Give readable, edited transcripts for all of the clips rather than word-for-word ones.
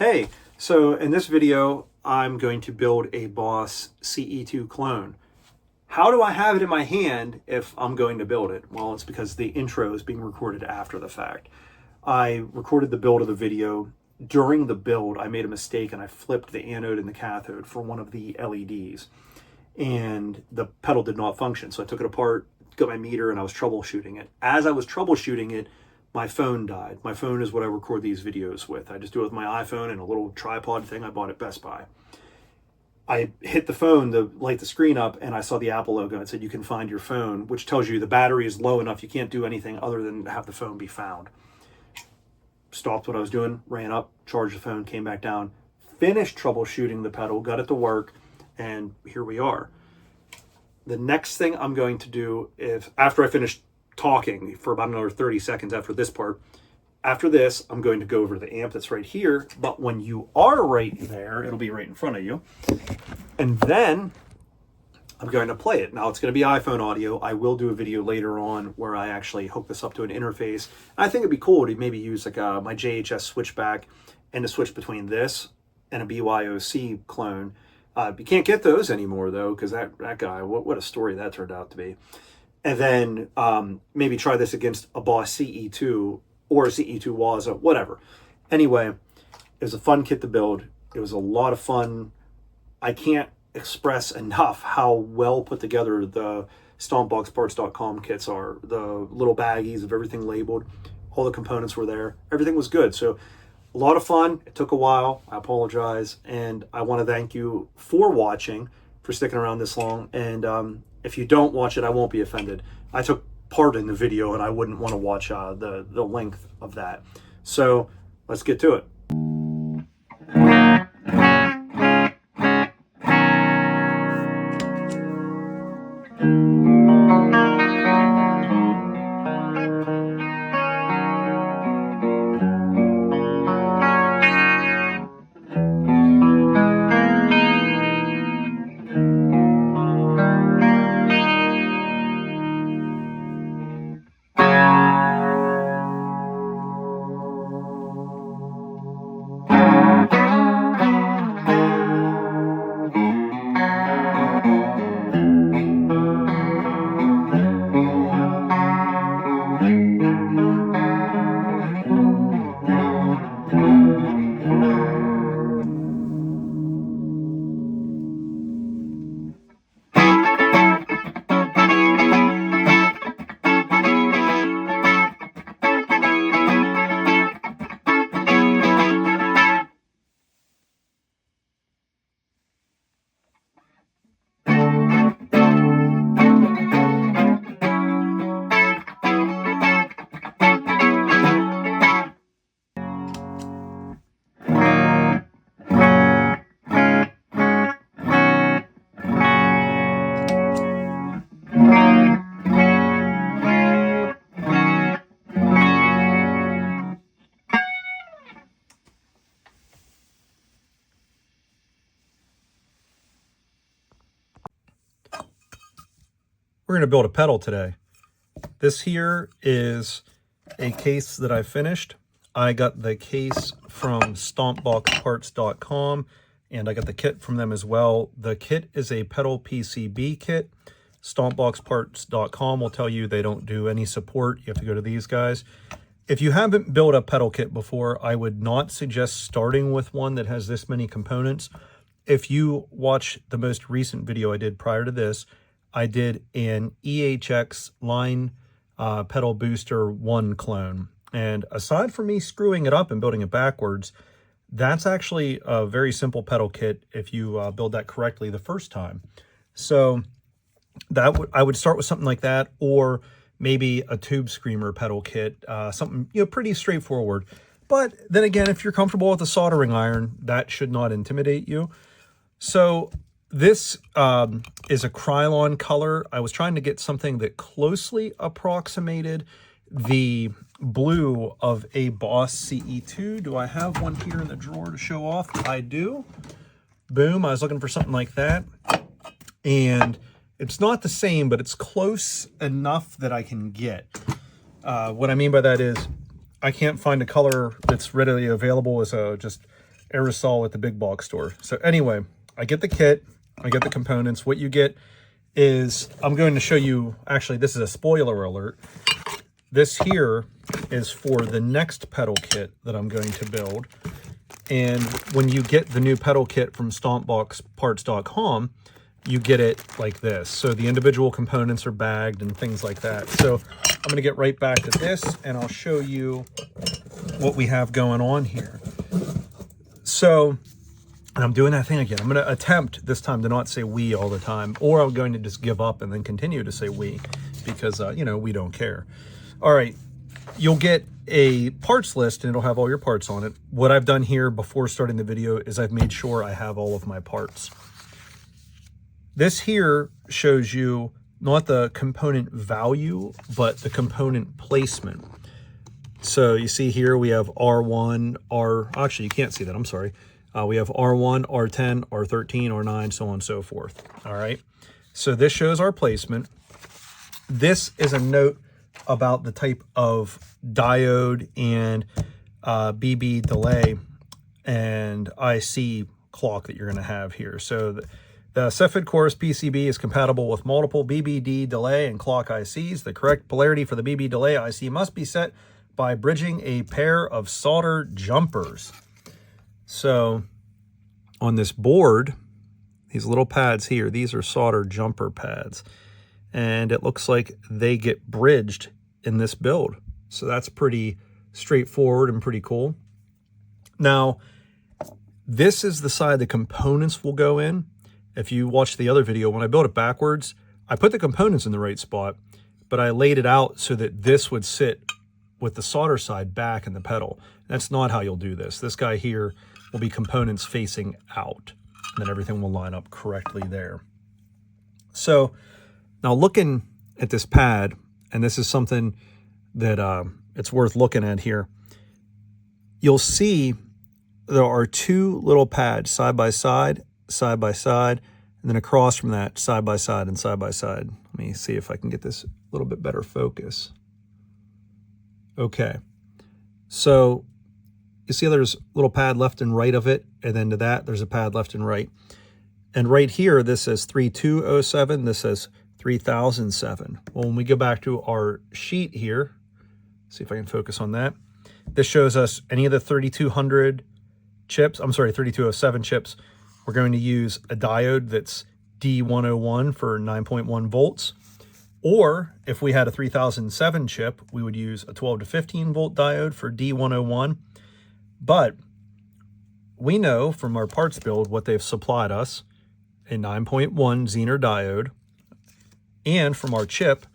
Hey, so in this video, I'm going to build a Boss CE2 clone. How do I have it in my hand if I'm going to build it? Well, it's because the intro is being recorded after the fact. I recorded the build of the video. During the build, I made a mistake and I flipped the anode and the cathode for one of the LEDs. And the pedal did not function. So I took it apart, got my meter, and I was troubleshooting it. As I was troubleshooting it, my phone died. My phone is what I record these videos with. I just do it with my iPhone and a little tripod thing I bought at Best Buy. I hit the phone to light the screen up, and I saw the Apple logo. It said, "You can find your phone," which tells you the battery is low enough you can't do anything other than have the phone be found. Stopped what I was doing, ran up, charged the phone, came back down, finished troubleshooting the pedal, got it to work, and here we are. The next thing I'm going to do is, after I finish talking for about another 30 seconds after this part, after this, I'm going to go over to the amp that's right here, but when you are right there, it'll be right in front of you. And then I'm going to play it. Now it's going to be iPhone audio. I will do a video later on where I actually hook this up to an interface. And I think it'd be cool to maybe use like my JHS switchback and to switch between this and a BYOC clone. You can't get those anymore though, because that guy, what a story that turned out to be. And then maybe try this against a Boss CE2 or a CE2 Waza, whatever. Anyway, it was a fun kit to build. It was a lot of fun. I can't express enough how well put together the StompboxParts.com kits are. The little baggies of everything labeled, all the components were there. Everything was good. So a lot of fun. It took a while. I apologize. And I want to thank you for watching, for sticking around this long. And if you don't watch it, I won't be offended. I took part in the video and I wouldn't want to watch the length of that. So let's get to it. We're going to build a pedal today. This here is a case that I finished. I got the case from StompboxParts.com and I got the kit from them as well. The kit is a Pedal PCB kit. StompboxParts.com will tell you they don't do any support. You have to go to these guys. If you haven't built a pedal kit before, I would not suggest starting with one that has this many components. If you watch the most recent video I did prior to this, I did an EHX line pedal booster 1 clone. And aside from me screwing it up and building it backwards, that's actually a very simple pedal kit if you build that correctly the first time. So I would start with something like that, or maybe a tube screamer pedal kit, something pretty straightforward. But then again, if you're comfortable with a soldering iron, that should not intimidate you. So this is a Krylon color. I was trying to get something that closely approximated the blue of a Boss CE2. Do I have one here in the drawer to show off? I do. Boom, I was looking for something like that. And it's not the same, but it's close enough that I can get. What I mean by that is I can't find a color that's readily available as a just aerosol at the big box store. So anyway, I get the kit, I get the components. What you get is, I'm going to show you, actually this is a spoiler alert. This here is for the next pedal kit that I'm going to build. And when you get the new pedal kit from stompboxparts.com, you get it like this. So the individual components are bagged and things like that. So I'm going to get right back to this and I'll show you what we have going on here. So, and I'm doing that thing again. I'm going to attempt this time to not say we all the time, or I'm going to just give up and then continue to say we, because, you know, we don't care. All right. You'll get a parts list and it'll have all your parts on it. What I've done here before starting the video is I've made sure I have all of my parts. This here shows you not the component value, but the component placement. So you see here we have R1, actually you can't see that, I'm sorry. We have R1, R10, R13, R9, so on and so forth. All right. So this shows our placement. This is a note about the type of diode and BB delay and IC clock that you're going to have here. So the Cepheid Chorus PCB is compatible with multiple BBD delay and clock ICs. The correct polarity for the BB delay IC must be set by bridging a pair of solder jumpers. So on this board, these little pads here, these are solder jumper pads. And it looks like they get bridged in this build. So that's pretty straightforward and pretty cool. Now, this is the side the components will go in. If you watch the other video, when I built it backwards, I put the components in the right spot, but I laid it out so that this would sit with the solder side back in the pedal. That's not how you'll do this. This guy here will be components facing out, and then everything will line up correctly there. So now looking at this pad, and this is something that it's worth looking at here, you'll see there are two little pads side by side, and then across from that, side by side and side by side. Let me see if I can get this a little bit better focus. Okay, so you see there's a little pad left and right of it, and then to that there's a pad left and right. And right here, this says 3207, this says 3007. Well, when we go back to our sheet here, see if I can focus on that. This shows us any of the 3200 chips, I'm sorry, 3207 chips. We're going to use a diode that's D101 for 9.1 volts. Or if we had a 3007 chip, we would use a 12 to 15 volt diode for D101. But we know from our parts build what they've supplied us, a 9.1 Zener diode. And from our chip,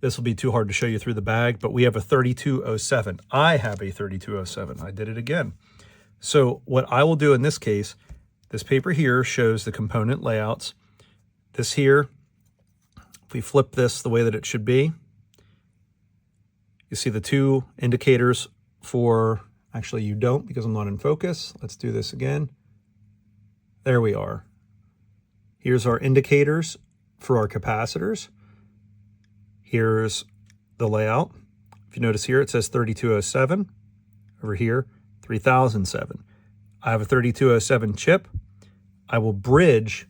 this will be too hard to show you through the bag, but we have a 3207. I have a 3207. I did it again. So what I will do in this case, this paper here shows the component layouts. This here, if we flip this the way that it should be, you see the two indicators for, actually you don't because I'm not in focus. Let's do this again. There we are. Here's our indicators for our capacitors. Here's the layout. If you notice here, it says 3207. Over here, 3007. I have a 3207 chip. I will bridge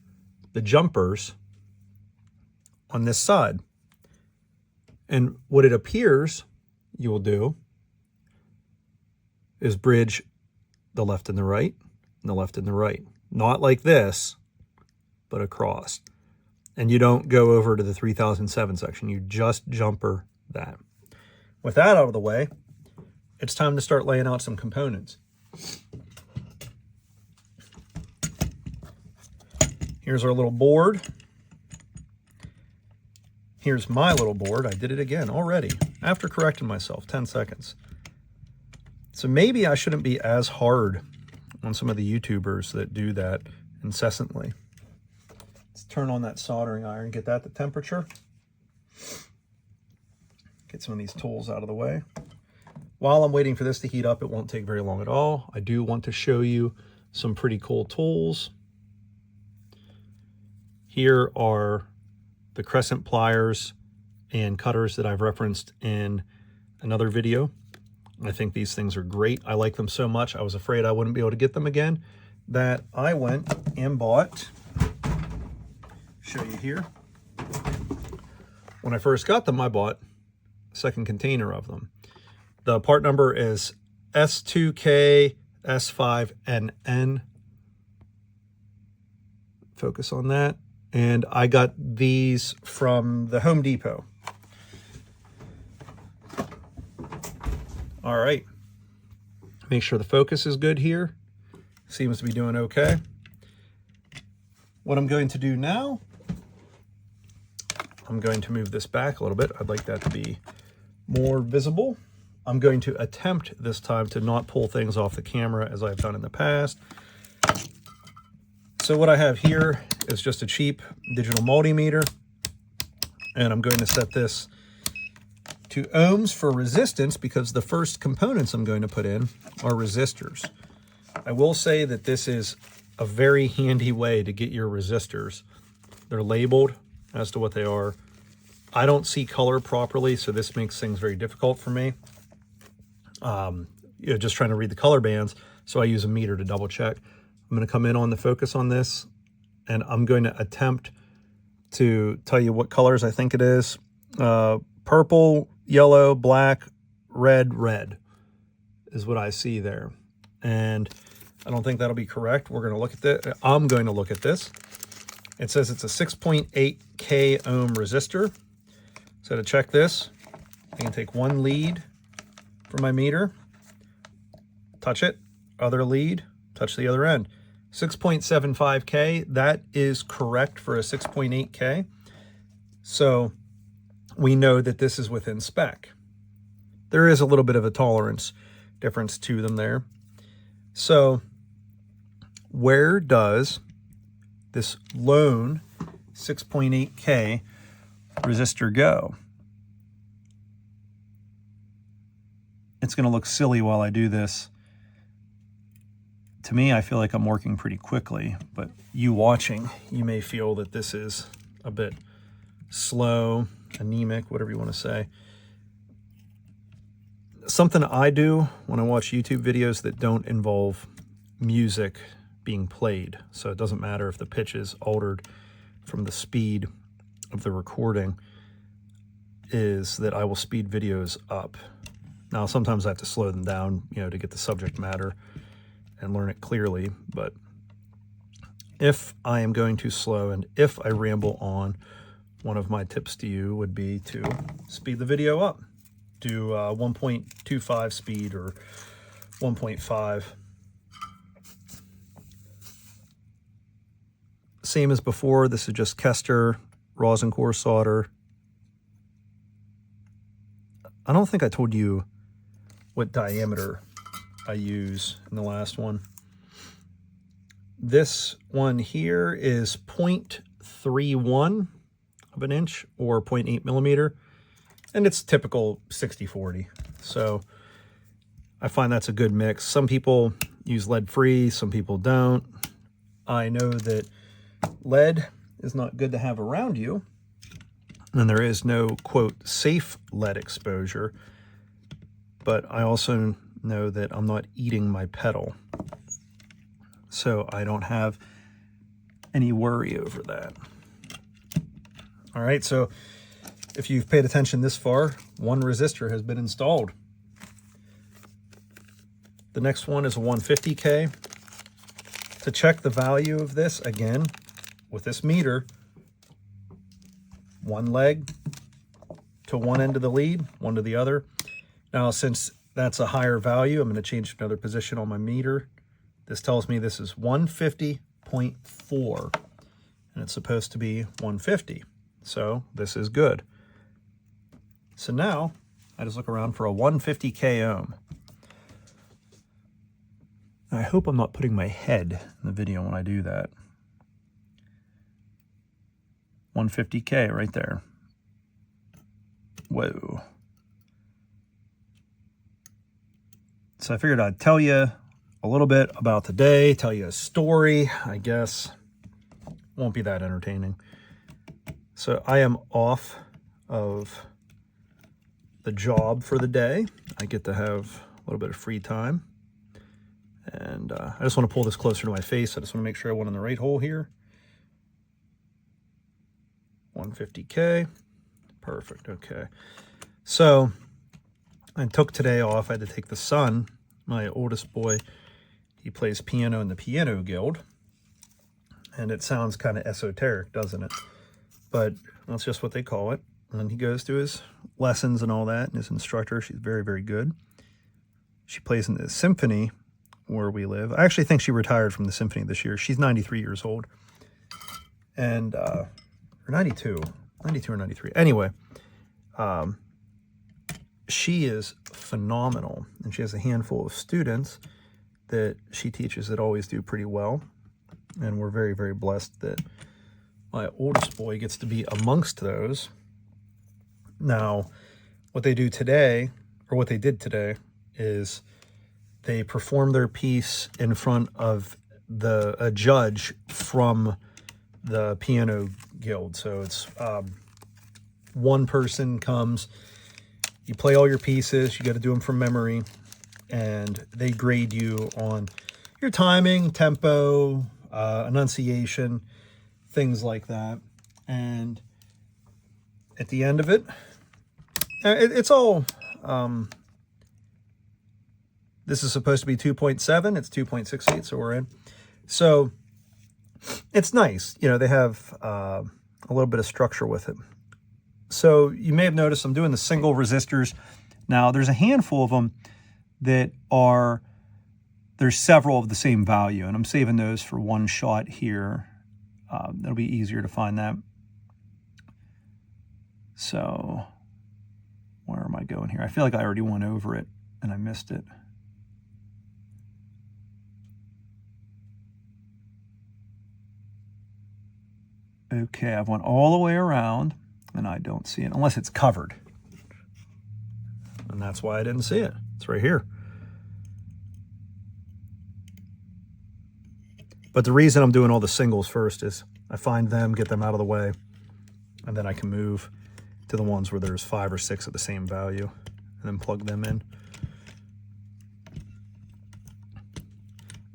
the jumpers on this side. And what it appears you will do is bridge the left and the right, and the left and the right. Not like this, but across. And you don't go over to the 3007 section. You just jumper that. With that out of the way, it's time to start laying out some components. Here's our little board. Here's my little board. I did it again already, after correcting myself, 10 seconds. So maybe I shouldn't be as hard on some of the YouTubers that do that incessantly. Let's turn on that soldering iron, get that to temperature. Get some of these tools out of the way. While I'm waiting for this to heat up, it won't take very long at all. I do want to show you some pretty cool tools. Here are the crescent pliers and cutters that I've referenced in another video. I think these things are great. I like them so much. I was afraid I wouldn't be able to get them again, that I went and bought, show you here. When I first got them, I bought a second container of them. The part number is S2K S5NN. Focus on that. And I got these from the Home Depot. All right. Make sure the focus is good here. Seems to be doing okay. What I'm going to do now, I'm going to move this back a little bit. I'd like that to be more visible. I'm going to attempt this time to not pull things off the camera as I've done in the past. So what I have here is just a cheap digital multimeter, and I'm going to set this to ohms for resistance because the first components I'm going to put in are resistors. I will say that this is a very handy way to get your resistors. They're labeled as to what they are. I don't see color properly, so this makes things very difficult for me. Just trying to read the color bands, so I use a meter to double check. I'm going to come in on the focus on this, and I'm going to attempt to tell you what colors I think it is. Purple, yellow, black, red, red is what I see there. And I don't think that'll be correct. We're going to look at this. I'm going to look at this. It says it's a 6.8K ohm resistor. So to check this, I can take one lead from my meter, touch it, other lead, touch the other end. 6.75K, that is correct for a 6.8K. So we know that this is within spec. There is a little bit of a tolerance difference to them there. So where does this lone 6.8K resistor go? It's going to look silly while I do this. To me, I feel like I'm working pretty quickly, but you watching, you may feel that this is a bit slow, anemic, whatever you want to say. Something I do when I watch YouTube videos that don't involve music being played, so it doesn't matter if the pitch is altered from the speed of the recording, is that I will speed videos up. Now, sometimes I have to slow them down, to get the subject matter and learn it clearly, but if I am going too slow and if I ramble on, one of my tips to you would be to speed the video up. Do 1.25 speed or 1.5. Same as before, this is just Kester rosin core solder. I don't think I told you what diameter I use in the last one. This one here is 0.31 of an inch or 0.8 millimeter, and it's typical 60-40. So I find that's a good mix. Some people use lead-free, some people don't. I know that lead is not good to have around you, and there is no, quote, safe lead exposure, but I also know that I'm not eating my pedal, so I don't have any worry over that. All right, so if you've paid attention this far, one resistor has been installed. The next one is a 150K. To check the value of this, again, with this meter, one leg to one end of the lead, one to the other. Now, since that's a higher value, I'm going to change another position on my meter. This tells me this is 150.4, and it's supposed to be 150. So this is good. So now I just look around for a 150K ohm. I hope I'm not putting my head in the video when I do that. 150K right there. Whoa. So I figured I'd tell you a little bit about the day, tell you a story, I guess. Won't be that entertaining. So I am off of the job for the day. I get to have little bit of free time. And I just want to pull this closer to my face. I just want to make sure I went in the right hole here. 150K. Perfect. Okay. So I took today off. I had to take the son, my oldest boy. He plays piano in the piano guild. And it sounds kind of esoteric, doesn't it? But that's just what they call it. And he goes to his lessons and all that. And his instructor, she's very, very good. She plays in the symphony where we live. I actually think she retired from the symphony this year. She's 93 years old. And, or 92 or 93. Anyway, she is phenomenal. And she has a handful of students that she teaches that always do pretty well. And we're very, very blessed that my oldest boy gets to be amongst those. Now, what they do today, or what they did today, is they perform their piece in front of a judge from the piano guild. So it's one person comes, you play all your pieces, you got to do them from memory, and they grade you on your timing, tempo, enunciation, things like that. And at the end of it, it's all... this is supposed to be 2.7. It's 2.68, so we're in. So it's nice. You know, they have a little bit of structure with it. So you may have noticed I'm doing the single resistors. Now, there's a handful of them that are, there's several of the same value, and I'm saving those for one shot here. That'll be easier to find that. So where am I going here? I feel like I already went over it and I missed it. Okay, I've went all the way around and I don't see it unless it's covered. And that's why I didn't see it. It's right here. But the reason I'm doing all the singles first is I find them, get them out of the way, and then I can move to the ones where there's 5 or 6 of the same value and then plug them in.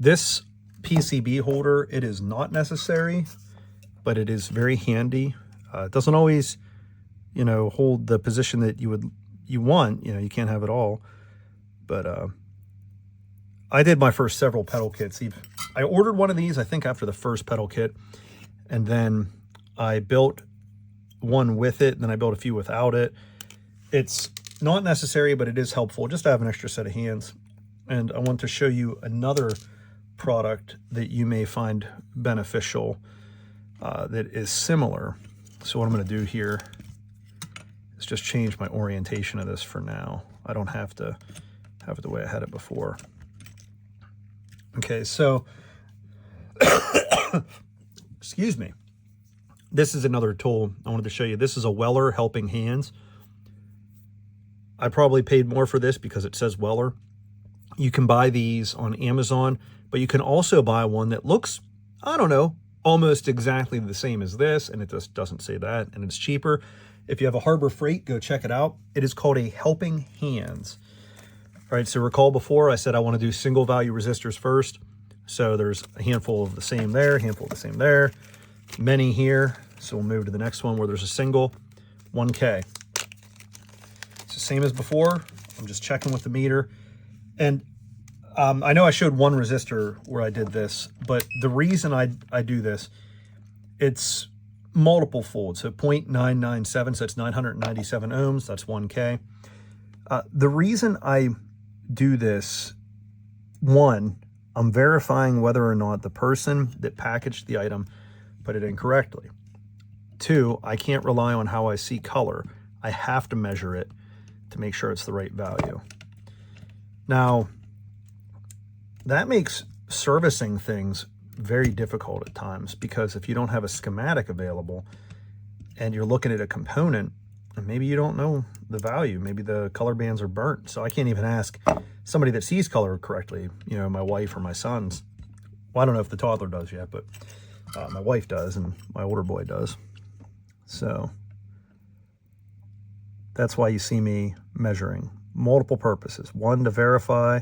This PCB holder, it is not necessary, but it is very handy. It doesn't always, you know, hold the position that you want. You know, you can't have it all. But I did my first several pedal kits. I ordered one of these, I think, after the first pedal kit, and then I built one with it, and then I built a few without it. It's not necessary, but it is helpful just to have an extra set of hands. And I want to show you another product that you may find beneficial that is similar. So what I'm going to do here is just change my orientation of this for now. I don't have to have it the way I had it before. Okay, so excuse me. This is another tool I wanted to show you. This is a Weller Helping Hands. I probably paid more for this because it says Weller. You can buy these on Amazon, but you can also buy one that looks, I don't know, almost exactly the same as this, and it just doesn't say that, and it's cheaper. If you have a Harbor Freight, go check it out. It is called a Helping Hands. All right, so recall before I said I want to do single value resistors first. So there's a handful of the same there, a handful of the same there, many here. So we'll move to the next one where there's a single, 1K. It's the same as before. I'm just checking with the meter. And I know I showed one resistor where I did this, but the reason I do this, it's multiple fold. So 0.997, so that's 997 ohms, that's 1K. The reason I do this, one, I'm verifying whether or not the person that packaged the item put it in correctly. Two, I can't rely on how I see color. I have to measure it to make sure it's the right value. Now, that makes servicing things very difficult at times, because if you don't have a schematic available and you're looking at a component and maybe you don't know the value, maybe the color bands are burnt. So I can't even ask somebody that sees color correctly, you know, my wife or my sons. Well, I don't know if the toddler does yet, but my wife does and my older boy does. So that's why you see me measuring multiple purposes. One, to verify,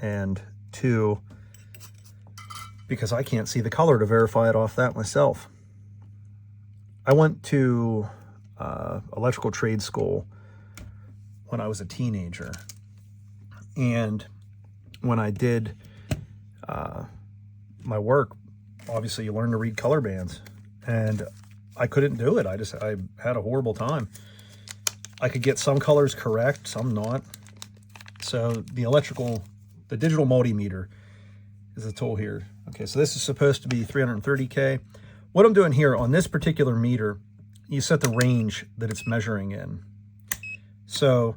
and two, because I can't see the color to verify it off that myself. I went to electrical trade school when I was a teenager. And when I did my work, obviously you learn to read color bands. And I couldn't do it. I had a horrible time. I could get some colors correct, some not. So the digital multimeter is the tool here. Okay, so this is supposed to be 330K. What I'm doing here on this particular meter, you set the range that it's measuring in. So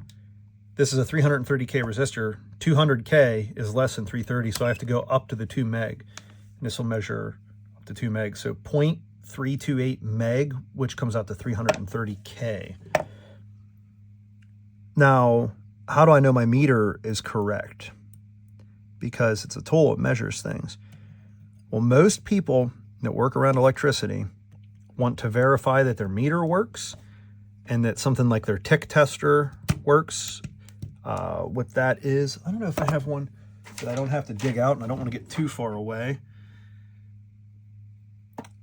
this is a 330K resistor. 200K is less than 330, so I have to go up to the 2 meg. And this will measure up to 2 meg. So 0.328 meg, which comes out to 330K. Now, how do I know my meter is correct? Because it's a tool, it measures things. Well, most people that work around electricity want to verify that their meter works and that something like their tick tester works. What that is, I don't know if I have one that I don't have to dig out, and I don't want to get too far away.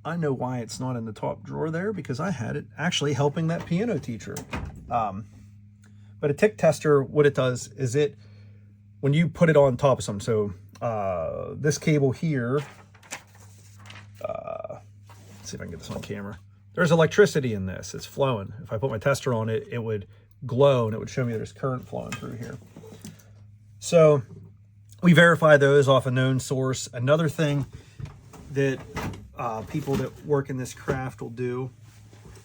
I know why it's not in the top drawer there, because I had it actually helping that piano teacher. But a tick tester, what it does is when you put it on top of something, so this cable here, let's see if I can get this on camera. There's electricity in this, it's flowing. If I put my tester on it, it would glow and it would show me there's current flowing through here. So we verify those off a known source. Another thing that people that work in this craft will do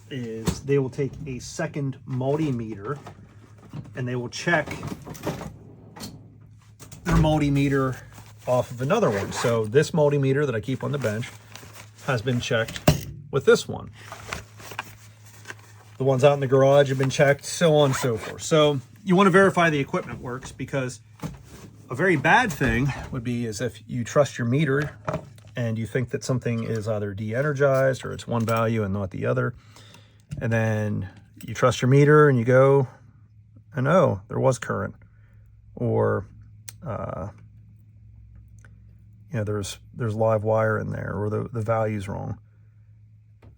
is they will take a second multimeter and they will check their multimeter off of another one. So this multimeter that I keep on the bench has been checked with this one. The ones out in the garage have been checked, so on and so forth. So you want to verify the equipment works, because a very bad thing would be is if you trust your meter and you think that something is either de-energized or it's one value and not the other. And then you trust your meter and you go, and oh, there was current. Or, there's live wire in there, or the value's wrong.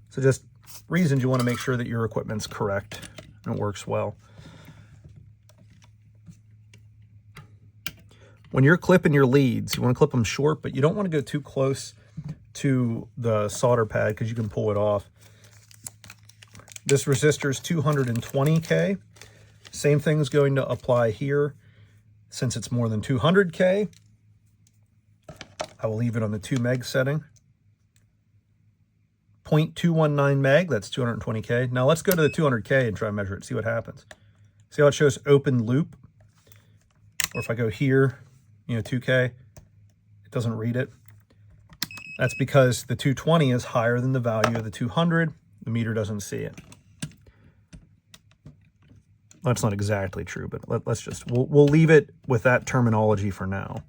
So just reasons you want to make sure that your equipment's correct and it works well. When you're clipping your leads, you want to clip them short, but you don't want to go too close to the solder pad because you can pull it off. This resistor is 220K. Same thing is going to apply here. Since it's more than 200K, I will leave it on the 2 meg setting. 0.219 meg, that's 220K. Now let's go to the 200K and try and measure it, see what happens. See how it shows open loop? Or if I go here, 2K, it doesn't read it. That's because the 220 is higher than the value of the 200. The meter doesn't see it. That's not exactly true, but let's just, we'll leave it with that terminology for now.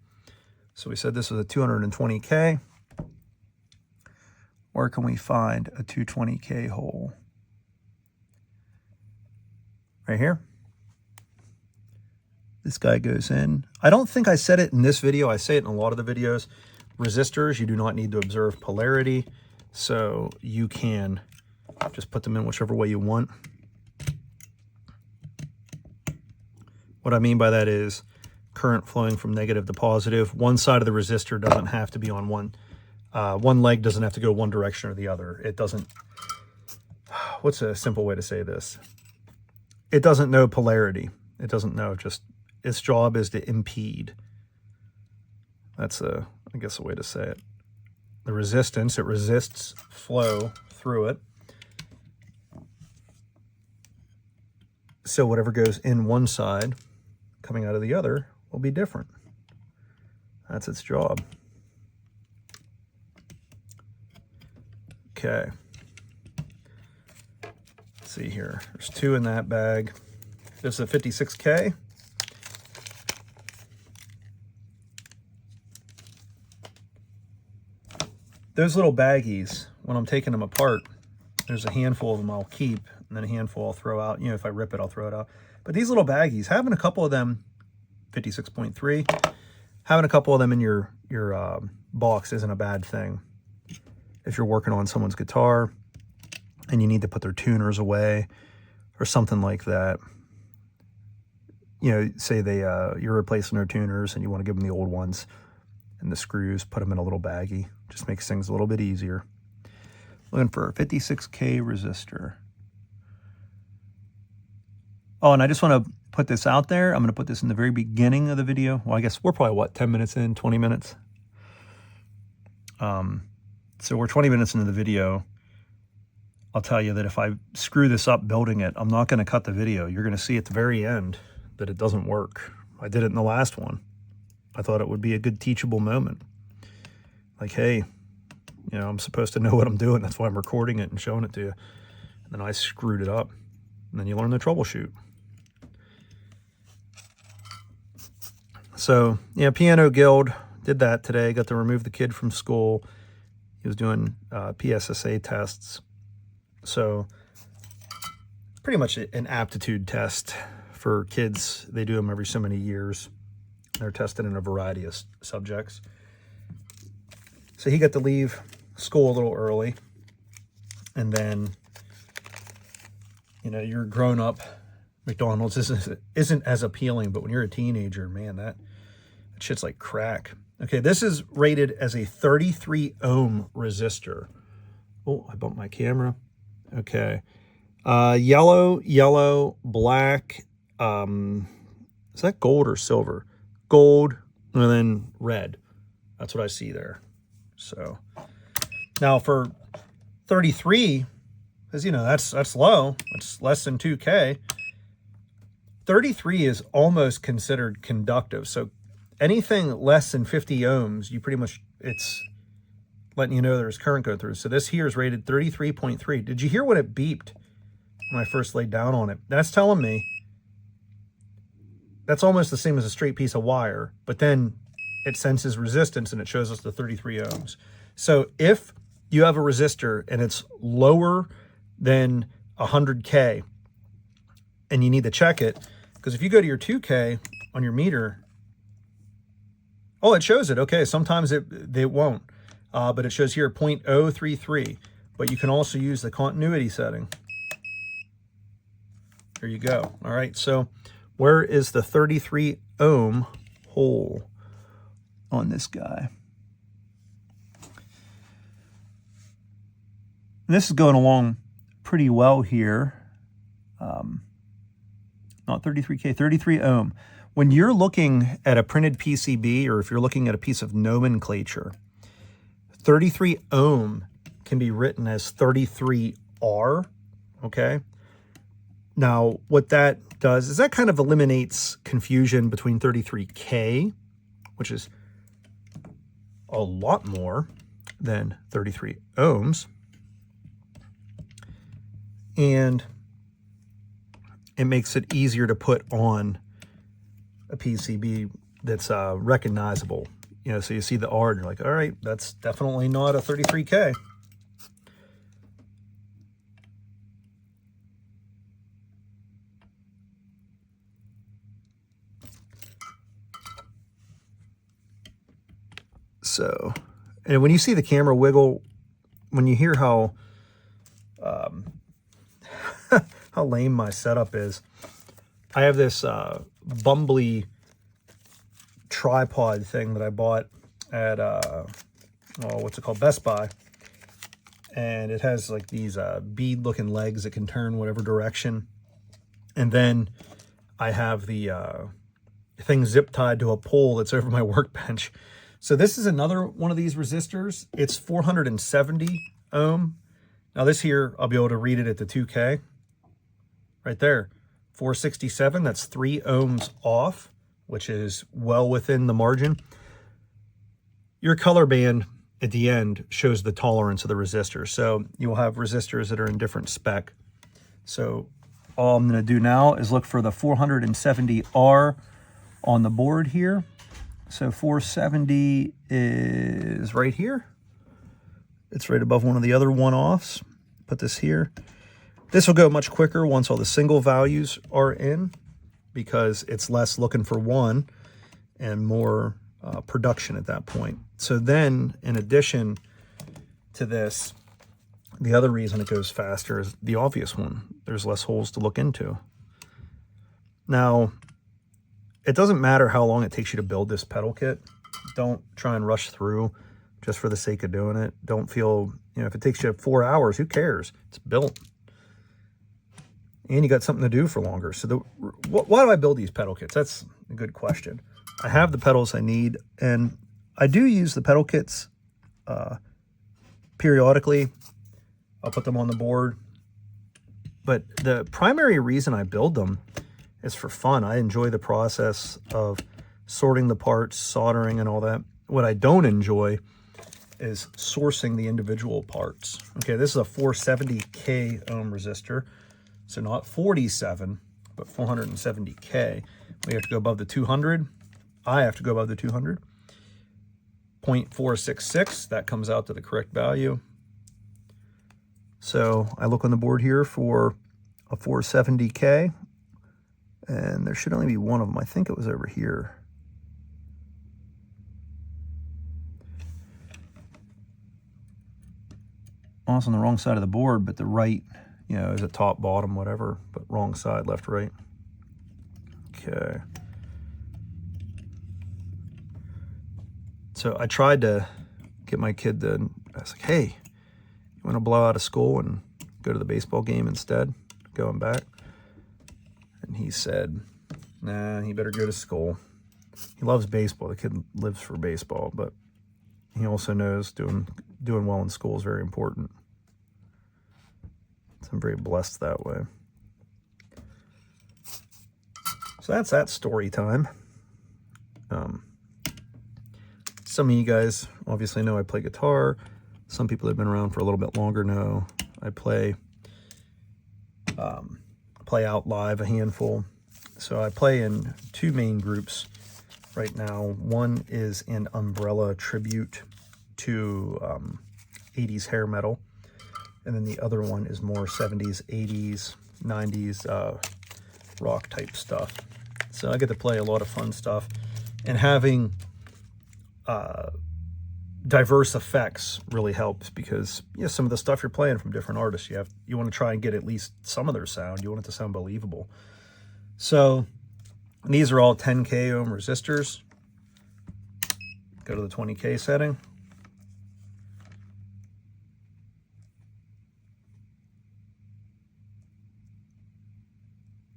So we said this was a 220K. Where can we find a 220K hole? Right here. This guy goes in. I don't think I said it in this video. I say it in a lot of the videos. Resistors, you do not need to observe polarity. So you can just put them in whichever way you want. What I mean by that is current flowing from negative to positive. One side of the resistor doesn't have to be on one leg doesn't have to go one direction or the other. It doesn't, what's a simple way to say this? It doesn't know polarity. It doesn't know, just its job is to impede. That's I guess a way to say it. The resistance, it resists flow through it. So whatever goes in one side, coming out of the other, will be different. That's its job. Okay. Let's see here. There's 2 in that bag. This is a 56K. Those little baggies, when I'm taking them apart, there's a handful of them I'll keep, and then a handful I'll throw out. If I rip it, I'll throw it out. But these little baggies, having a couple of them, 56.3, having a couple of them in your box isn't a bad thing. If you're working on someone's guitar and you need to put their tuners away or something like that, you know, say you're replacing their tuners and you want to give them the old ones and the screws, put them in a little baggie. Just makes things a little bit easier. Looking for a 56K resistor. Oh, and I just want to put this out there. I'm going to put this in the very beginning of the video. Well, I guess we're probably, what, 10 minutes in, 20 minutes? So we're 20 minutes into the video. I'll tell you that if I screw this up building it, I'm not going to cut the video. You're going to see at the very end that it doesn't work. I did it in the last one. I thought it would be a good teachable moment. Like, hey, you know, I'm supposed to know what I'm doing. That's why I'm recording it and showing it to you. And then I screwed it up. And then you learn to troubleshoot. So, yeah, Piano Guild did that today. Got to remove the kid from school. He was doing PSSA tests. So, pretty much an aptitude test for kids. They do them every so many years. They're tested in a variety of subjects. So he got to leave school a little early. And then, you know, you're grown up. McDonald's isn't as appealing, but when you're a teenager, man, that shit's like crack. Okay, this is rated as a 33 ohm resistor. Oh, I bumped my camera. Okay. Yellow, black. Is that gold or silver? Gold, and then red. That's what I see there. So now for 33, because, you know, that's low. It's less than 2K. 33 is almost considered conductive. So anything less than 50 ohms, you pretty much, it's letting you know there's current go through. So this here is rated 33.3. Did you hear what it beeped when I first laid down on it? That's telling me that's almost the same as a straight piece of wire, but then it senses resistance and it shows us the 33 ohms. So if you have a resistor and it's lower than 100K and you need to check it, because if you go to your 2K on your meter, oh, it shows it. Okay, sometimes it won't, but it shows here 0.033, but you can also use the continuity setting. There you go. All right, so where is the 33 ohm hole on this guy? And this is going along pretty well here. Not 33K, 33 ohm. When you're looking at a printed PCB, or if you're looking at a piece of nomenclature, 33 ohm can be written as 33R, okay? Now, what that does is that kind of eliminates confusion between 33K, which is a lot more than 33 ohms, and it makes it easier to put on a PCB that's recognizable. You know, so you see the R and you're like, all right, that's definitely not a 33K. So, and when you see the camera wiggle, when you hear how how lame my setup is, I have this bumbly tripod thing that I bought at what's it called, Best Buy, and it has like these bead looking legs that can turn whatever direction, and then I have the thing zip tied to a pole that's over my workbench. So this is another one of these resistors. It's 470 ohm. Now this here, I'll be able to read it at the 2K. Right there, 467, that's 3 ohms off, which is well within the margin. Your color band at the end shows the tolerance of the resistor. So you'll have resistors that are in different spec. So all I'm gonna do now is look for the 470R on the board here. So 470 is right here. It's right above one of the other one-offs. Put this here. This will go much quicker once all the single values are in. because it's less looking for one and more production at that point. So then, in addition to this, the other reason it goes faster is the obvious one. There's less holes to look into. Now, it doesn't matter how long it takes you to build this pedal kit. Don't try and rush through just for the sake of doing it. Don't feel, if it takes you 4 hours, who cares? It's built. And you got something to do for longer. So why do I build these pedal kits? That's a good question. I have the pedals I need, and I do use the pedal kits periodically. I'll put them on the board. But the primary reason I build them is for fun. I enjoy the process of sorting the parts, soldering, and all that. What I don't enjoy is sourcing the individual parts. Okay, this is a 470K ohm resistor. So not 47, but 470K. We have to go above the 200. I have to go above the 200. 0.466, that comes out to the correct value. So I look on the board here for a 470K, and there should only be one of them. I think it was over here. Oh, it's on the wrong side of the board, but the right, is it top, bottom, whatever, but wrong side, left, right. Okay. So I tried to get my kid to, I was like, hey, you want to blow out of school and go to the baseball game instead, going back? And he said, nah, he better go to school. He loves baseball. The kid lives for baseball, but he also knows doing well in school is very important. So I'm very blessed that way. So that's that story time. Some of you guys obviously know I play guitar. Some people that have been around for a little bit longer know I play out live a handful. So I play in two main groups right now. One is an umbrella tribute to 80s hair metal, and then the other one is more 70s, 80s, 90s rock type stuff. So I get to play a lot of fun stuff, and having diverse effects really helps, because some of the stuff you're playing from different artists, you want to try and get at least some of their sound. You want it to sound believable. So these are all 10K ohm resistors. Go to the 20K setting.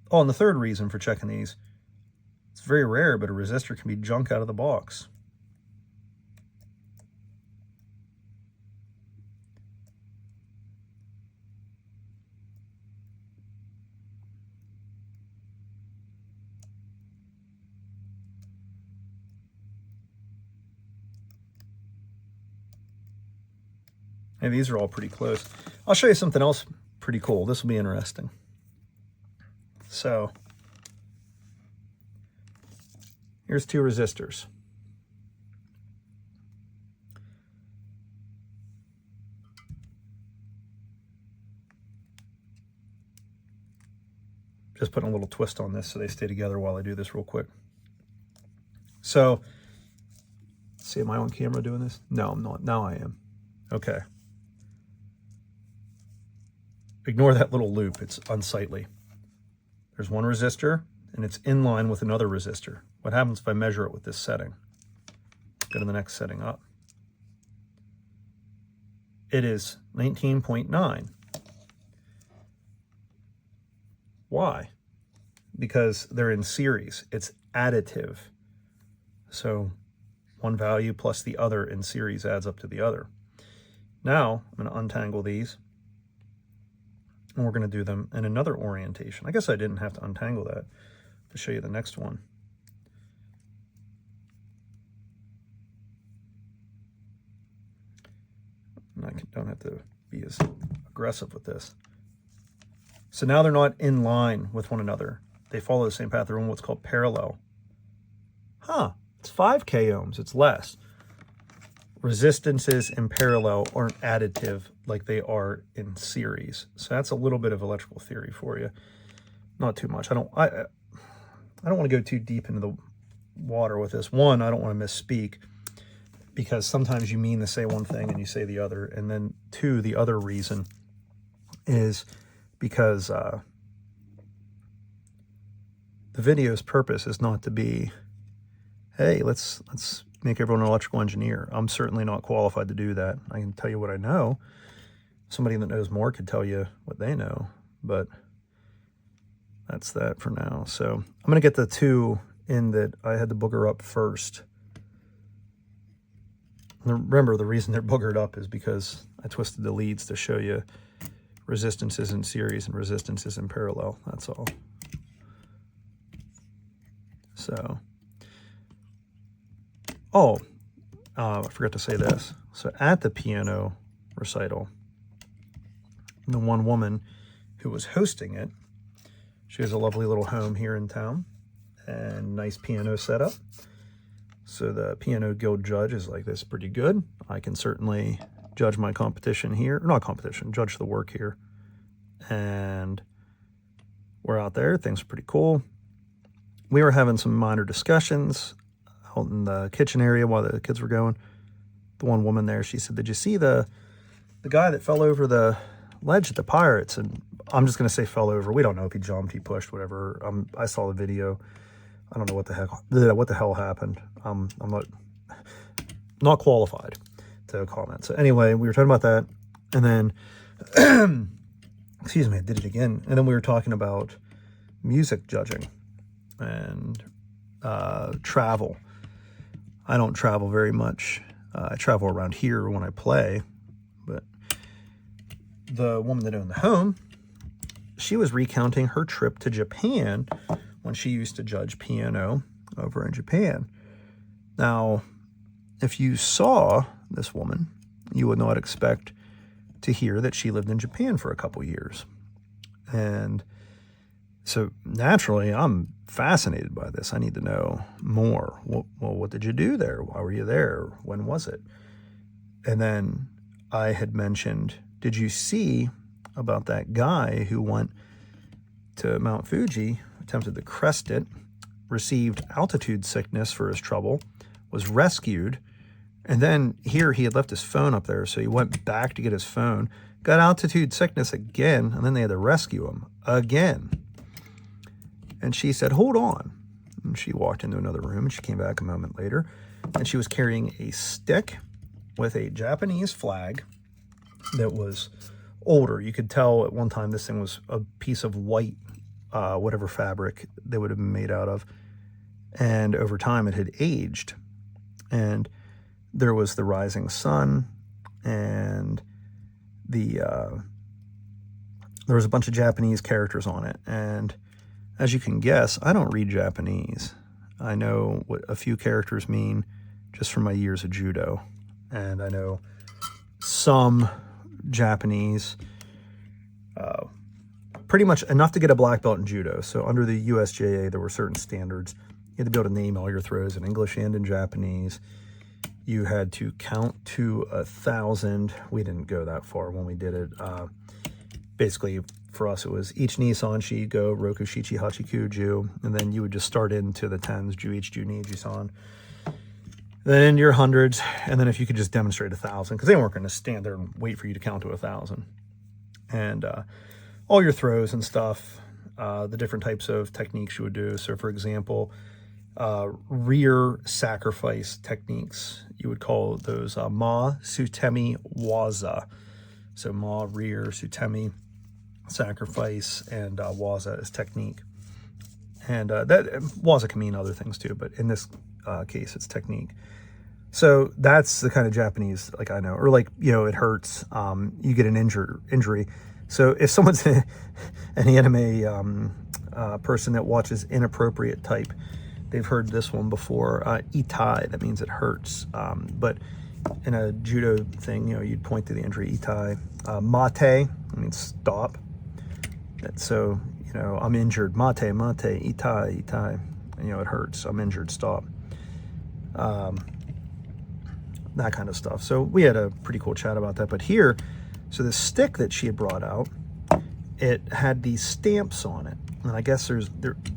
Oh, and the third reason for checking these, it's very rare, but a resistor can be junk out of the box. Hey, these are all pretty close. I'll show you something else pretty cool. This will be interesting. So here's two resistors. Just putting a little twist on this so they stay together while I do this real quick. So, see, am I on camera doing this? No, I'm not. Now I am. Okay. Ignore that little loop. It's unsightly. There's one resistor, and it's in line with another resistor. What happens if I measure it with this setting? Go to the next setting up. It is 19.9. Why? Because they're in series. It's additive. So one value plus the other in series adds up to the other. Now I'm going to untangle these, and we're going to do them in another orientation. I guess I didn't have to untangle that to show you the next one. And I don't have to be as aggressive with this. So now they're not in line with one another. They follow the same path. They're in what's called parallel. Huh, it's 5K ohms, it's less. Resistances in parallel aren't additive like they are in series. So that's a little bit of electrical theory for you. Not too much. I don't want to go too deep into the water with this. One, I don't want to misspeak, because sometimes you mean to say one thing and you say the other. And then two, the other reason is because the video's purpose is not to be, hey, let's make everyone an electrical engineer. I'm certainly not qualified to do that. I can tell you what I know. Somebody that knows more could tell you what they know, but that's that for now. So I'm going to get the two in that I had to booger up first. Remember, the reason they're boogered up is because I twisted the leads to show you resistances in series and resistances in parallel. That's all. So, I forgot to say this. So at the piano recital, the one woman who was hosting it, she has a lovely little home here in town and nice piano setup. So the piano guild judge is like, this is pretty good. I can certainly judge my competition here, or not competition, judge the work here. And we're out there, things are pretty cool. We were having some minor discussions out in the kitchen area while the kids were going. The one woman there, she said, did you see the guy that fell over the ledge at the Pirates? And I'm just going to say fell over. We don't know if he jumped, he pushed, whatever. I saw the video. I don't know what the hell happened. I'm not qualified to comment. So anyway, we were talking about that, and then excuse me, I did it again. And then we were talking about music judging and travel. I don't travel very much. I travel around here when I play, but the woman that owned the home, she was recounting her trip to Japan when she used to judge piano over in Japan. Now, if you saw this woman, you would not expect to hear that she lived in Japan for a couple years. And so naturally, I'm fascinated by this. I need to know more. Well, what did you do there? Why were you there? When was it? And then I had mentioned, did you see about that guy who went to Mount Fuji, attempted to crest it, received altitude sickness for his trouble, was rescued, and then here he had left his phone up there, so he went back to get his phone, got altitude sickness again, and then they had to rescue him again. And she said, hold on. And she walked into another room, and she came back a moment later, and she was carrying a stick with a Japanese flag that was older. You could tell at one time this thing was a piece of white, whatever fabric they would have been made out of. And over time it had aged. And there was the rising sun, and there was a bunch of Japanese characters on it. And as you can guess, I don't read Japanese. I know what a few characters mean just from my years of judo. And I know some Japanese, pretty much enough to get a black belt in judo. So under the USJA, there were certain standards. You had to be able to name all your throws in English and in Japanese. You had to count to 1,000. We didn't go that far when we did it. Basically, for us, it was each Nissan, Shi, Go, Roku, Shichi, Hachi, Ku, Ju. And then you would just start into the tens, Ju, Ichi, Ju, Ni, Ju-san. Then into your hundreds. And then if you could just demonstrate 1,000, because they weren't going to stand there and wait for you to count to 1,000. And all your throws and stuff, the different types of techniques you would do. So, for example, rear sacrifice techniques, you would call those ma, sutemi, waza. So ma, rear, sutemi, sacrifice, and waza is technique. And that waza can mean other things too, but in this case, it's technique. So that's the kind of Japanese, like I know, or like, you know, it hurts, you get an injury. So if someone's an anime person that watches inappropriate type, they've heard this one before. Itai, that means it hurts. But in a judo thing, you know, you'd point to the injury. Itai. Mate, I mean stop. So, you know, I'm injured. Mate, itai. You know, it hurts. I'm injured. Stop. That kind of stuff. So we had a pretty cool chat about that. But here, so the stick that she had brought out, it had these stamps on it. And I guess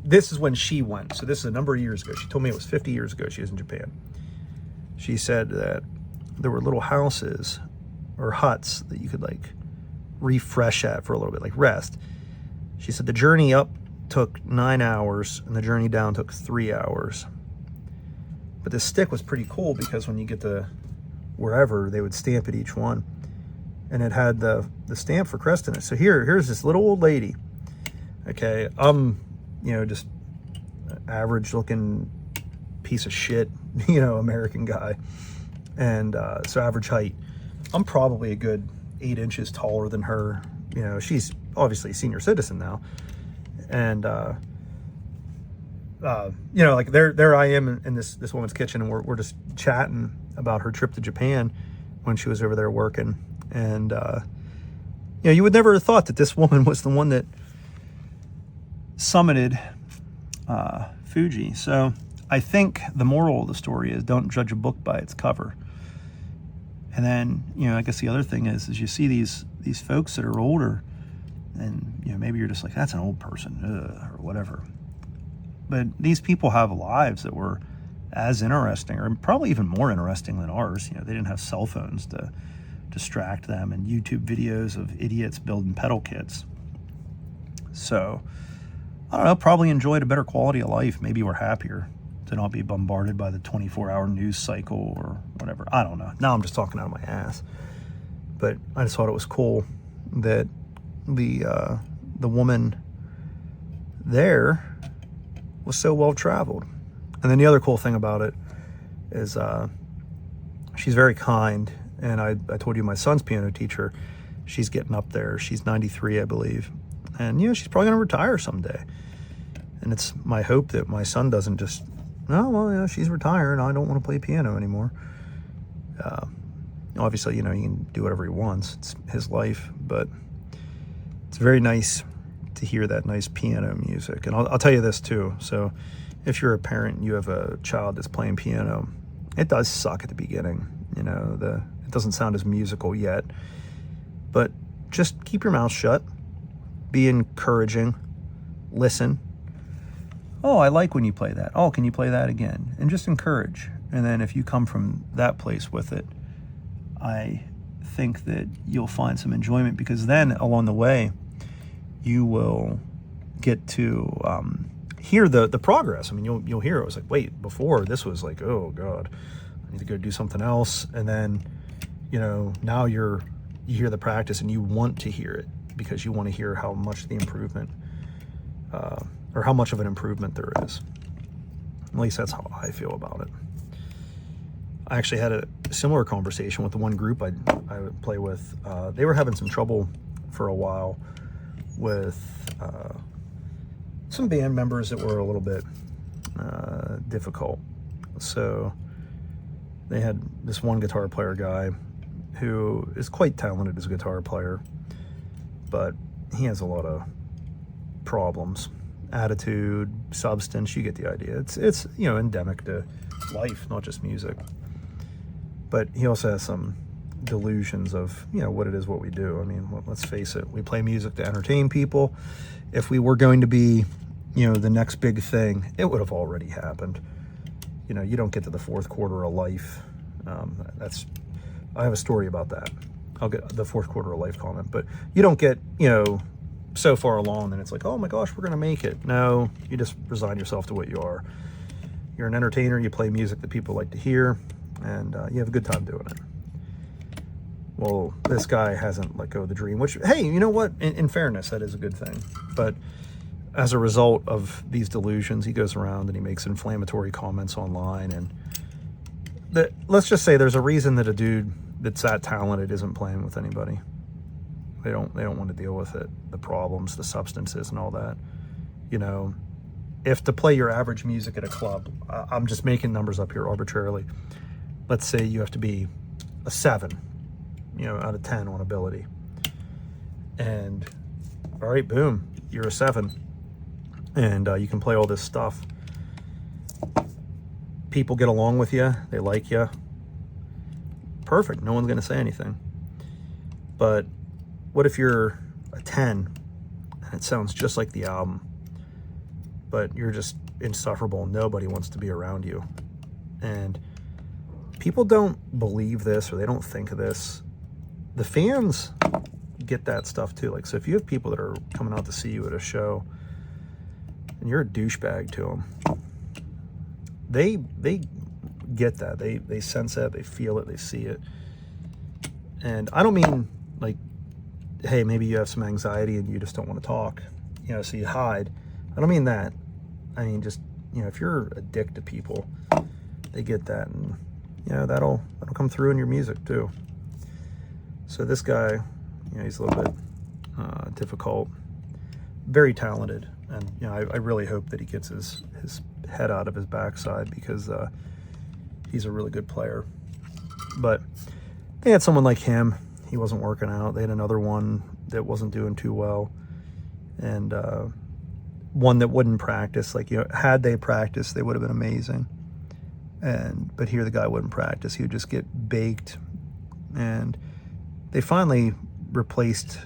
this is when she went. So this is a number of years ago. She told me it was 50 years ago she was in Japan. She said that there were little houses or huts that you could like refresh at for a little bit, like rest. She said the journey up took 9 hours and the journey down took 3 hours. But this stick was pretty cool because when you get to wherever, they would stamp it each one. And it had the stamp for Crest in it. So here's this little old lady. Okay, I'm, just average looking piece of shit, American guy. And so average height. I'm probably a good 8 inches taller than her. She's obviously a senior citizen now. And, like there I am in this woman's kitchen, and we're just chatting about her trip to Japan when she was over there working. And, you would never have thought that this woman was the one that summited Fuji. So I think the moral of the story is don't judge a book by its cover. And then, I guess the other thing is you see these folks that are older, and, maybe you're just like, that's an old person, or whatever. But these people have lives that were as interesting, or probably even more interesting than ours. They didn't have cell phones to distract them, and YouTube videos of idiots building pedal kits. So, I don't know, probably enjoyed a better quality of life. Maybe we're happier to not be bombarded by the 24-hour news cycle or whatever. I don't know. Now I'm just talking out of my ass. But I just thought it was cool that the woman there was so well traveled. And then the other cool thing about it is she's very kind. And I told you my son's piano teacher, she's getting up there. She's 93, I believe. And, she's probably going to retire someday. And it's my hope that my son doesn't just, oh, well, yeah, she's retired. I don't want to play piano anymore. Obviously, he can do whatever he wants. It's his life. But it's very nice to hear that nice piano music. And I'll tell you this, too. So if you're a parent and you have a child that's playing piano, it does suck at the beginning. It doesn't sound as musical yet. But just keep your mouth shut. Be encouraging. Listen. Oh, I like when you play that. Oh, can you play that again? And just encourage. And then if you come from that place with it, I think that you'll find some enjoyment, because then along the way, you will get to hear the progress. I mean, you'll hear it was like, wait, before this was like, oh God, I need to go do something else. And then, now you hear the practice and you want to hear it because you want to hear how much the improvement, or how much of an improvement there is. At least that's how I feel about it. I actually had a similar conversation with the one group I would play with. They were having some trouble for a while with some band members that were a little bit difficult. So they had this one guitar player guy who is quite talented as a guitar player, but he has a lot of problems. Attitude, substance, you get the idea. It's endemic to life, not just music. But he also has some delusions of, what it is, what we do. I mean, let's face it, we play music to entertain people. If we were going to be, the next big thing, it would have already happened. You don't get to the fourth quarter of life. I have a story about that. I'll get the fourth quarter of life comment, but you don't get, so far along, then it's like, oh my gosh, we're going to make it. No, you just resign yourself to what you are. You're an entertainer, you play music that people like to hear, and you have a good time doing it. Well, this guy hasn't let go of the dream, which, hey, you know what? In fairness, that is a good thing. But as a result of these delusions, he goes around and he makes inflammatory comments online. And let's just say there's a reason that a dude that's that talented isn't playing with anybody. They don't want to deal with it, the problems, the substances, and all that. If to play your average music at a club, I'm just making numbers up here arbitrarily. Let's say you have to be a 7, out of 10 on ability. And, all right, boom, you're a 7. And you can play all this stuff. People get along with you. They like you. Perfect. No one's going to say anything. But what if you're a 10 and it sounds just like the album? but you're just insufferable. Nobody wants to be around you. And people don't believe this, or they don't think of this. The fans get that stuff too. Like, so if you have people that are coming out to see you at a show and you're a douchebag to them, they get that. They sense that, they feel it, they see it. And I don't mean like, hey, maybe you have some anxiety and you just don't want to talk, you know, so you hide. I don't mean that. I mean, just, you know, if you're a dick to people, they get that, and, you know, that'll come through in your music too. So this guy, you know, he's a little bit difficult, very talented, and, you know, I really hope that he gets his head out of his backside, because he's a really good player. But they had someone like him. He wasn't working out. They had another one that wasn't doing too well, and one that wouldn't practice. Like, you know, had they practiced, they would have been amazing. But here the guy wouldn't practice. He would just get baked. And they finally replaced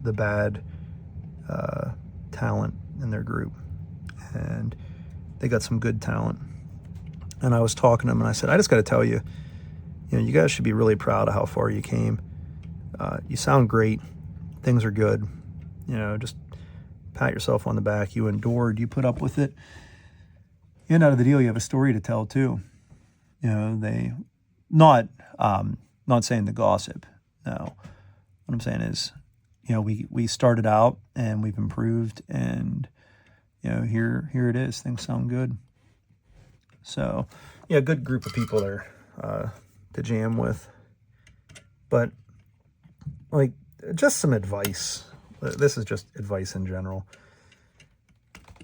the bad talent in their group, and they got some good talent. And I was talking to him, and I said, I just got to tell you, you know, you guys should be really proud of how far you came. You sound great. Things are good. You know, just pat yourself on the back. You endured. You put up with it. And out of the deal, you have a story to tell too. You know, they not saying the gossip. No, what I'm saying is, you know, we started out and we've improved, and, you know, here it is. Things sound good. So, yeah, good group of people there to jam with. But, like, just some advice. This is just advice in general.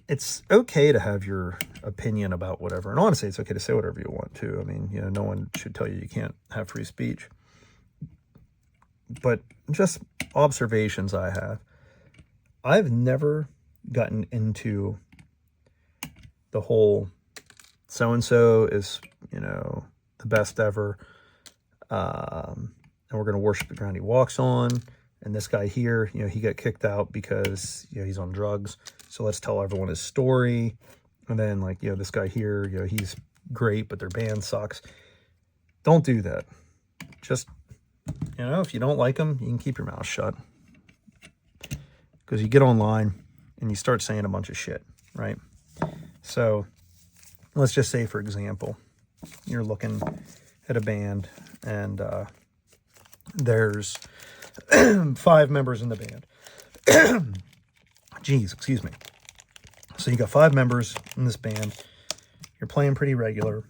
It's okay to have your opinion about whatever. And honestly, it's okay to say whatever you want to. I mean, you know, no one should tell you can't have free speech. But just observations I have. I've never gotten into the whole so-and-so is, you know, the best ever. And we're going to worship the ground he walks on. And this guy here, you know, he got kicked out because, you know, he's on drugs. So let's tell everyone his story. And then, like, you know, this guy here, you know, he's great, but their band sucks. Don't do that. Just, you know, if you don't like them, you can keep your mouth shut. Because you get online and you start saying a bunch of shit, right? So let's just say, for example, you're looking at a band and there's 5 members in the band. Jeez, excuse me. So you got 5 members in this band. You're playing pretty regular,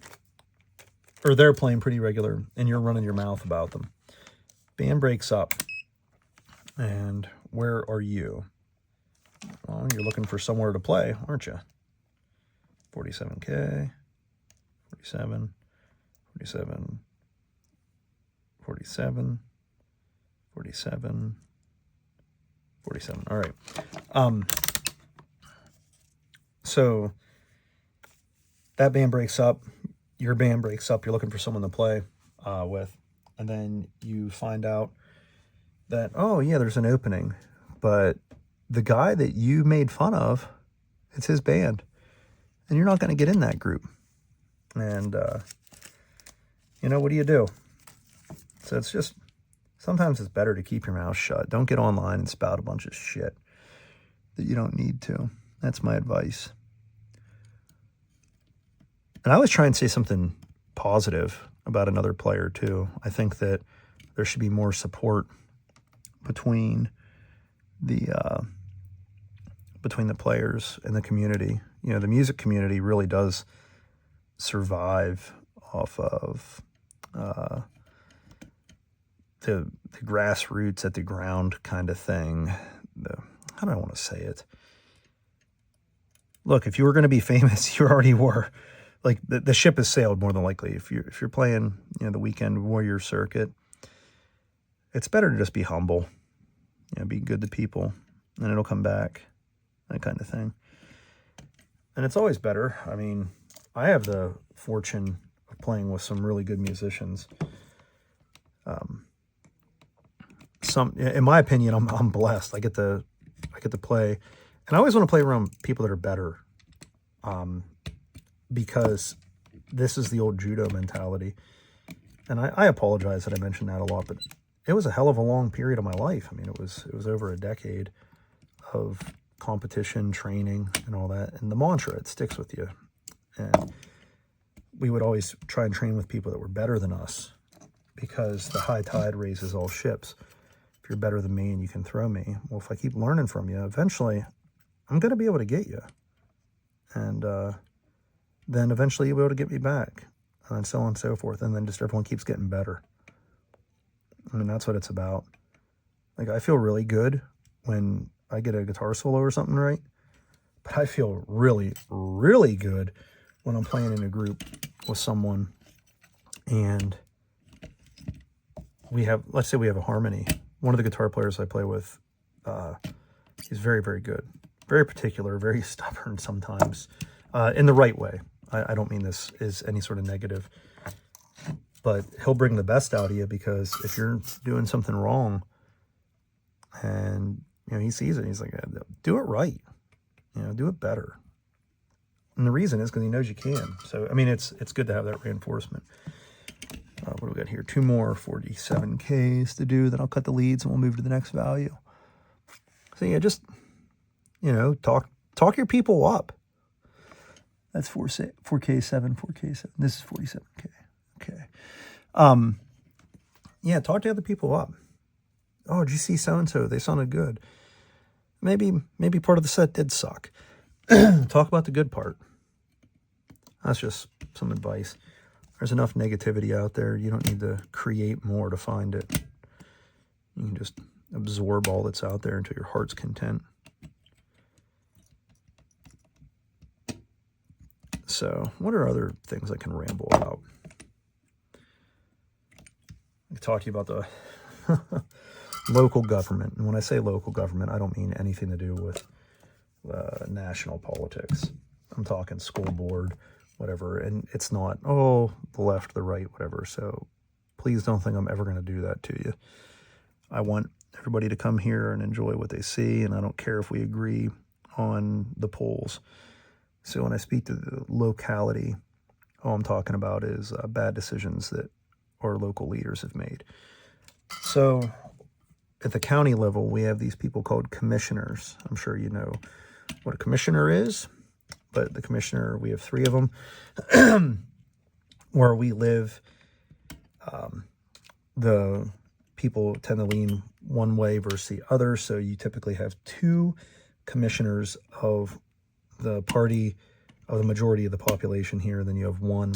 or they're playing pretty regular, and you're running your mouth about them. Band breaks up, and where are you? Well, you're looking for somewhere to play, aren't you? 47K, 47, 47, 47, 47, 47. All right. So that band breaks up. Your band breaks up. You're looking for someone to play with. And then you find out that, oh, yeah, there's an opening. But the guy that you made fun of, it's his band. And you're not going to get in that group. And, you know, what do you do? So it's just, sometimes it's better to keep your mouth shut. Don't get online and spout a bunch of shit that you don't need to. That's my advice. And I always try and say something positive about another player too. I think that there should be more support between the players and the community. You know, the music community really does survive off of the grassroots at the ground kind of thing. How do I want to say it? Look, if you were going to be famous, you already were. Like, the ship has sailed more than likely. If you're playing, you know, the weekend warrior circuit, it's better to just be humble. You know, be good to people, and it'll come back. That kind of thing. And it's always better. I mean, I have the fortune of playing with some really good musicians. In my opinion, I'm blessed. I get to play, and I always want to play around people that are better because this is the old judo mentality. And I apologize that I mentioned that a lot, but it was a hell of a long period of my life. I mean, it was over a decade of competition, training, and all that. And the mantra, it sticks with you. And we would always try and train with people that were better than us, because the high tide raises all ships. If you're better than me and you can throw me, well, if I keep learning from you, eventually I'm going to be able to get you. And then eventually you'll be able to get me back, and so on and so forth. And then just everyone keeps getting better. I mean, that's what it's about. Like, I feel really good when I get a guitar solo or something right, but I feel really, really good when I'm playing in a group with someone and we have, let's say we have a harmony. One of the guitar players I play with, he's very, very good. Very particular, very stubborn sometimes, in the right way. I don't mean this is any sort of negative, but he'll bring the best out of you, because if you're doing something wrong and, you know, he sees it, he's like, do it right, you know, do it better. And the reason is because he knows you can. So, I mean, it's good to have that reinforcement. What do we got here? 2 more 47Ks to do. Then I'll cut the leads and we'll move to the next value. So yeah, just, you know, talk your people up. That's 4K7, 4K7. This is 47K. Okay. Yeah, talk the other people up. Oh, did you see so-and-so? They sounded good. Maybe part of the set did suck. Talk about the good part. That's just some advice. There's enough negativity out there. You don't need to create more to find it. You can just absorb all that's out there until your heart's content. So, what are other things I can ramble about? I can talk to you about the local government. And when I say local government, I don't mean anything to do with national politics. I'm talking school board, whatever. And it's not, oh, the left, the right, whatever. So please don't think I'm ever going to do that to you. I want everybody to come here and enjoy what they see, and I don't care if we agree on the polls. So when I speak to the locality, all I'm talking about is bad decisions that our local leaders have made. So at the county level, we have these people called commissioners. I'm sure you know what a commissioner is, but the commissioner, we have 3 of them. Where we live, the people tend to lean one way versus the other, so you typically have 2 commissioners of the party of the majority of the population here, then you have 1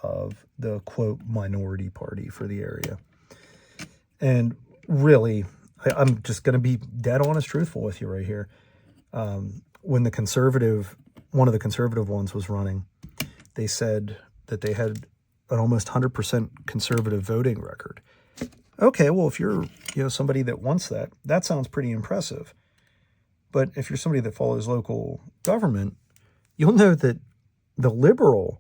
of the, quote, minority party for the area. And really, I'm just going to be dead honest, truthful with you right here. When one of the conservative ones was running, they said that they had an almost 100% conservative voting record. Okay, well, if you're somebody that wants that, that sounds pretty impressive. But if you're somebody that follows local government, you'll know that the Liberal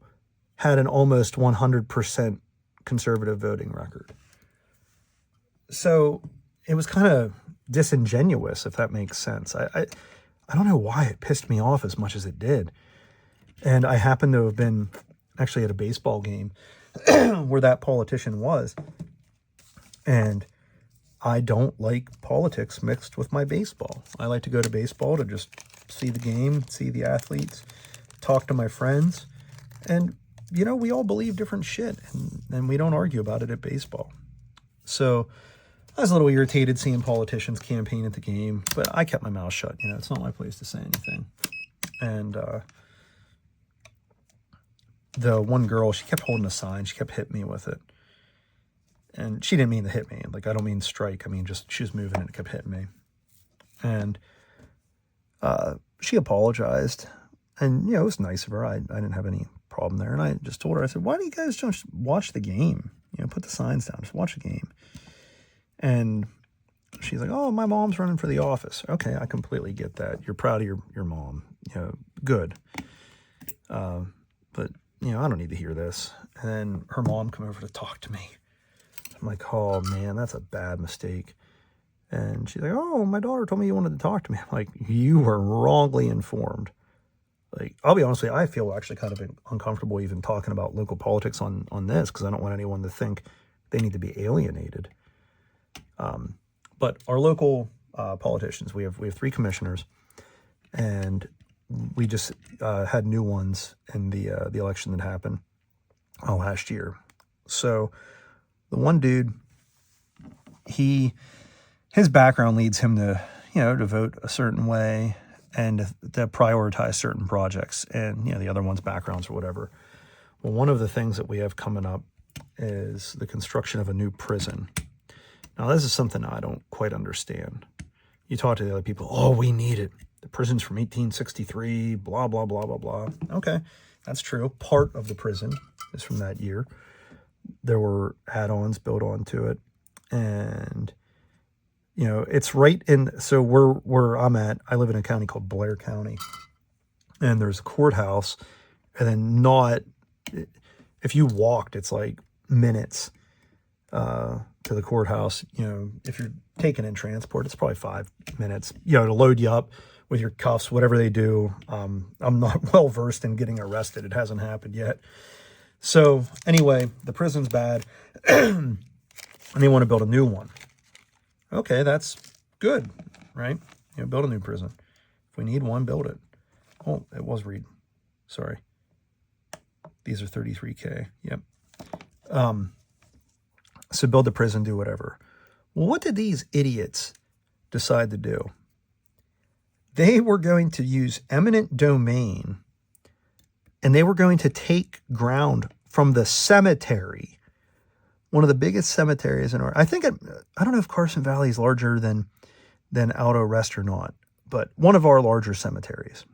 had an almost 100% conservative voting record. So it was kind of disingenuous, if that makes sense. I don't know why it pissed me off as much as it did. And I happened to have been actually at a baseball game where that politician was. And I don't like politics mixed with my baseball. I like to go to baseball to just see the game, see the athletes, talk to my friends. And, you know, we all believe different shit, and we don't argue about it at baseball. So I was a little irritated seeing politicians campaign at the game, but I kept my mouth shut. You know, it's not my place to say anything. And the one girl, she kept holding a sign. She kept hitting me with it. And she didn't mean to hit me. Like, I don't mean strike. I mean, just she was moving and it kept hitting me. And she apologized. And, you know, it was nice of her. I didn't have any problem there. And I just told her, I said, why don't you guys just watch the game? You know, put the signs down. Just watch the game. And she's like, oh, my mom's running for the office. Okay, I completely get that. You're proud of your mom. You know, good. But, you know, I don't need to hear this. And then her mom come over to talk to me. I'm like, oh, man, that's a bad mistake. And she's like, oh, my daughter told me you wanted to talk to me. I'm like, you were wrongly informed. Like, I'll be honest with you, I feel actually kind of uncomfortable even talking about local politics on this, because I don't want anyone to think they need to be alienated. But our local politicians, we have 3 commissioners, and we just had new ones in the election that happened last year. So the one dude, his background leads him to, to vote a certain way and to prioritize certain projects, and, the other one's backgrounds or whatever. Well, one of the things that we have coming up is the construction of a new prison. Now, this is something I don't quite understand. You talk to the other people, oh, we need it. The prison's from 1863, blah, blah, blah, blah, blah. Okay, that's true. Part of the prison is from that year. There were add-ons built onto it. And, it's right in, so where I'm at, I live in a county called Blair County. And there's a courthouse, and then if you walked, it's like minutes to the courthouse. If you're taking in transport, it's probably 5 minutes, to load you up with your cuffs, whatever they do. I'm not well versed in getting arrested. It hasn't happened yet. So anyway, the prison's bad, and they want to build a new one. Okay, that's good, right? Build a new prison. If we need one, build it. Oh, it was read. Sorry. These are 33K. Yep. So build the prison, do whatever. Well, what did these idiots decide to do? They were going to use eminent domain, and they were going to take ground from the cemetery, one of the biggest cemeteries in our, I don't know if Carson Valley is larger than Alto Rest or not, but one of our larger cemeteries.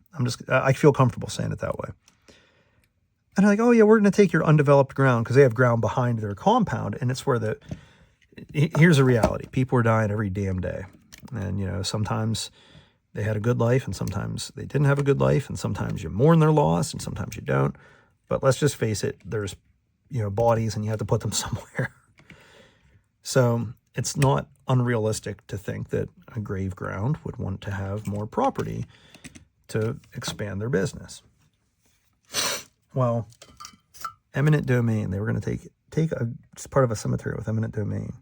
I feel comfortable saying it that way. And they're like, oh yeah, we're going to take your undeveloped ground, because they have ground behind their compound, and it's where here's the reality. People are dying every damn day. And, sometimes they had a good life, and sometimes they didn't have a good life, and sometimes you mourn their loss, and sometimes you don't. But let's just face it, there's, bodies, and you have to put them somewhere. So it's not unrealistic to think that a grave ground would want to have more property to expand their business. Well, eminent domain, they were going to take it's part of a cemetery with eminent domain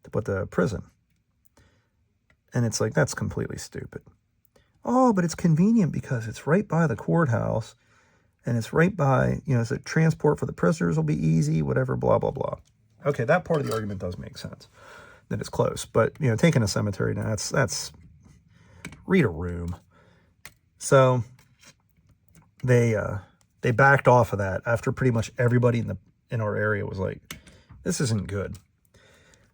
to put the prison. And it's like, that's completely stupid. Oh, but it's convenient because it's right by the courthouse, and it's right by, so transport for the prisoners will be easy, whatever, blah, blah, blah. Okay, that part of the argument does make sense, that it's close. But, taking a cemetery, now that's read a room. So they backed off of that after pretty much everybody in our area was like, this isn't good.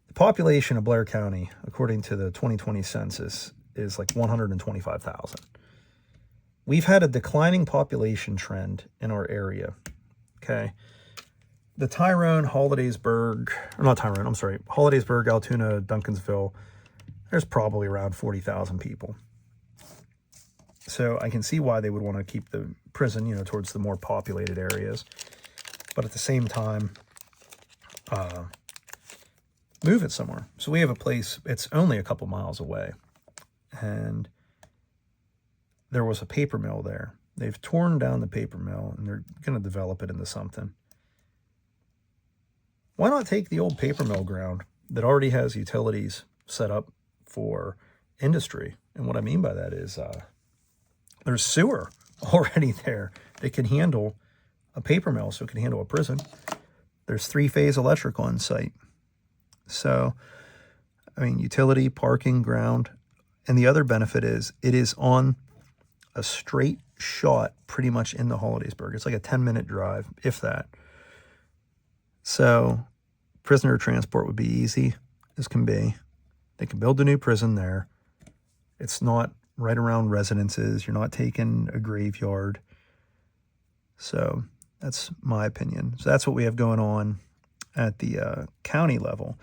The population of Blair County, according to the 2020 census, is like 125,000. We've had a declining population trend in our area. Okay. The Hollidaysburg, Altoona, Duncansville, there's probably around 40,000 people. So I can see why they would want to keep the prison, towards the more populated areas. But at the same time, move it somewhere. So we have a place, it's only a couple miles away. And there was a paper mill there. They've torn down the paper mill, and they're going to develop it into something. Why not take the old paper mill ground that already has utilities set up for industry? And what I mean by that is there's sewer already there that can handle a paper mill, so it can handle a prison. There's 3-phase electric on site. So, utility, parking, ground. And the other benefit is it is on a straight shot pretty much into Hollidaysburg. It's like a 10-minute drive, if that. So prisoner transport would be easy as can be. They can build a new prison there. It's not right around residences. You're not taking a graveyard. So that's my opinion. So that's what we have going on at the county level.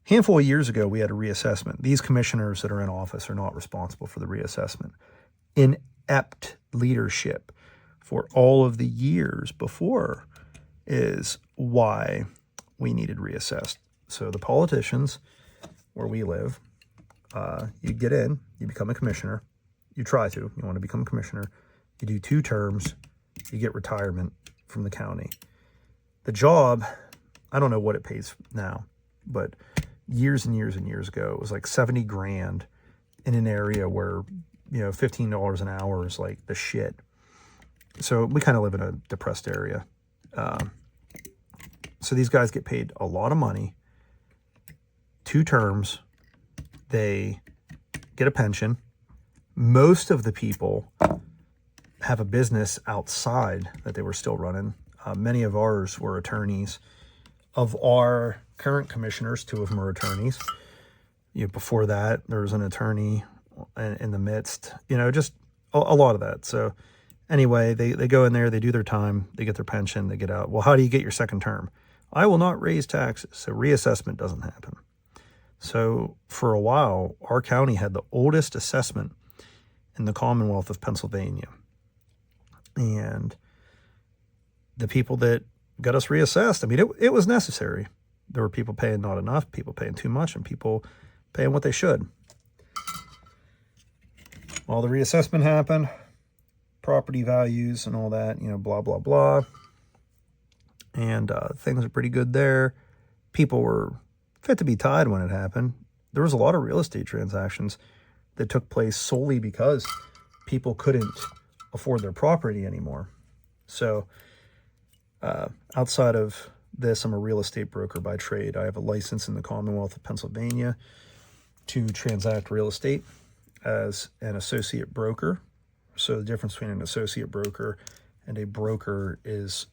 A handful of years ago, we had a reassessment. These commissioners that are in office are not responsible for the reassessment. Inept leadership for all of the years before is why we needed reassessed. So the politicians, where we live, you get in, you become a commissioner. You try to. You want to become a commissioner. You do 2 terms, you get retirement from the county. The job, I don't know what it pays now, but years and years and years ago, it was like 70 grand in an area where, $15 an hour is like the shit. So we kind of live in a depressed area. So these guys get paid a lot of money, 2 terms, they get a pension. Most of the people have a business outside that they were still running. Many of ours were attorneys. Of our current commissioners, 2 of them are attorneys. Before that, there was an attorney in the midst, just a lot of that. So anyway, they go in there, they do their time, they get their pension, they get out. Well, how do you get your second term? I will not raise taxes, so reassessment doesn't happen. So for a while, our county had the oldest assessment in the Commonwealth of Pennsylvania. And the people that got us reassessed, I mean, it was necessary. There were people paying not enough, people paying too much, and people paying what they should. Well, the reassessment happened, property values and all that, blah, blah, blah. And things are pretty good there. People were fit to be tied when it happened. There was a lot of real estate transactions that took place solely because people couldn't afford their property anymore. So outside of this, I'm a real estate broker by trade. I have a license in the Commonwealth of Pennsylvania to transact real estate as an associate broker. So the difference between an associate broker and a broker is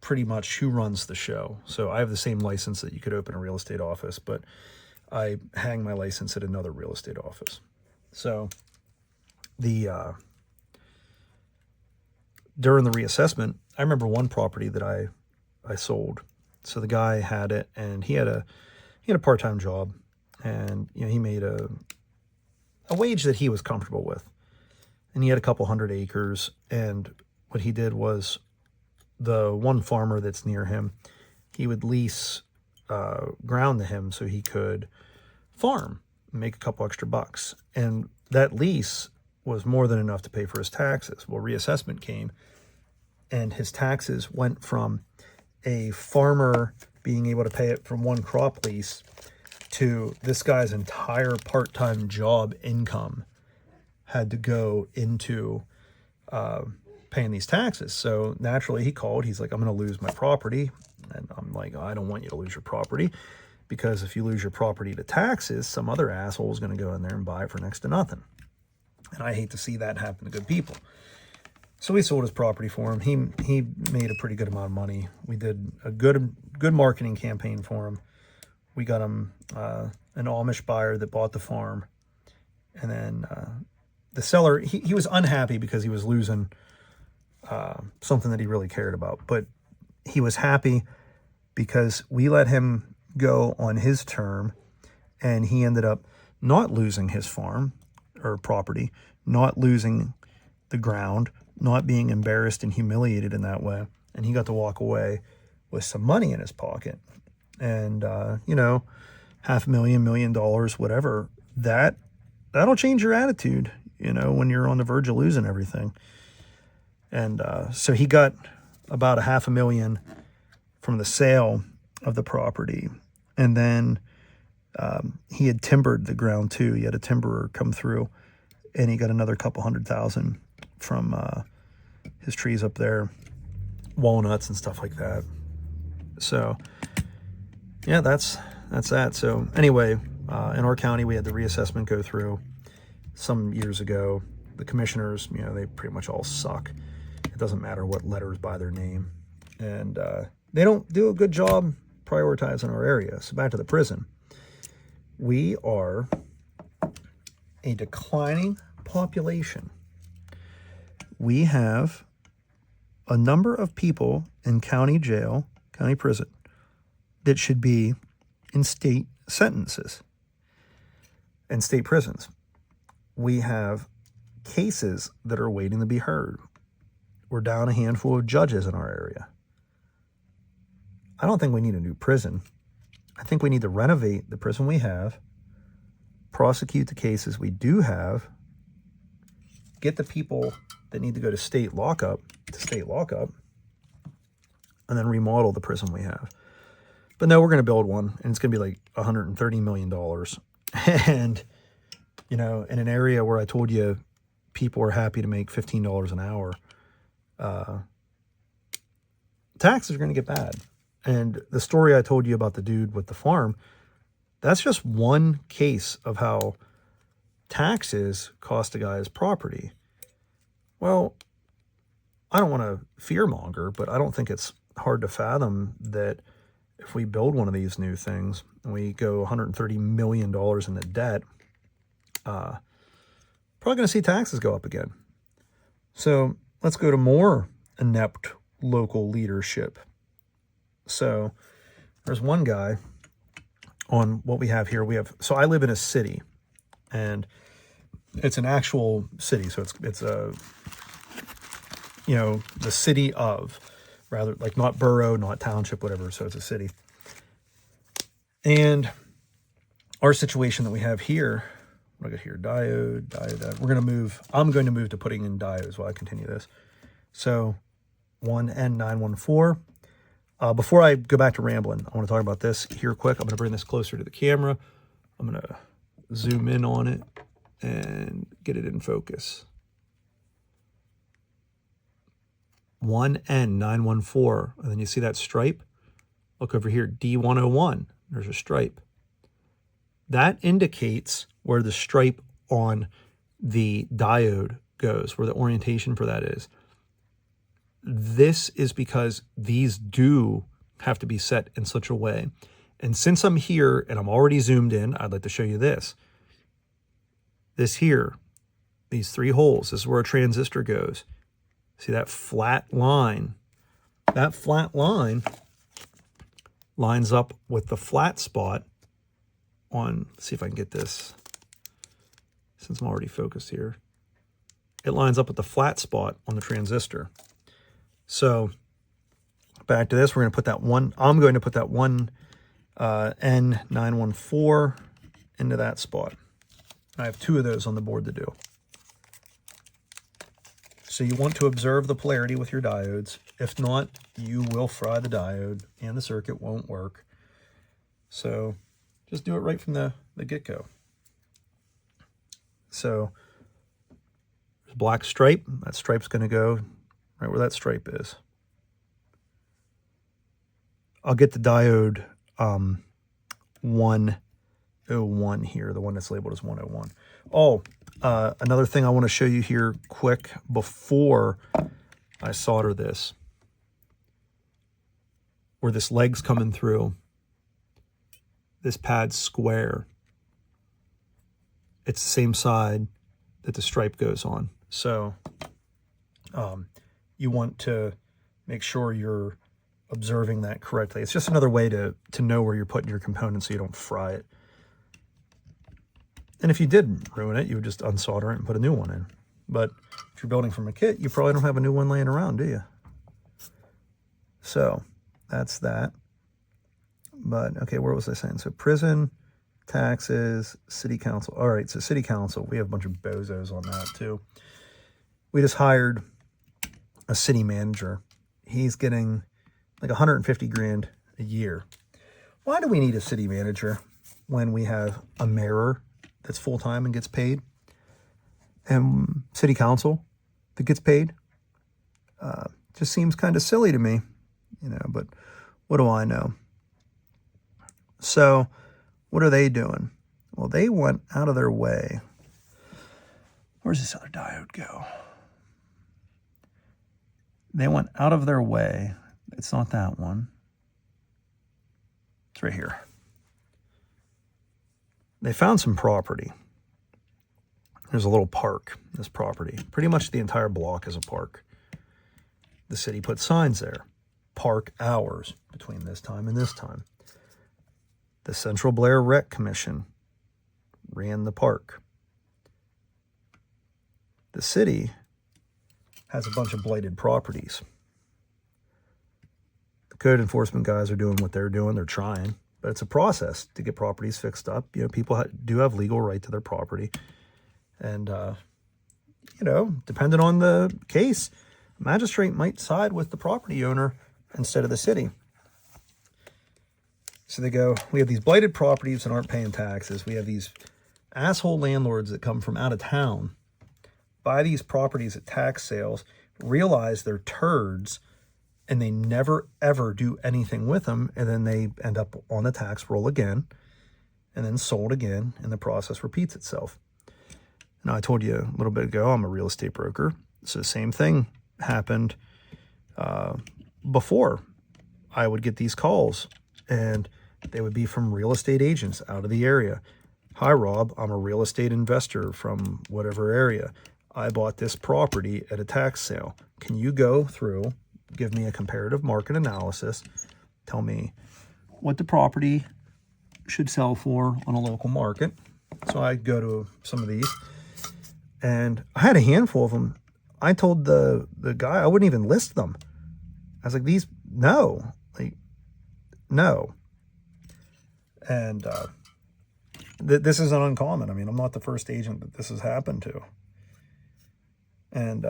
pretty much who runs the show. So I have the same license that you could open a real estate office, but I hang my license at another real estate office. So during the reassessment, I remember one property that I sold. So the guy had it, and he had a part-time job, and he made a wage that he was comfortable with, and he had a couple hundred acres. And what he did was, the one farmer that's near him, he would lease ground to him so he could farm, make a couple extra bucks, and that lease was more than enough to pay for his taxes. Well, reassessment came, and his taxes went from a farmer being able to pay it from one crop lease to this guy's entire part-time job income had to go into paying these taxes. So naturally he called, he's like, I'm going to lose my property. And I'm like, I don't want you to lose your property, because if you lose your property to taxes, some other asshole is going to go in there and buy it for next to nothing. And I hate to see that happen to good people. So we sold his property for him. He made a pretty good amount of money. We did a good marketing campaign for him. We got him an Amish buyer that bought the farm. And then the seller, he was unhappy because he was losing something that he really cared about. But he was happy because we let him go on his term, and he ended up not losing his farm or property, not losing the ground, not being embarrassed and humiliated in that way. And he got to walk away with some money in his pocket. And, $500,000, $1 million, whatever, that'll change your attitude, when you're on the verge of losing everything. And so he got about $500,000 from the sale of the property. And then he had timbered the ground too. He had a timberer come through, and he got another couple $100,000 from his trees up there, walnuts and stuff like that. So yeah, that's that. So anyway, in our county, we had the reassessment go through some years ago. The commissioners, they pretty much all suck. It doesn't matter what letters by their name. And they don't do a good job prioritizing our area. So back to the prison. We are a declining population. We have a number of people in county jail, county prison, that should be in state sentences and state prisons. We have cases that are waiting to be heard. We're down a handful of judges in our area. I don't think we need a new prison. I think we need to renovate the prison we have, prosecute the cases we do have, get the people that need to go to state lockup, and then remodel the prison we have. But no, we're going to build one, and it's going to be like $130 million. And, you know, in an area where I told you people are happy to make $15 an hour, taxes are going to get bad. And the story I told you about the dude with the farm, that's just one case of how taxes cost a guy his property. Well, I don't want to fearmonger, but I don't think it's hard to fathom that if we build one of these new things and we go $130 million into debt, probably going to see taxes go up again. So let's go to more inept local leadership. So there's one guy on what we have here. So I live in a city, and it's an actual city. So it's a, you know, the city of, rather, like not borough, not township, whatever. So it's a city. And our situation that we have here, I'm going to go here, diode. We're going to move, I'm going to move to putting in diodes while I continue this. So 1N914. Before I go back to rambling, I want to talk about this here quick. I'm going to bring this closer to the camera. I'm going to zoom in on it and get it in focus. 1N914, and then you see that stripe? Look over here, D101, there's a stripe. That indicates where the stripe on the diode goes, where the orientation for that is. This is because these do have to be set in such a way. And since I'm here and I'm already zoomed in, I'd like to show you this. This here, these three holes, this is where a transistor goes. See that flat line? That flat line lines up with the flat spot on, let's see if I can get this, since I'm already focused here. It lines up with the flat spot on the transistor. So back to this, we're going to put that one, I'm going to put that one N914 into that spot. I have two of those on the board to do. So you want to observe the polarity with your diodes. If not, you will fry the diode and the circuit won't work. So just do it right from the get-go. So there's a black stripe. That stripe's going to go right where that stripe is. I'll get the diode 101 here, the one that's labeled as 101. Oh, another thing I want to show you here quick before I solder this, where this leg's coming through, this pad's square. It's the same side that the stripe goes on. So you want to make sure you're observing that correctly. It's just another way to know where you're putting your components so you don't fry it. And if you did ruin it, you would just unsolder it and put a new one in. But if you're building from a kit, you probably don't have a new one laying around, do you? So that's that. But, okay, where was I saying? So prison, taxes, city council. All right, so city council, we have a bunch of bozos on that too. We just hired a city manager. He's getting like 150 grand a year. Why do we need a city manager when we have a mayor that's full-time and gets paid, and city council that gets paid? Just seems kind of silly to me, you know, but what do I know? So what are they doing? Well, they went out of their way. Where's this other diode go? They went out of their way. It's not that one. It's right here. They found some property. There's a little park, this property. Pretty much the entire block is a park. The city put signs there. Park hours between this time and this time. The Central Blair Rec Commission ran the park. The city has a bunch of blighted properties. The code enforcement guys are doing what they're doing. They're trying. But it's a process to get properties fixed up. You know, people do have legal right to their property. And, you know, depending on the case, a magistrate might side with the property owner instead of the city. So they go, we have these blighted properties that aren't paying taxes. We have these asshole landlords that come from out of town, buy these properties at tax sales, realize they're turds, and they never ever do anything with them, and then they end up on the tax roll again, and then sold again, and the process repeats itself. Now, I told you a little bit ago, I'm a real estate broker, so the same thing happened before. I would get these calls, and they would be from real estate agents out of the area. Hi, Rob, I'm a real estate investor from whatever area. I bought this property at a tax sale. Can you go through, give me a comparative market analysis, tell me what the property should sell for on a local market? So I go to some of these, and I had a handful of them. I told the guy I wouldn't even list them. I was like, these, no, like, no. And this isn't uncommon. I mean, I'm not the first agent that this has happened to. And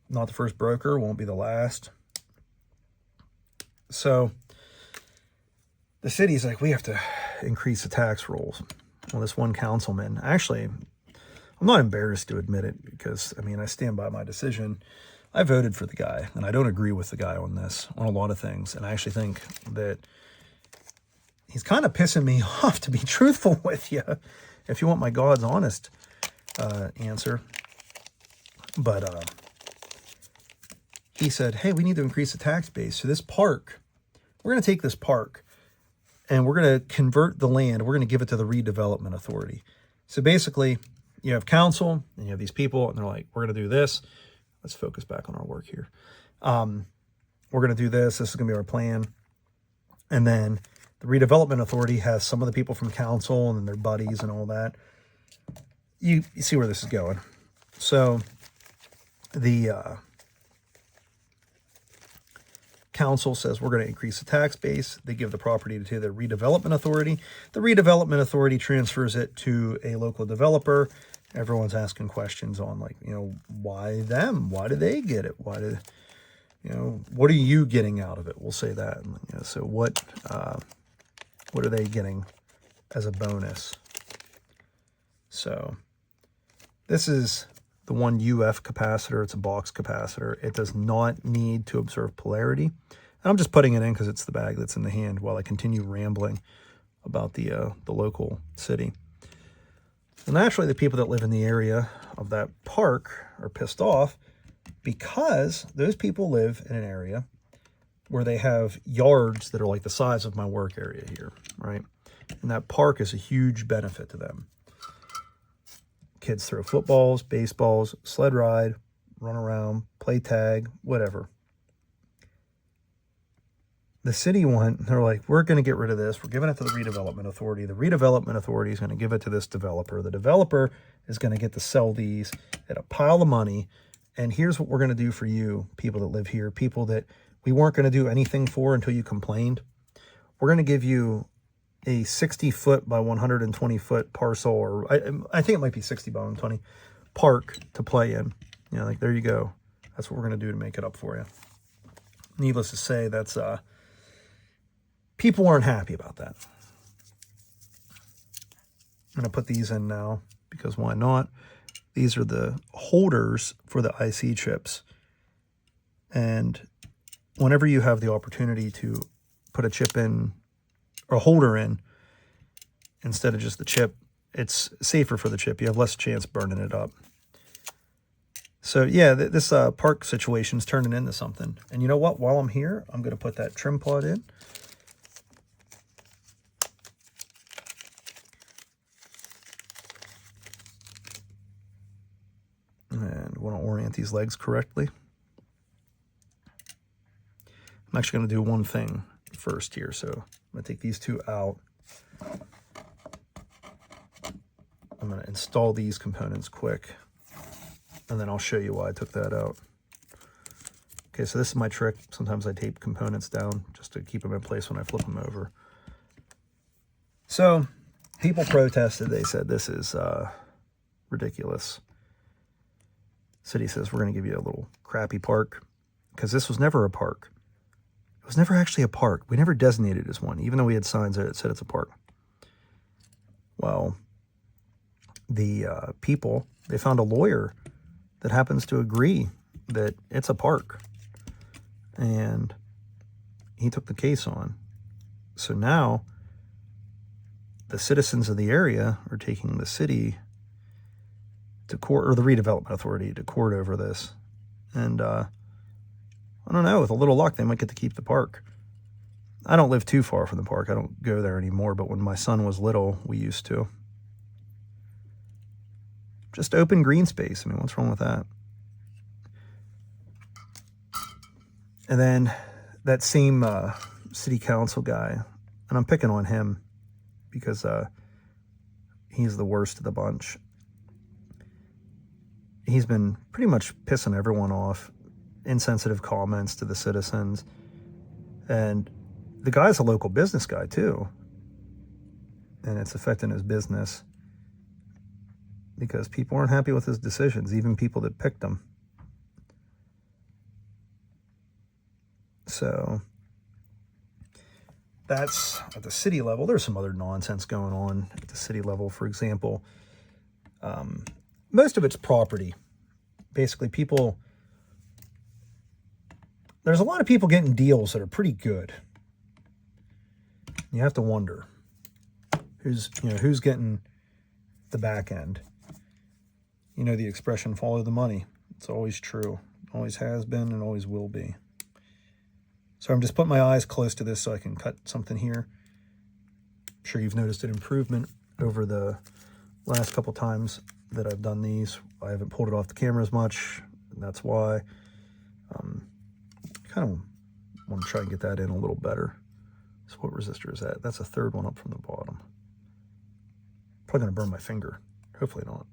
not the first broker, won't be the last. So the city's like, we have to increase the tax rolls. Well, this one councilman, actually, I'm not embarrassed to admit it because, I mean, I stand by my decision. I voted for the guy, and I don't agree with the guy on this, on a lot of things. And I actually think that he's kind of pissing me off, to be truthful with you, if you want my God's honest answer. But he said, hey, we need to increase the tax base. So this park, we're going to take this park and we're going to convert the land. We're going to give it to the redevelopment authority. So basically, you have council and you have these people, and they're like, we're going to do this. Let's focus back on our work here. We're going to do this. This is going to be our plan. And then the redevelopment authority has some of the people from council and then their buddies and all that. You see where this is going. So the council says we're going to increase the tax base. They give the property to the redevelopment authority. The redevelopment authority transfers it to a local developer. Everyone's asking questions on, like, you know, why them? Why do they get it? Why do, you know, what are you getting out of it? We'll say that. You know, so what are they getting as a bonus? So this is the one UF capacitor. It's a box capacitor. It does not need to observe polarity. And I'm just putting it in because it's the bag that's in the hand while I continue rambling about the local city. And naturally, the people that live in the area of that park are pissed off because those people live in an area where they have yards that are like the size of my work area here, right? And that park is a huge benefit to them. Kids throw footballs, baseballs, sled ride, run around, play tag, whatever. The city they're like, we're going to get rid of this. We're giving it to the redevelopment authority. The redevelopment authority is going to give it to this developer. The developer is going to get to sell these at a pile of money. And here's what we're going to do for you, people that live here, people that we weren't going to do anything for until you complained. We're going to give you a 60-foot by 120-foot parcel, or I think it might be 60 by 120 park to play in. You know, like, there you go. That's what we're going to do to make it up for you. Needless to say, that's people aren't happy about that. I'm going to put these in now because why not? These are the holders for the IC chips. And whenever you have the opportunity to put a chip in, or a holder in, instead of just the chip, it's safer for the chip. You have less chance burning it up. So yeah, this park situation is turning into something. And you know what? While I'm here, I'm going to put that trim pod in. And want to orient these legs correctly. I'm actually going to do one thing first here. So I'm going to take these two out. I'm going to install these components quick, and then I'll show you why I took that out. Okay, so this is my trick. Sometimes I tape components down just to keep them in place when I flip them over. So people protested. They said this is ridiculous. City says, we're going to give you a little crappy park, because this was never a park. It was never actually a park. We never designated it as one, even though we had signs that said it's a park. Well, the people, they found a lawyer that happens to agree that it's a park. And he took the case on. So now the citizens of the area are taking the city to court, or the redevelopment authority to court over this. And I don't know, with a little luck, they might get to keep the park. I don't live too far from the park. I don't go there anymore, but when my son was little, we used to. Just open green space. I mean, what's wrong with that? And then that same city council guy, and I'm picking on him because he's the worst of the bunch. He's been pretty much pissing everyone off, insensitive comments to the citizens. And the guy's a local business guy too. And it's affecting his business because people aren't happy with his decisions, even people that picked him. So that's at the city level. There's some other nonsense going on at the city level. For example, most of it's property. Basically, there's a lot of people getting deals that are pretty good. You have to wonder who's getting the back end. You know the expression, follow the money. It's always true. Always has been and always will be. So I'm just putting my eyes close to this so I can cut something here. I'm sure you've noticed an improvement over the last couple times that I've done these. I haven't pulled it off the camera as much, and that's why. Kind of want to try and get that in a little better. So what resistor is that? That's a third one up from the bottom. Probably going to burn my finger. Hopefully not.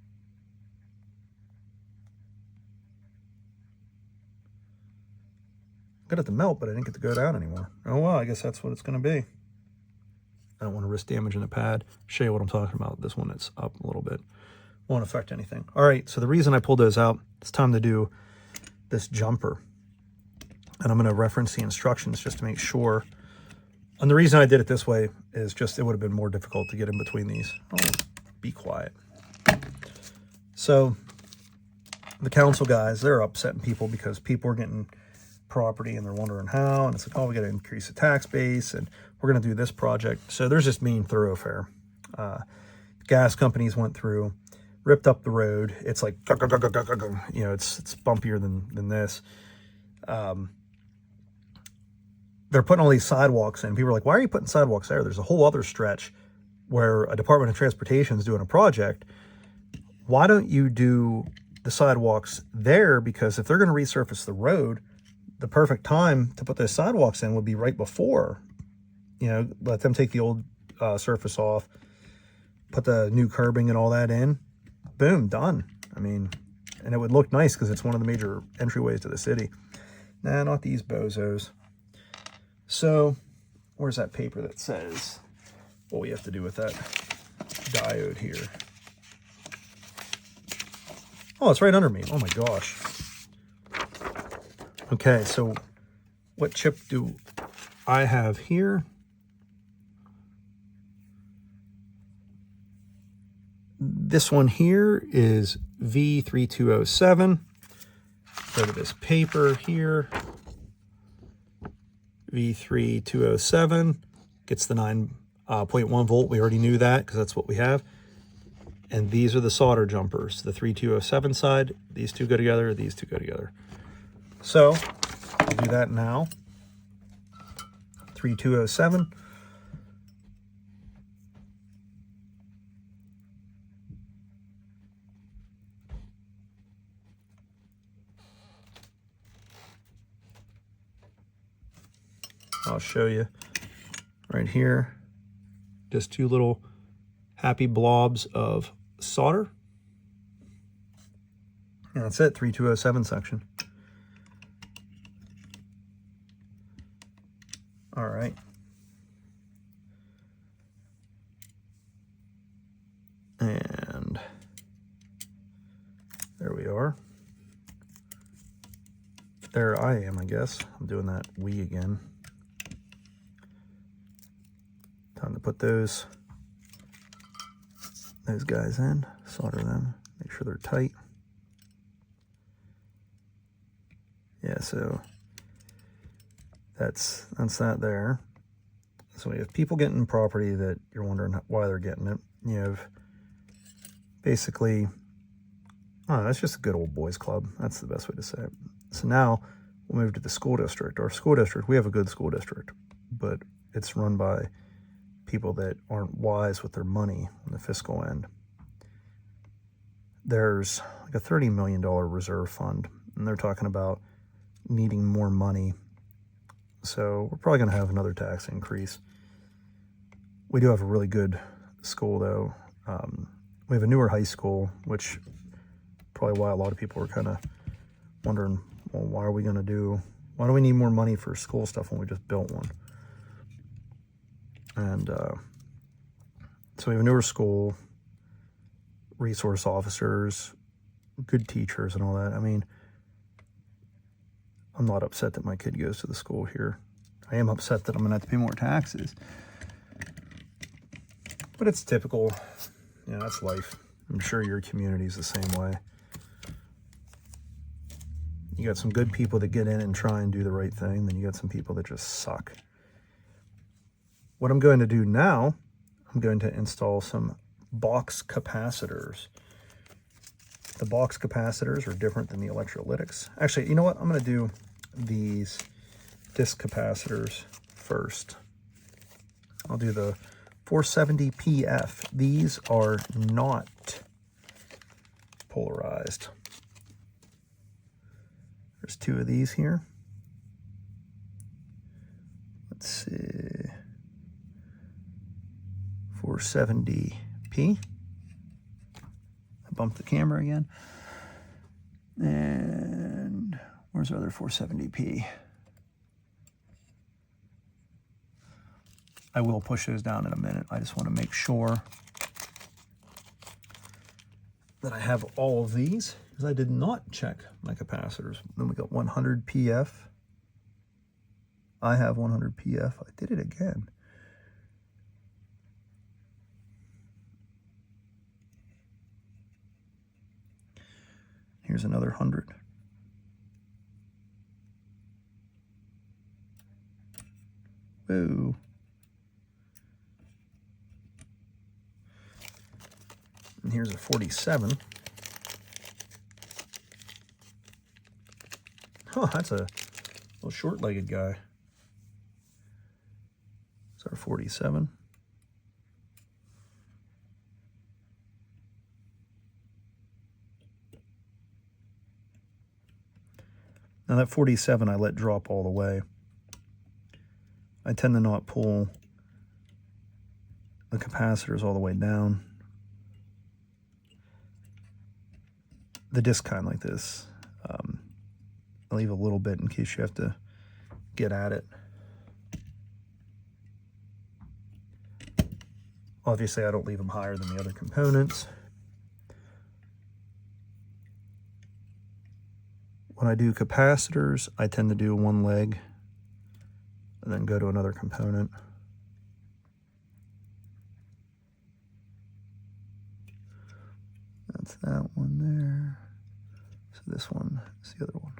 Got it to melt, but I didn't get to go down anymore. Oh well, I guess that's what it's going to be. I don't want to risk damaging the pad. Show you what I'm talking about. This one is up a little bit. Won't affect anything. All right, so the reason I pulled those out, it's time to do this jumper. And I'm going to reference the instructions just to make sure. And the reason I did it this way is just it would have been more difficult to get in between these. Oh, be quiet. So the council guys, they're upsetting people because people are getting property and they're wondering how. And it's like, oh, we got to increase the tax base and we're going to do this project. So there's this main thoroughfare. Gas companies went through, ripped up the road. It's like, you know, it's bumpier than this. They're putting all these sidewalks in. People are like, why are you putting sidewalks there? There's a whole other stretch where a Department of Transportation is doing a project. Why don't you do the sidewalks there? Because if they're going to resurface the road, the perfect time to put those sidewalks in would be right before. You know, let them take the old surface off, put the new curbing and all that in. Boom, done. I mean, and it would look nice because it's one of the major entryways to the city. Nah, not these bozos. So, where's that paper that says what we have to do with that diode here? Oh, it's right under me. Oh my gosh. Okay, so what chip do I have here? This one here is V3207. Go to this paper here. V3207 gets the 9.1 volt. We already knew that because that's what we have. And these are the solder jumpers. The 3207 side, these two go together, these two go together. So I'll do that now. 3207. I'll show you right here. Just two little happy blobs of solder. And that's it, 3207 section. All right. And there we are. there I am, I guess. I'm doing that we again. Time to put those guys in, solder them, make sure they're tight. Yeah, so that's that there. So we have people getting property that you're wondering why they're getting it. You have basically, oh, that's just a good old boys club. That's the best way to say it. So now we'll move to the school district. Our school district, we have a good school district, but it's run by people that aren't wise with their money on the fiscal end. There's like a $30 million reserve fund, and they're talking about needing more money. So we're probably going to have another tax increase. We do have a really good school, though. We have a newer high school, which probably why a lot of people are kind of wondering, well, why do we need more money for school stuff when we just built one? And so we have a newer school, resource officers, good teachers and all that. I mean, I'm not upset that my kid goes to the school here. I am upset that I'm going to have to pay more taxes. But it's typical. Yeah, that's life. I'm sure your community's the same way. You got some good people that get in and try and do the right thing, then you got some people that just suck. What I'm going to do now, I'm going to install some box capacitors. The box capacitors are different than the electrolytics. Actually, you know what? I'm going to do these disc capacitors first. I'll do the 470 PF. These are not polarized. There's two of these here. Let's see. 470p. I bumped the camera again. And where's our other 470p? I will push those down in a minute. I just want to make sure that I have all of these, because I did not check my capacitors. Then we got 100 PF. I have 100 PF. I did it again. Here's another 100. Whoa. And here's a 47. Oh, that's a little short-legged guy. It's our 47. Now that 47 I let drop all the way. I tend to not pull the capacitors all the way down. The disc kind like this. I leave a little bit in case you have to get at it. Obviously, I don't leave them higher than the other components. When I do capacitors, I tend to do one leg and then go to another component. That's that one there. So this one is the other one.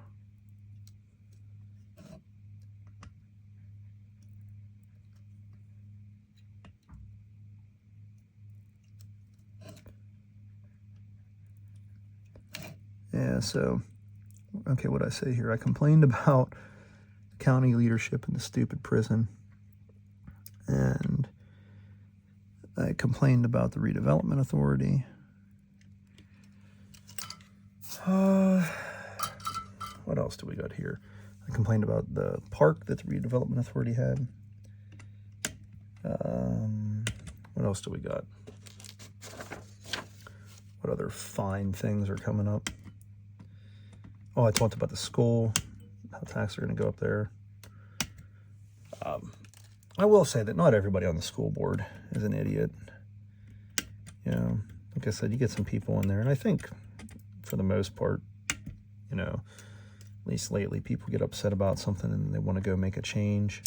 Yeah, so, okay, what I say here, I complained about the county leadership and the stupid prison, and I complained about the redevelopment authority. What else do we got here? I complained about the park that the redevelopment authority had. What else do we got? What other fine things are coming up? Oh, I talked about the school, how taxes are going to go up there. I will say that not everybody on the school board is an idiot. You know, like I said, you get some people in there, and I think for the most part, you know, least lately, people get upset about something and they want to go make a change.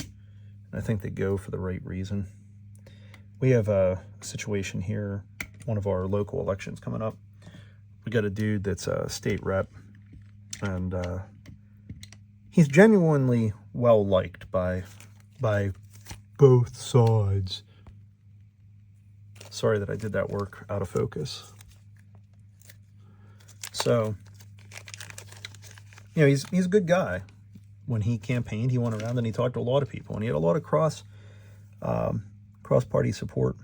And I think they go for the right reason. We have a situation here, one of our local elections coming up. We got a dude that's a state rep, and he's genuinely well liked by both sides. Sorry that I did that work out of focus. So, you know, he's a good guy. When he campaigned, he went around and he talked to a lot of people, and he had a lot of cross-party support.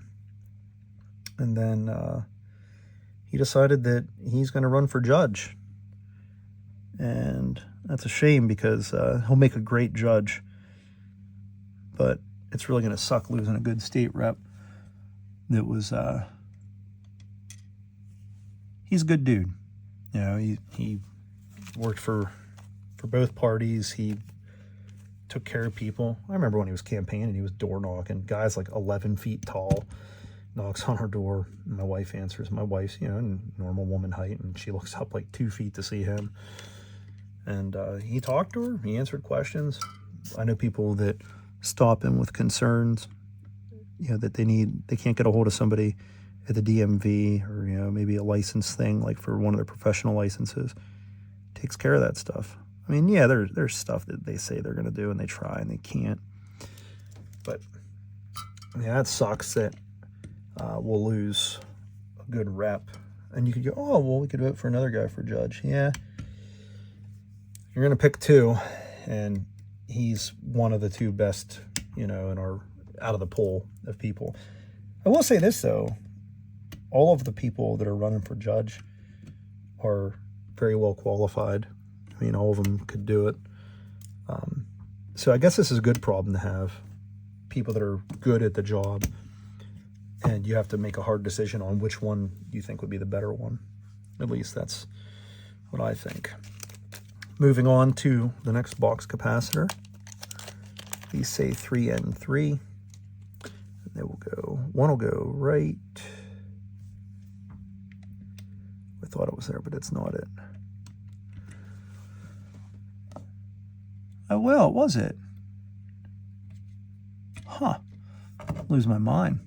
And then he decided that he's going to run for judge. And that's a shame, because he'll make a great judge. But it's really going to suck losing a good state rep that was... he's a good dude. You know, he worked for both parties. He took care of people. I remember when he was campaigning, he was door knocking. Guys like 11 feet tall, knocks on our door. My wife answers. My wife's, you know, normal woman height, and she looks up like 2 feet to see him. And he talked to her. He answered questions. I know people that stop him with concerns, you know, that they can't get a hold of somebody at the DMV, or, you know, maybe a license thing, like for one of their professional licenses. Takes care of that stuff. I mean, yeah, there's stuff that they say they're going to do and they try and they can't. But, yeah, that sucks that we'll lose a good rep. And you could go, oh, well, we could vote for another guy for judge. Yeah. You're going to pick two, and he's one of the two best, you know, out of the pool of people. I will say this, though. All of the people that are running for judge are very well qualified. I mean, all of them could do it. So I guess this is a good problem to have. People that are good at the job, and you have to make a hard decision on which one you think would be the better one. At least that's what I think. Moving on to the next box capacitor. These say 3N3. They will go, one will go right. I thought it was there, but it's not it. Oh, well, was it? Huh. Lose my mind.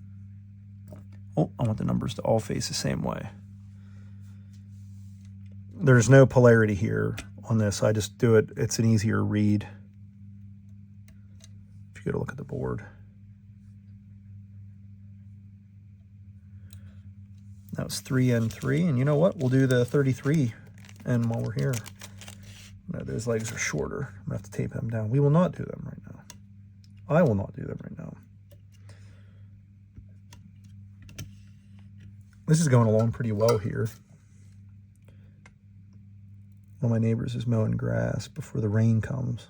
Oh, I want the numbers to all face the same way. There's no polarity here on this. I just do it. It's an easier read. If you go to look at the board. That was 3N3, and you know what? We'll do the 33N while we're here. No, those legs are shorter. I'm going to have to tape them down. We will not do them right now. I will not do them right now. This is going along pretty well here. One of my neighbors is mowing grass before the rain comes.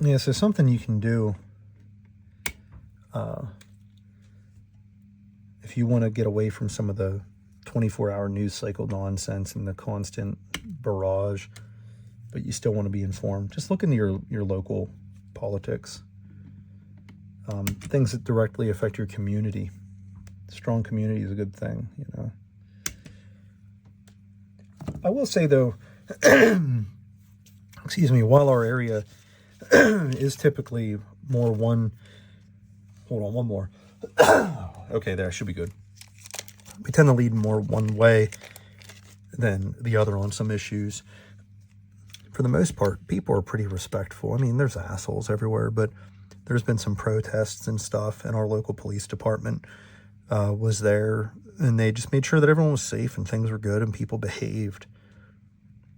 Yeah, so something you can do if you want to get away from some of the 24-hour news cycle nonsense and the constant barrage, but you still want to be informed, just look into your local politics. Things that directly affect your community. Strong community is a good thing, you know. I will say, though, excuse me, while our area is typically more one... Hold on, one more. Okay, there, should be good. We tend to lead more one way than the other on some issues. For the most part, people are pretty respectful. I mean, there's assholes everywhere, but there's been some protests and stuff, and our local police department was there, and they just made sure that everyone was safe and things were good and people behaved.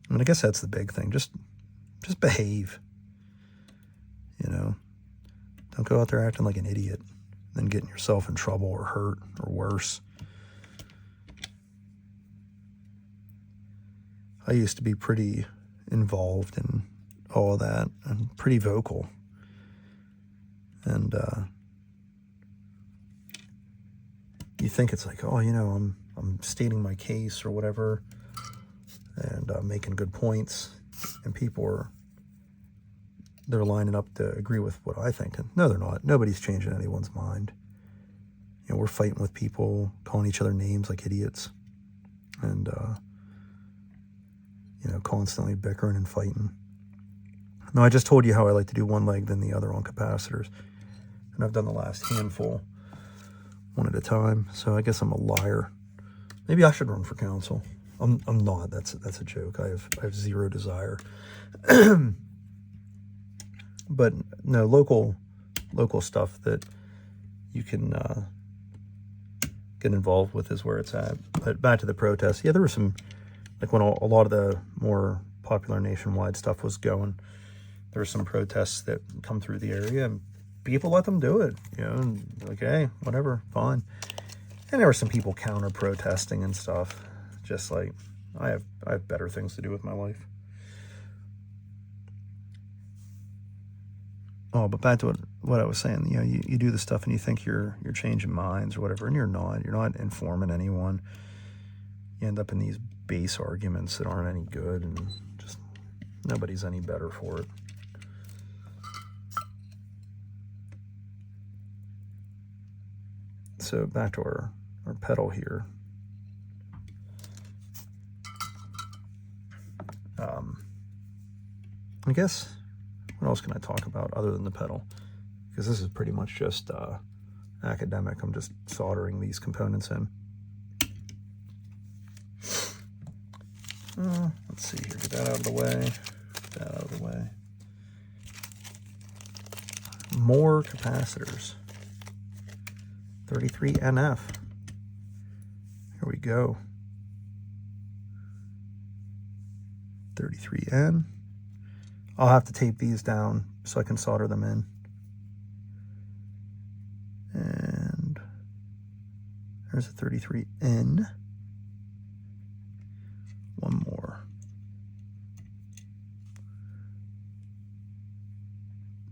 I mean, I guess that's the big thing. Just behave. You know, don't go out there acting like an idiot, then getting yourself in trouble or hurt or worse. I used to be pretty involved in all of that and pretty vocal. And you think it's like, oh, you know, I'm stating my case or whatever, and making good points, and people are they're lining up to agree with what I think. And no, they're not. Nobody's changing anyone's mind. You know, we're fighting with people, calling each other names like idiots, and you know, constantly bickering and fighting. Now, I just told you how I like to do one leg then the other on capacitors, and I've done the last handful one at a time. So I guess I'm a liar. Maybe I should run for council. I'm not. That's a joke. I have zero desire. But no, local stuff that you can get involved with is where it's at. But back to the protests. Yeah, there were some, like when a lot of the more popular nationwide stuff was going, there were some protests that come through the area, and people let them do it, you know, and like, hey, whatever, fine. And there were some people counter protesting and stuff. Just like, I have better things to do with my life. Oh, but back to what I was saying, you know, you do the stuff and you think you're changing minds or whatever, and you're not. You're not informing anyone. You end up in these base arguments that aren't any good, and just nobody's any better for it. So back to our pedal here. I guess, what else can I talk about other than the pedal? Because this is pretty much just academic. I'm just soldering these components in. Let's see here. Get that out of the way. Get that out of the way. More capacitors. 33 NF. Here we go. 33N. I'll have to tape these down so I can solder them in. And there's a 33N. One more.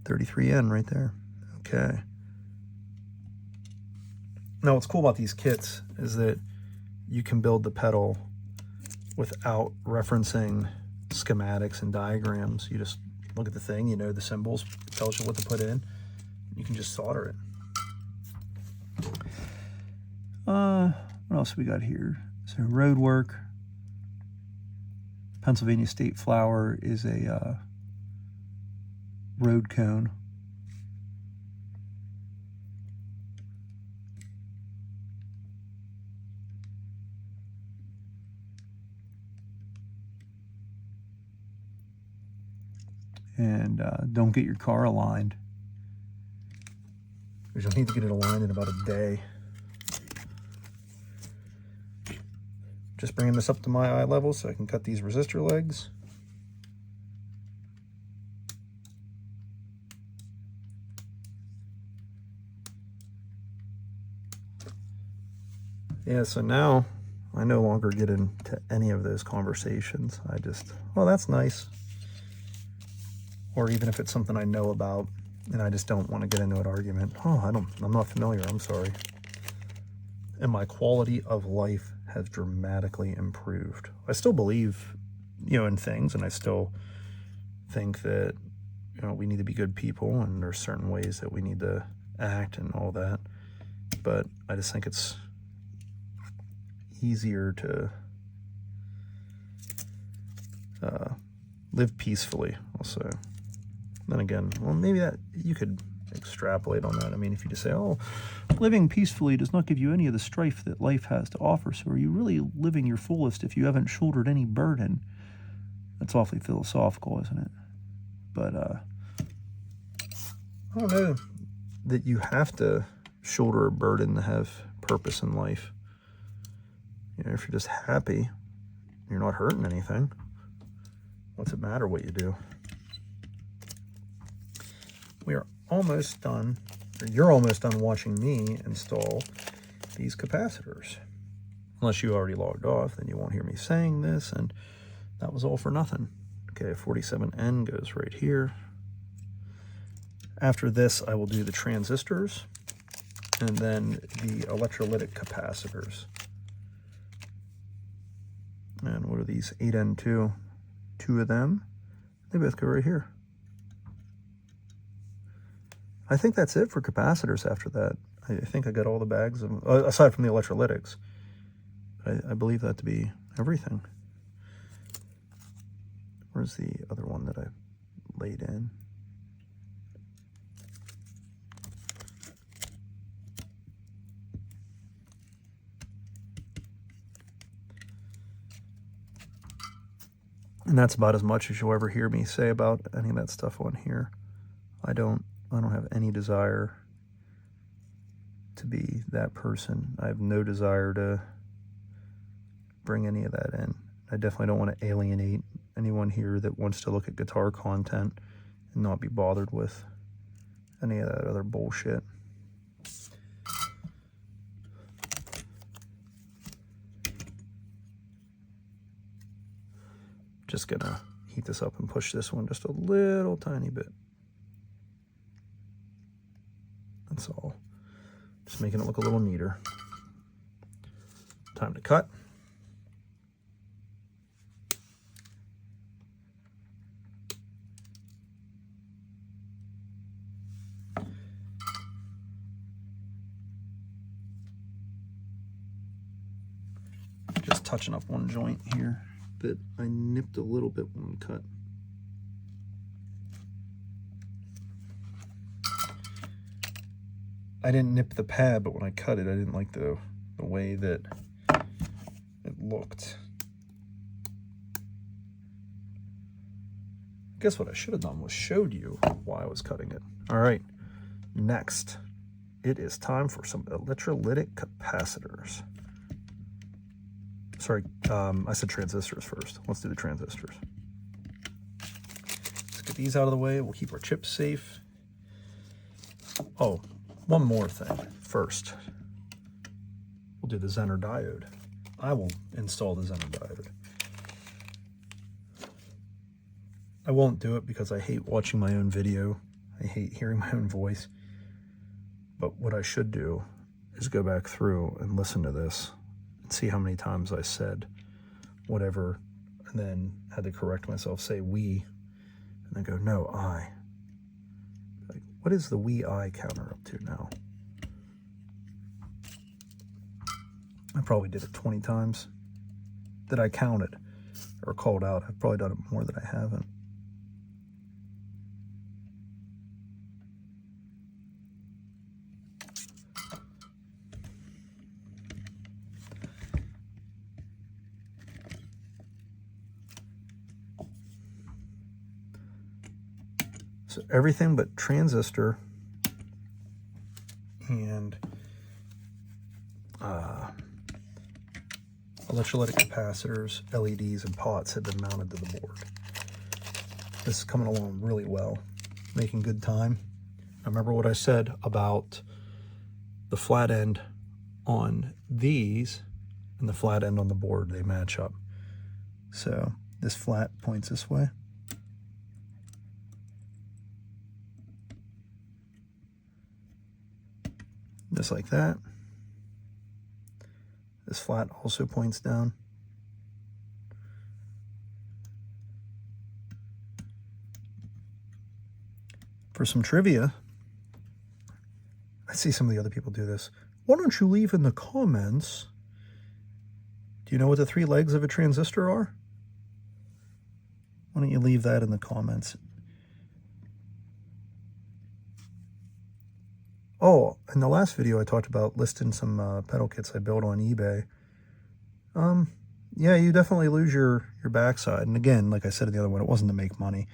33N right there. Okay. Now what's cool about these kits is that you can build the pedal without referencing schematics and diagrams. You just look at the thing, you know the symbols, it tells you what to put in. You can just solder it. What else we got here? So road work. Pennsylvania State Flower is a road cone. And don't get your car aligned, because you'll need to get it aligned in about a day. Just bringing this up to my eye level so I can cut these resistor legs. Yeah, so now I no longer get into any of those conversations. I just, well, that's nice. Or even if it's something I know about and I just don't want to get into an argument. Oh, I'm not familiar, I'm sorry. And my quality of life has dramatically improved. I still believe, you know, in things, and I still think that, you know, we need to be good people, and there's certain ways that we need to act and all that. But I just think it's easier to live peacefully, also. Then again, well, maybe that you could extrapolate on that. I mean, if you just say, oh, living peacefully does not give you any of the strife that life has to offer, so are you really living your fullest if you haven't shouldered any burden? That's awfully philosophical, isn't it? But I don't know that you have to shoulder a burden to have purpose in life. You know, if you're just happy, you're not hurting anything, what's it matter what you do? We are almost done, or you're almost done watching me install these capacitors. Unless you already logged off, then you won't hear me saying this, and that was all for nothing. Okay, 47N goes right here. After this, I will do the transistors, and then the electrolytic capacitors. And what are these? 8N2, two of them. They both go right here. I think that's it for capacitors after that. I think I got all the bags, of, aside from the electrolytics. I believe that to be everything. Where's the other one that I laid in? And that's about as much as you'll ever hear me say about any of that stuff on here. I don't have any desire to be that person. I have no desire to bring any of that in. I definitely don't want to alienate anyone here that wants to look at guitar content and not be bothered with any of that other bullshit. Just gonna heat this up and push this one just a little tiny bit. That's all. Just making it look a little neater. Time to cut. Just touching up one joint here that I nipped a little bit when we cut. I didn't nip the pad, but when I cut it, I didn't like the way that it looked. I guess what I should have done was showed you why I was cutting it. All right, next, it is time for some electrolytic capacitors. Sorry, I said transistors first. Let's do the transistors. Let's get these out of the way. We'll keep our chips safe. Oh, one more thing first. We'll do the Zener diode. I will install the Zener diode. I won't do it because I hate watching my own video. I hate hearing my own voice. But what I should do is go back through and listen to this and see how many times I said whatever, and then had to correct myself, say we, and then go, no, I. Like, what is the we I counter up to now? I probably did it 20 times that I counted or called out. I've probably done it more than I haven't. So everything but transistor and electrolytic capacitors, LEDs, and pots have been mounted to the board. This is coming along really well, making good time. I remember what I said about the flat end on these and the flat end on the board, they match up. So this flat points this way. Just like that. This flat also points down. For some trivia, I see some of the other people do this. Why don't you leave in the comments, do you know what the 3 legs of a transistor are? Why don't you leave that in the comments? Oh, in the last video I talked about listing some pedal kits I built on eBay. Yeah, you definitely lose your backside. And again, like I said in the other one, it wasn't to make money.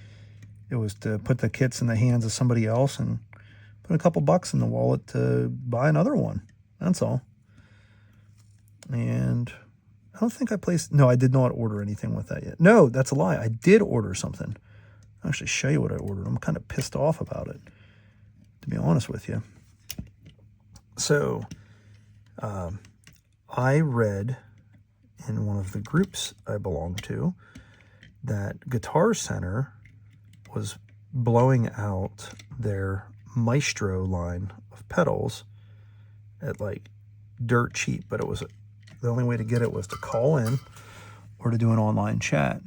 It was to put the kits in the hands of somebody else and put a couple bucks in the wallet to buy another one. That's all. And I don't think I placed... No, I did not order anything with that yet. No, that's a lie. I did order something. I'll actually show you what I ordered. I'm kind of pissed off about it, to be honest with you. So, I read in one of the groups I belong to that Guitar Center was blowing out their Maestro line of pedals at like dirt cheap, but it was the only way to get it was to call in or to do an online chat.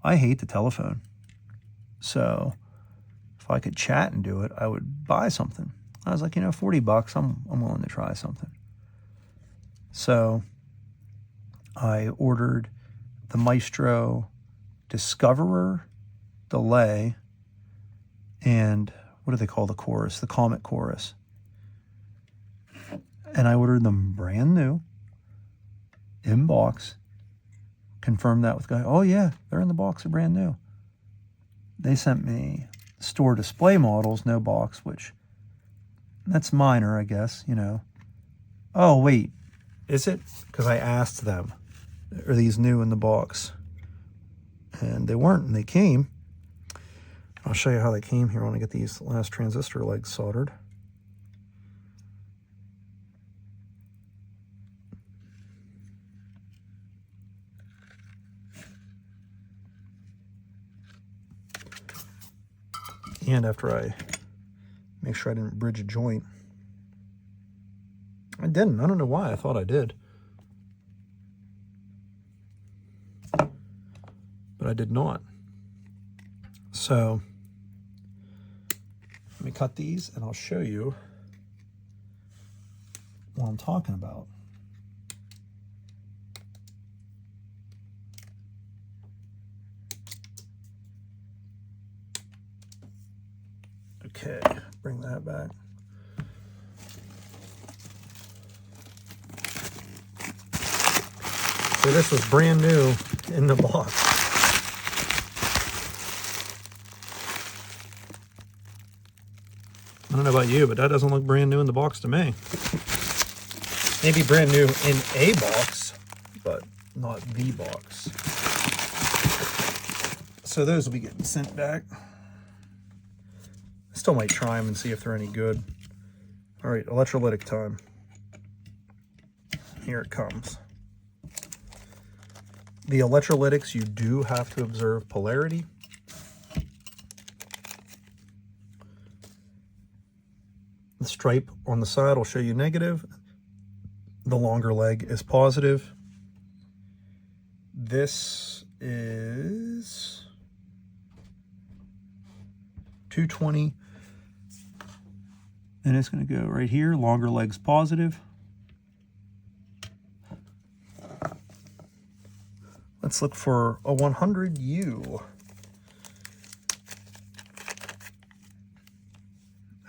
I hate the telephone. So if if I could chat and do it, I would buy something. I was like, you know, $40, I'm willing to try something. So I ordered the Maestro Discoverer delay and what do they call the chorus? The Comet Chorus. And I ordered them brand new, in box. Confirmed that with the guy. Oh yeah, they're in the box, they're brand new. They sent me store display models, no box, which that's minor, I guess, you know. Oh wait, is it? Because I asked them, are these new in the box? And they weren't, and they came. I'll show you how they came here when I get these last transistor legs soldered. And after I make sure I didn't bridge a joint. I didn't. I don't know why. I thought I did. But I did not. So let me cut these and I'll show you what I'm talking about. Okay, bring that back. So this was brand new in the box. I don't know about you, but that doesn't look brand new in the box to me. Maybe brand new in a box, but not the box. So those will be getting sent back. Still might try them and see if they're any good. All right, electrolytic time. Here it comes. The electrolytics, you do have to observe polarity. The stripe on the side will show you negative. The longer leg is positive. This is 220. And it's going to go right here. Longer leg's positive. Let's look for a 100U.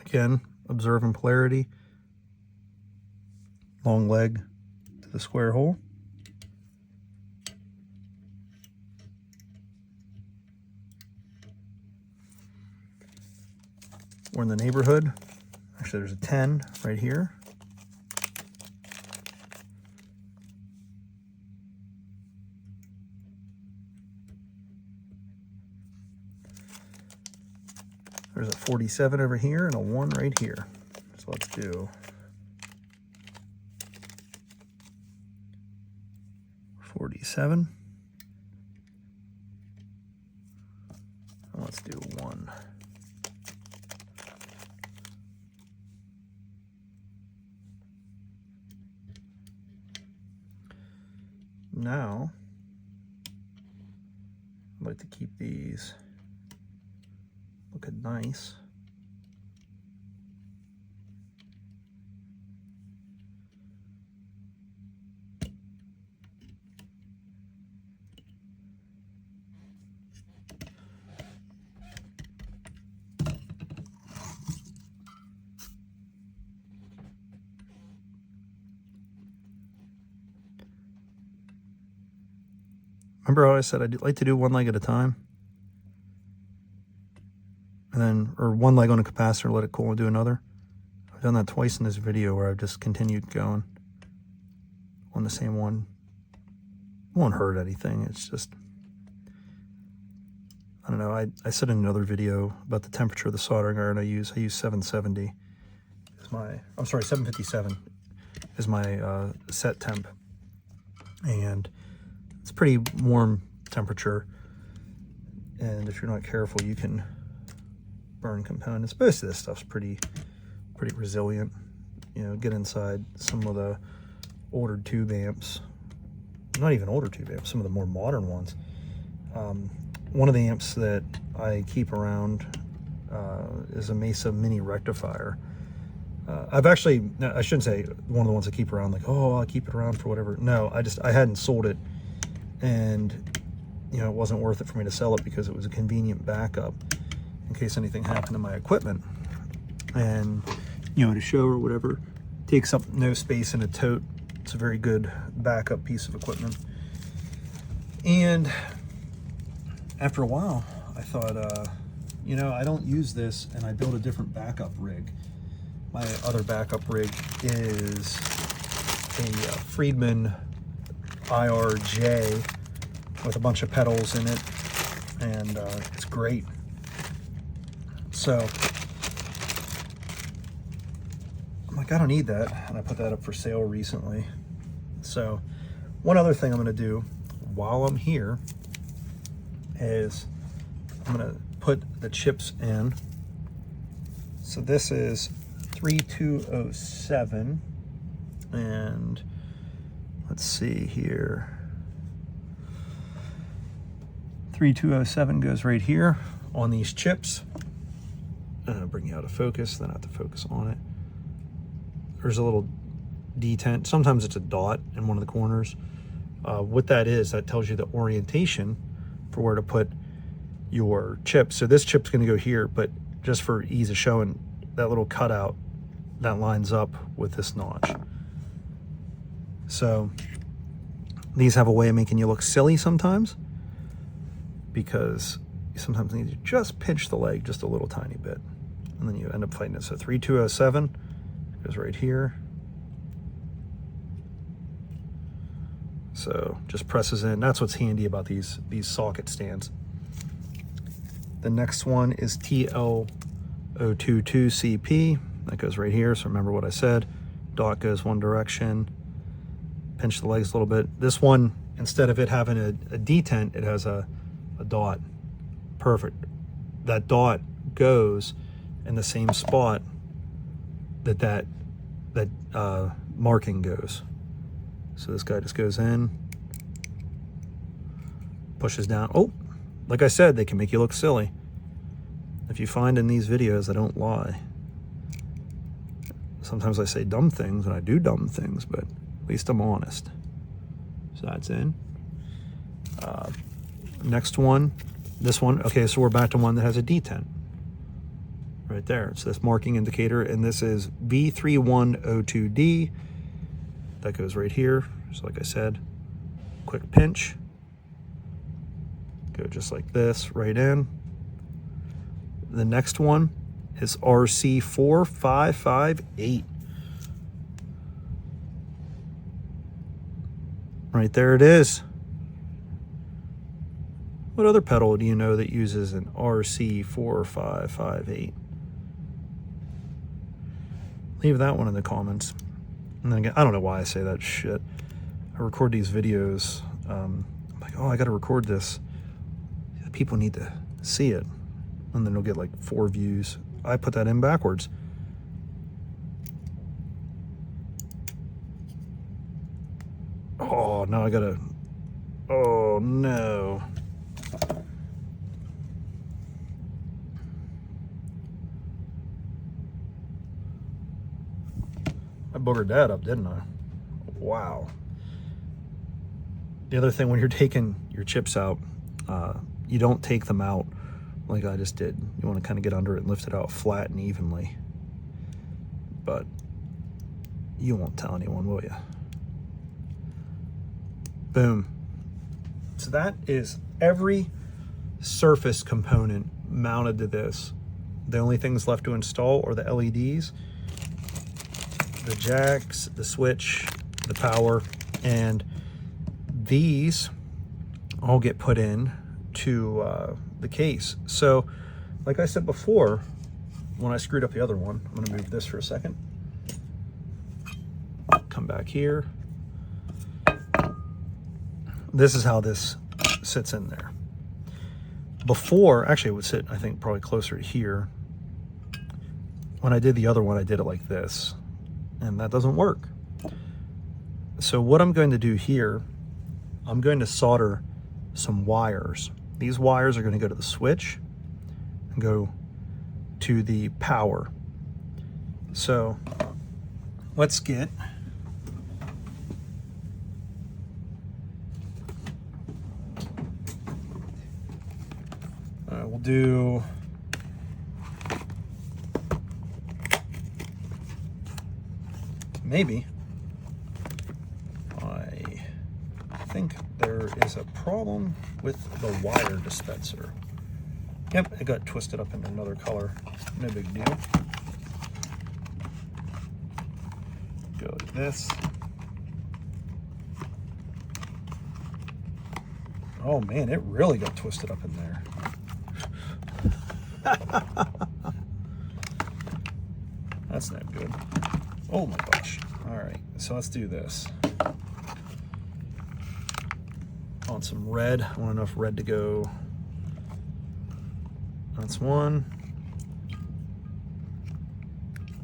Again, observing polarity. Long leg to the square hole. We're in the neighborhood. Actually, there's a 10 right here. There's a 47 over here and a 1 right here. So let's do 47. And let's do 1. Now, I'd like to keep these looking nice. Remember how I said I'd like to do one leg at a time? And then, or one leg on a capacitor, let it cool and do another. I've done that twice in this video where I've just continued going on the same one. It won't hurt anything. It's just, I don't know. I said in another video about the temperature of the soldering iron I use 770 is my, I'm sorry, 757 is my set temp. And it's pretty warm temperature. And if you're not careful, you can burn components. Most of this stuff's pretty resilient. You know, get inside some of the older tube amps. Not even older tube amps, some of the more modern ones. One of the amps that I keep around is a Mesa mini rectifier. I've actually, I shouldn't say one of the ones I keep around, like, oh, I'll keep it around for whatever. No, I hadn't sold it, and you know, it wasn't worth it for me to sell it because it was a convenient backup in case anything happened to my equipment. And you know, to show or whatever, takes up no space in a tote. It's a very good backup piece of equipment. And after a while, I thought, you know, I don't use this, and I built a different backup rig. My other backup rig is a Friedman IRJ with a bunch of pedals in it, and it's great. So I'm like, I don't need that, and I put that up for sale recently. So one other thing I'm going to do while I'm here is I'm going to put the chips in. So this is 3207, and let's see here. 3207 goes right here on these chips. I'll bring you out of focus, then I have to focus on it. There's a little detent. Sometimes it's a dot in one of the corners. What that is, that tells you the orientation for where to put your chip. So this chip's going to go here, but just for ease of showing, that little cutout that lines up with this notch. So these have a way of making you look silly sometimes, because you sometimes need to just pinch the leg just a little tiny bit, and then you end up fighting it. So 3207 goes right here. So just presses in. That's what's handy about these socket stands. The next one is TL022CP. That goes right here. So remember what I said. Dot goes one direction. Pinch the legs a little bit. This one, instead of it having a detent, it has a dot. Perfect. That dot goes in the same spot that marking goes. So this guy just goes in, pushes down. Oh, like I said, they can make you look silly. If you find in these videos, I don't lie. Sometimes I say dumb things, and I do dumb things, but at least I'm honest. So that's in. Next one, this one. Okay, so we're back to one that has a detent. Right there. It's this marking indicator, and this is V3102D. That goes right here. So like I said, quick pinch. Go just like this, right in. The next one is RC4558. Right there it is. What other pedal do you know that uses an RC4558? Leave that one in the comments. And then again, I don't know why I say that shit. I record these videos. I'm like, oh, I got to record this. People need to see it. And then they'll get like 4 views. I put that in backwards. Oh, now I got to... Oh, no. I boogered that up, didn't I? Wow. The other thing, when you're taking your chips out, you don't take them out like I just did. You want to kind of get under it and lift it out flat and evenly. But you won't tell anyone, will you? Boom. So that is every surface component mounted to this. The only things left to install are the LEDs, the jacks, the switch, the power, and these all get put in to the case. So like I said before, when I screwed up the other one, I'm going to move this for a second. Come back here. This is how this sits in there. Before, actually it would sit, I think, probably closer to here. When I did the other one, I did it like this, and that doesn't work. So what I'm going to do here, I'm going to solder some wires. These wires are going to go to the switch and go to the power. So let's get we'll do maybe. I think there is a problem with the wire dispenser. Yep, it got twisted up into another color. No big deal. Go like this. Oh man, it really got twisted up in there. That's not good. Oh my gosh. All right, so let's do this. I want some red. I want enough red to go. That's 1,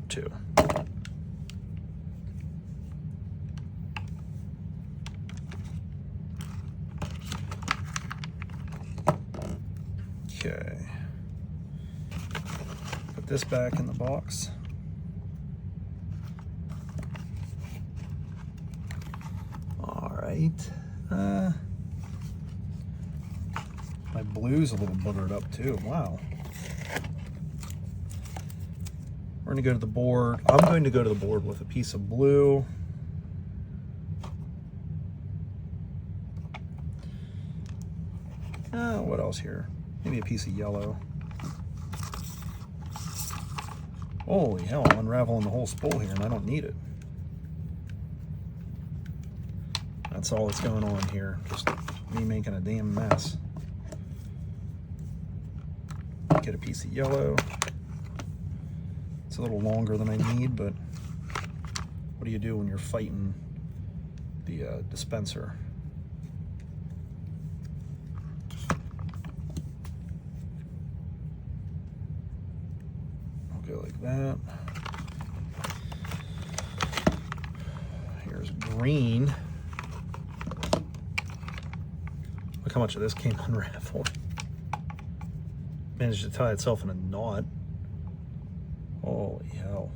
2. Okay. Put this back in the box. All right. My blue's a little boogered up too. Wow. We're going to go to the board. I'm going to go to the board with a piece of blue. What else here? Maybe a piece of yellow. Holy hell, I'm unraveling the whole spool here and I don't need it. That's all that's going on here. Just me making a damn mess. Get a piece of yellow. It's a little longer than I need, but what do you do when you're fighting the dispenser? I'll go like that. Here's green. Look how much of this came unraveled. Managed to tie itself in a knot. Holy hell.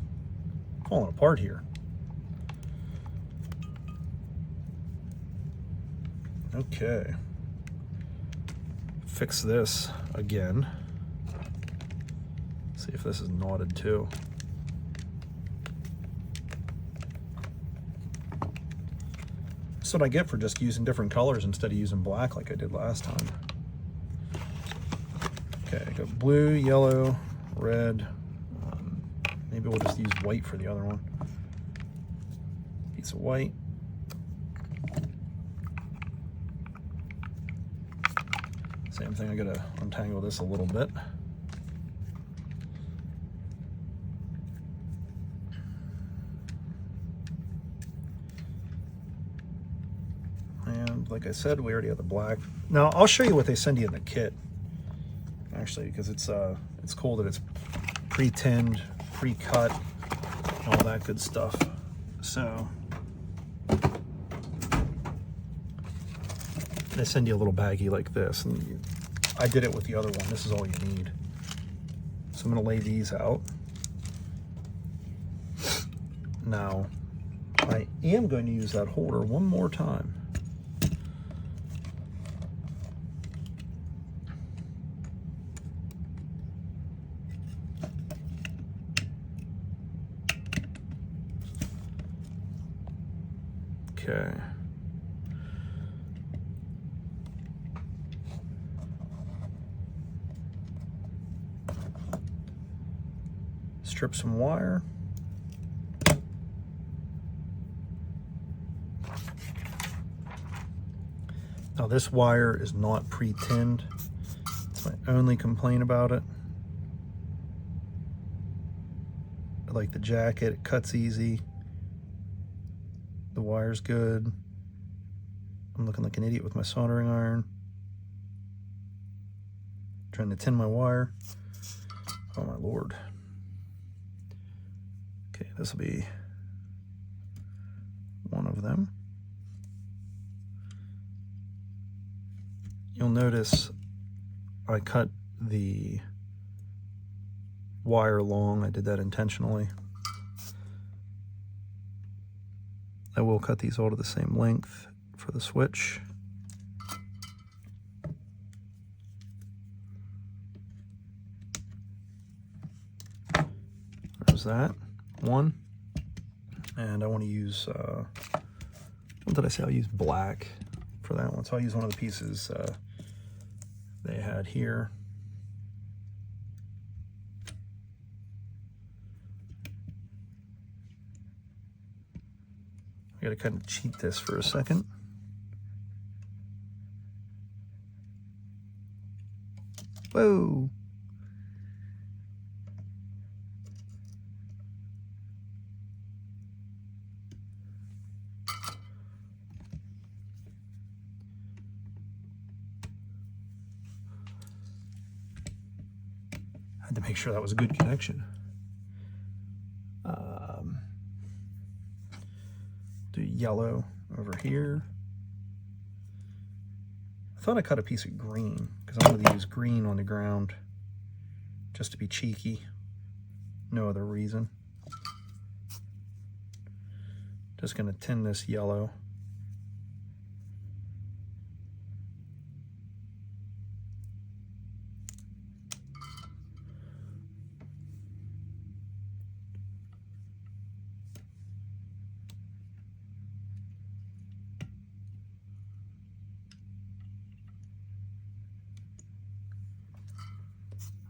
Falling apart here. Okay. Fix this again. See if this is knotted too. That's what I get for just using different colors instead of using black like I did last time. Okay, I got blue, yellow, red. Maybe we'll just use white for the other one. Piece of white. Same thing, I gotta untangle this a little bit. And like I said, we already have the black. Now I'll show you what they send you in the kit. Actually, because it's cool that it's pre-tinned, pre-cut, all that good stuff. So they send you a little baggie like this, and I did it with the other one. This is all you need. So I'm going to lay these out. Now I am going to use that holder one more time. Okay. Strip some wire. Now this wire is not pre-tinned. It's my only complaint about it. I like the jacket, it cuts easy. The wire's good. I'm looking like an idiot with my soldering iron. Trying to tin my wire. Oh my Lord. Okay, this will be one of them. You'll notice I cut the wire long. I did that intentionally. I will cut these all to the same length for the switch. There's that one. And I want to use, what did I say? I'll use black for that one. So I'll use one of the pieces they had here. I gotta kind of cheat this for a second. Whoa. Had to make sure that was a good connection. Do yellow over here. I thought I cut a piece of green because I wanted to use green on the ground just to be cheeky. No other reason. Just gonna tin this yellow.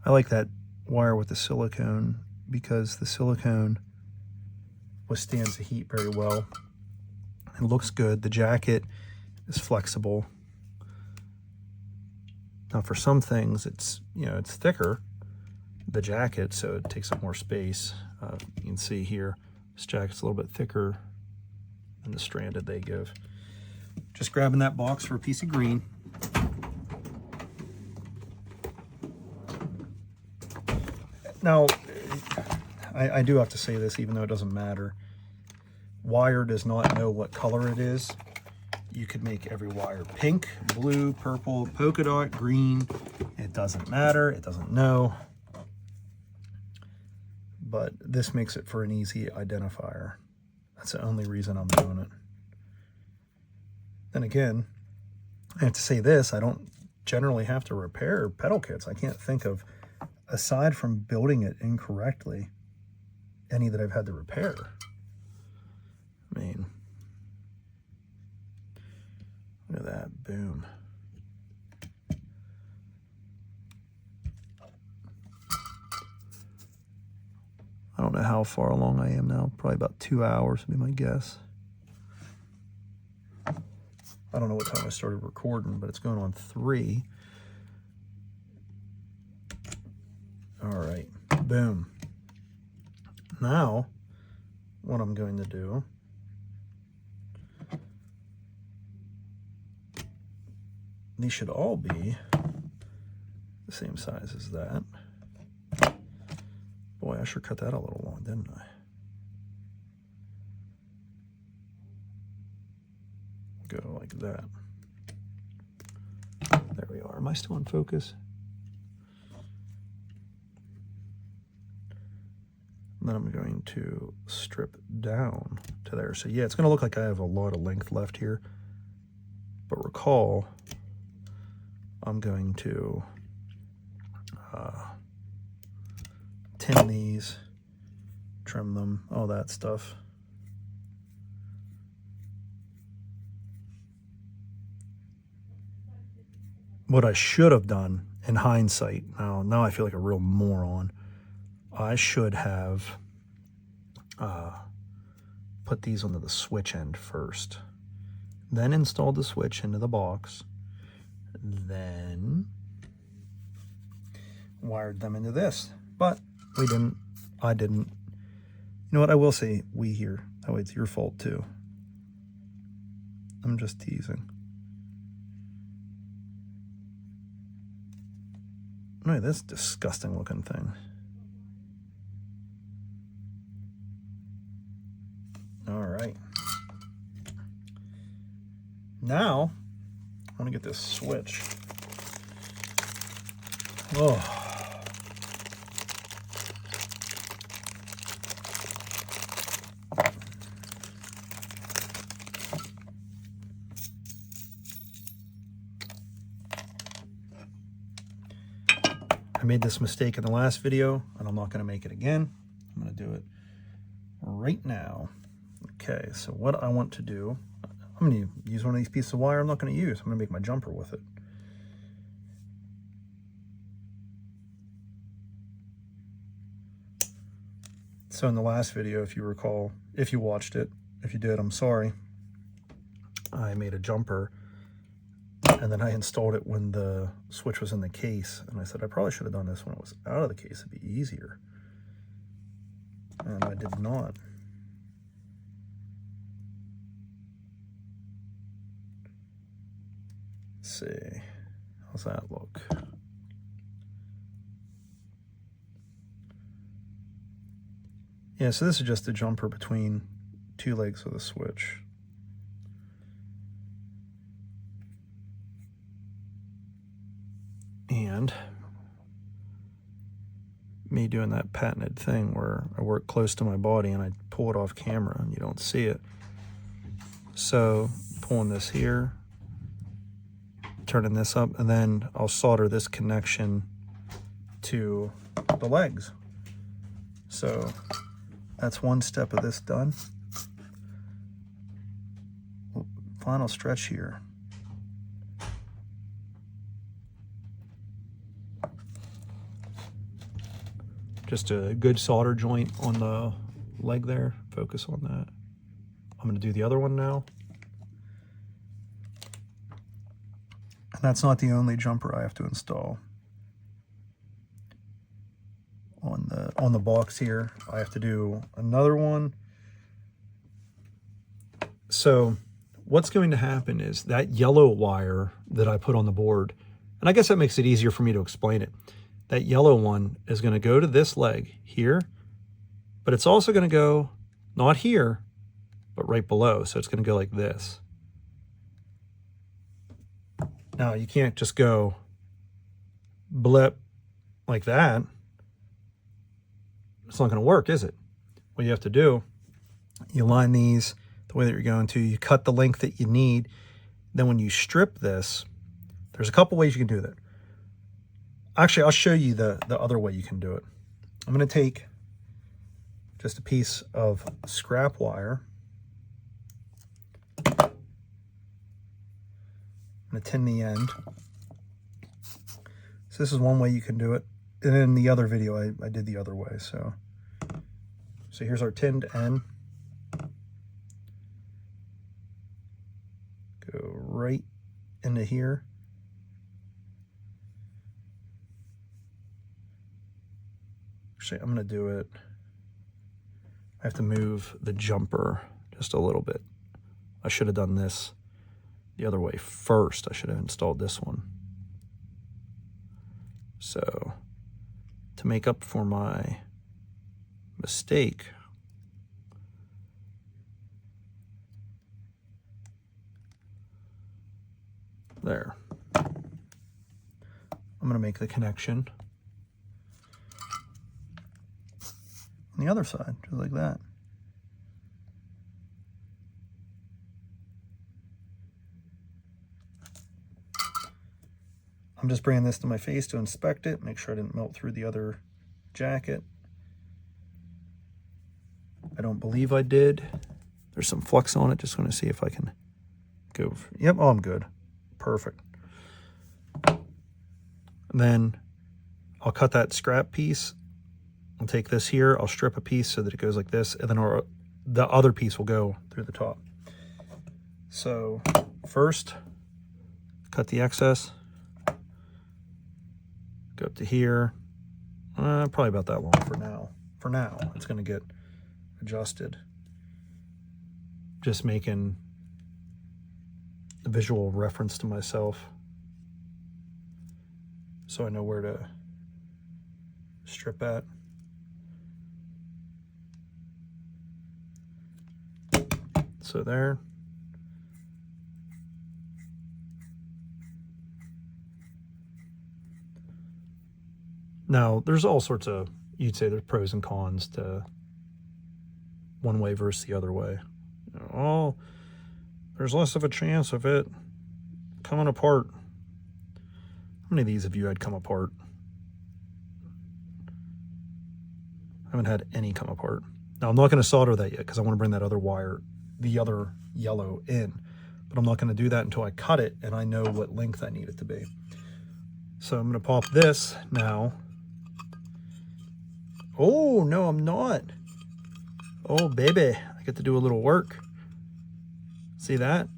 I like that wire with the silicone because the silicone withstands the heat very well. It looks good. The jacket is flexible. Now for some things it's, you know, it's thicker, the jacket, so it takes up more space. You can see here, this jacket's a little bit thicker than the stranded they give. Just grabbing that box for a piece of green. Now, I do have to say this, even though it doesn't matter. Wire does not know what color it is. You could make every wire pink, blue, purple, polka dot, green. It doesn't matter. It doesn't know. But this makes it for an easy identifier. That's the only reason I'm doing it. Then again, I have to say this, I don't generally have to repair pedal kits. I can't think of, aside from building it incorrectly, any that I've had to repair. I mean, look at that, boom. I don't know how far along I am now, probably about 2 hours would be my guess. I don't know what time I started recording, but it's going on 3. All right, boom. Now, what I'm going to do, these should all be the same size as that. Boy, I sure cut that a little long, didn't I? Go like that. There we are. Am I still in focus? And then I'm going to strip down to there. So yeah, it's going to look like I have a lot of length left here. But recall, I'm going to tin these, trim them, all that stuff. What I should have done in hindsight, now I feel like a real moron. I should have put these onto the switch end first, then installed the switch into the box, then wired them into this. But we didn't. I didn't. You know what? I will say we here. Oh, it's your fault too. I'm just teasing. Look at this disgusting looking thing. All right. Now, I want to get this switch. I made this mistake in the last video, and I'm not going to make it again. I'm going to do it right now. Okay, so what I want to do, I'm going to use one of these pieces of wire I'm not going to use. I'm going to make my jumper with it. So in the last video, if you recall, if you watched it, if you did, I'm sorry, I made a jumper and then I installed it when the switch was in the case. And I said, I probably should have done this when it was out of the case. It'd be easier. And I did not. Let's see. How's that look? Yeah, so this is just a jumper between two legs of the switch. And me doing that patented thing where I work close to my body and I pull it off camera and you don't see it. So pulling this here, turning this up, and then I'll solder this connection to the legs. So that's one step of this done. Final stretch here. Just a good solder joint on the leg there. Focus on that. I'm going to do the other one now. And that's not the only jumper I have to install. On the box here, I have to do another one. So what's going to happen is that yellow wire that I put on the board, and I guess that makes it easier for me to explain it. That yellow one is going to go to this leg here, but it's also going to go not here, but right below. So it's going to go like this. Now you can't just go blip like that. It's not going to work, is it? What you have to do, you line these the way that you're going to, you cut the length that you need. Then when you strip this, there's a couple ways you can do that. Actually, I'll show you the other way you can do it. I'm going to take just a piece of scrap wire. I'm going to tin the end. So this is one way you can do it. And in the other video, I did the other way. So here's our tinned end. Go right into here. Actually, I'm going to do it. I have to move the jumper just a little bit. I should have done this the other way first. I should have installed this one. So to make up for my mistake, there, I'm going to make the connection on the other side, just like that. I'm just bringing this to my face to inspect it, make sure I didn't melt through the other jacket. I don't believe I did. There's some flux on it. Just want to see if I can go. Yep, oh, I'm good. Perfect. And then I'll cut that scrap piece. I'll take this here. I'll strip a piece so that it goes like this, and then the other piece will go through the top. So first, cut the excess. Go up to here. Probably about that long for now. For now, it's going to get adjusted. Just making a visual reference to myself so I know where to strip at. So there. Now, there's all sorts of, you'd say there's pros and cons to one way versus the other way. You know, oh, there's less of a chance of it coming apart. How many of these have you had come apart? haven't had any come apart. Now I'm not going to solder that yet because I want to bring that other wire, the other yellow, in. But I'm not going to do that until I cut it and I know what length I need it to be. So I'm going to pop this now. Oh, no, I'm not. Oh, baby, I get to do a little work. See that?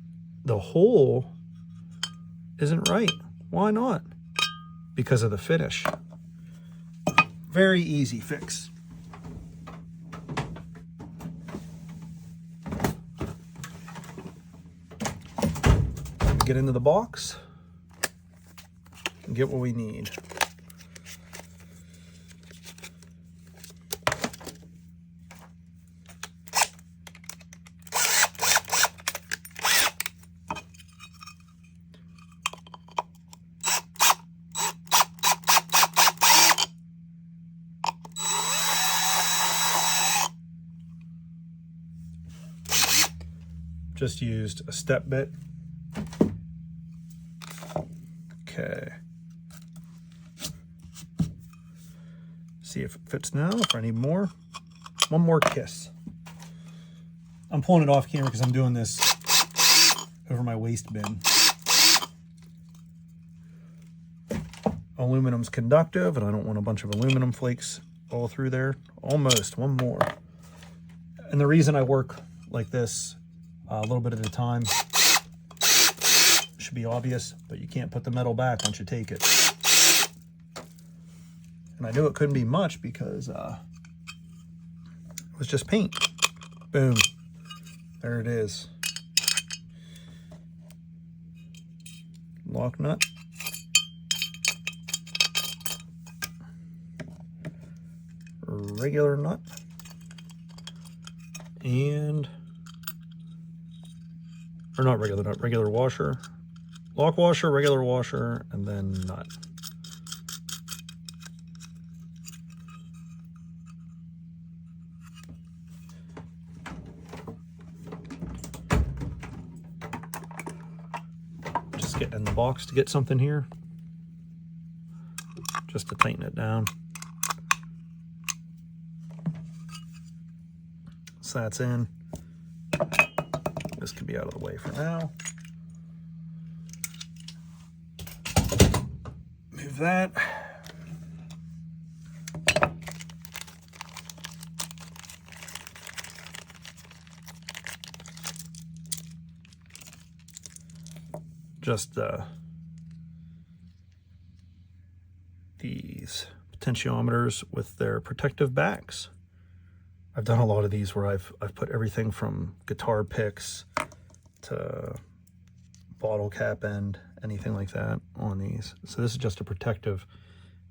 The hole isn't right. Why not? Because of the finish. Very easy fix. Get into the box and get what we need. Just used a step bit. Okay. See if it fits now, if I need more. One more kiss. I'm pulling it off camera because I'm doing this over my waste bin. Aluminum's conductive, and I don't want a bunch of aluminum flakes all through there. Almost, one more. And the reason I work like this, a little bit at a time, should be obvious, but you can't put the metal back once you take it. And I knew it couldn't be much because it was just paint. Boom. There it is. Lock nut. Regular nut. And, or not regular nut, regular washer. Lock washer, regular washer, and then nut. Just getting in the box to get something here. Just to tighten it down. So that's in. This can be out of the way for now. Move that. Just these potentiometers with their protective backs. I've done a lot of these where I've put everything from guitar picks to bottle cap end, anything like that on these. So this is just a protective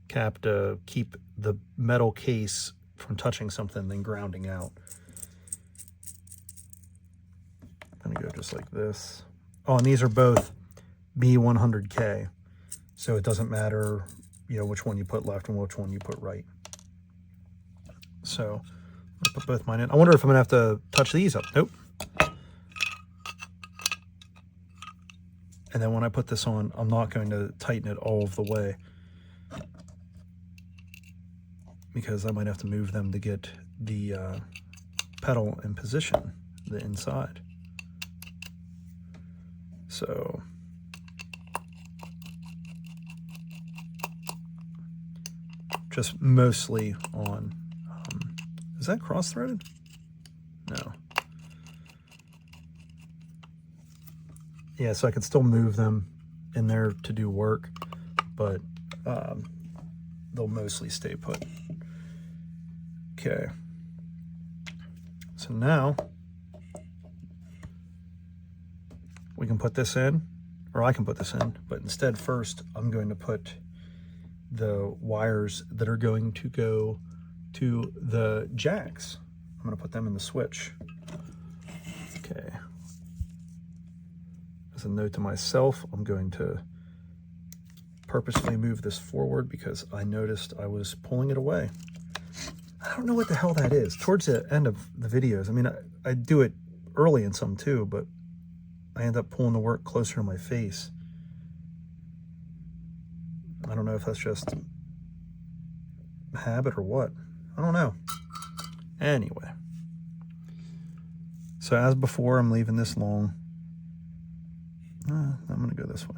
cap to keep the metal case from touching something then grounding out. I'm gonna go just like this. Oh, and these are both B100K. So it doesn't matter, you know, which one you put left and which one you put right. So I'll put both mine in. I wonder if I'm gonna have to touch these up. Nope. And then when I put this on, I'm not going to tighten it all of the way because I might have to move them to get the pedal in position, the inside. So just mostly on, is that cross-threaded? No. Yeah, so I can still move them in there to do work, but they'll mostly stay put. Okay. So now we can put this in, or I can put this in, but instead first I'm going to put the wires that are going to go to the jacks. I'm going to put them in the switch. Okay. As a note to myself, I'm going to purposely move this forward because I noticed I was pulling it away. I don't know what the hell that is. Towards the end of the videos, I mean, I do it early in some too, but I end up pulling the work closer to my face. I don't know if that's just habit or what. I don't know. Anyway, so as before, I'm leaving this long. I'm going to go this way.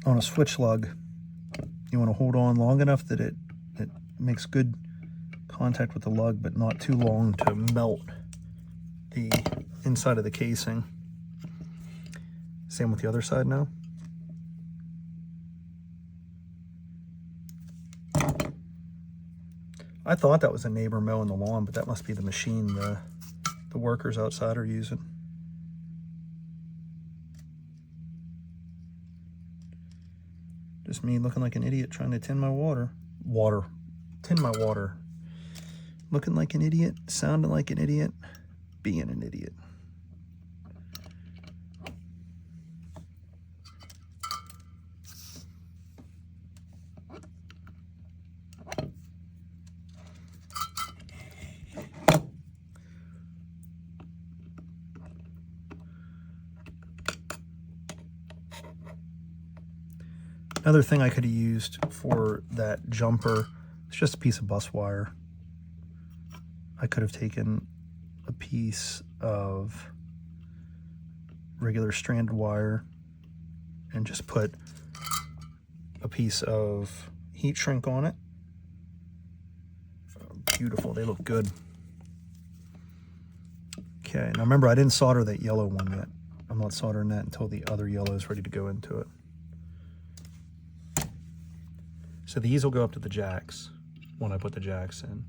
On a switch lug, you want to hold on long enough that it makes good contact with the lug, but not too long to melt the inside of the casing. Same with the other side now. I thought that was a neighbor mowing the lawn, but that must be the machine the workers outside are using. Just me looking like an idiot trying to tin my water. Tin my water. Looking like an idiot, sounding like an idiot, being an idiot. Another thing I could have used for that jumper is just a piece of bus wire. I could have taken a piece of regular stranded wire and just put a piece of heat shrink on it. Beautiful, they look good. Okay, now remember I didn't solder that yellow one yet. I'm not soldering that until the other yellow is ready to go into it. So these will go up to the jacks when I put the jacks in.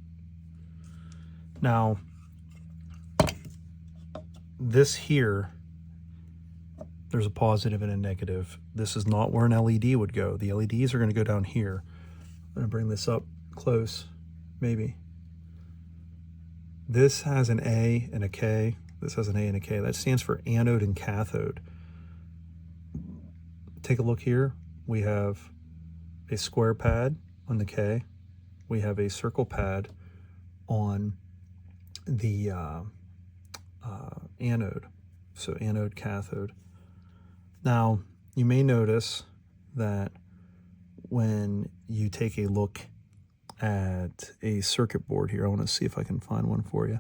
Now, this here, there's a positive and a negative. This is not where an LED would go. The LEDs are going to go down here. I'm going to bring this up close, maybe. This has an A and a K. This has an A and a K. That stands for anode and cathode. Take a look here. We have a square pad on the K. We have a circle pad on the anode. So anode, cathode. Now, you may notice that when you take a look at a circuit board here, I want to see if I can find one for you.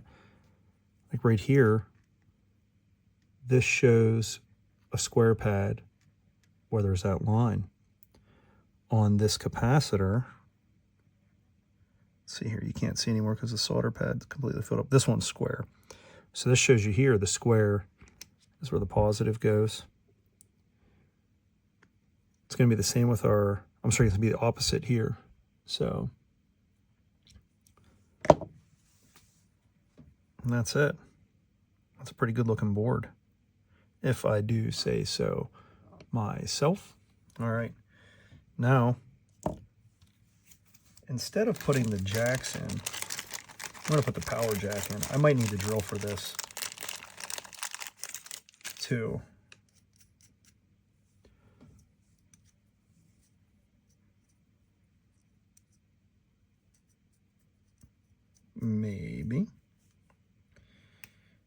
Like right here, this shows a square pad where there's that line. On this capacitor, let's see here, you can't see anymore because the solder pad's completely filled up. This one's square. So this shows you here, the square is where the positive goes. It's going to be the same with our, I'm sorry, it's going to be the opposite here. So, and that's it. That's a pretty good looking board, if I do say so myself. All right. Now, instead of putting the jacks in, I'm going to put the power jack in. I might need to drill for this too. Maybe.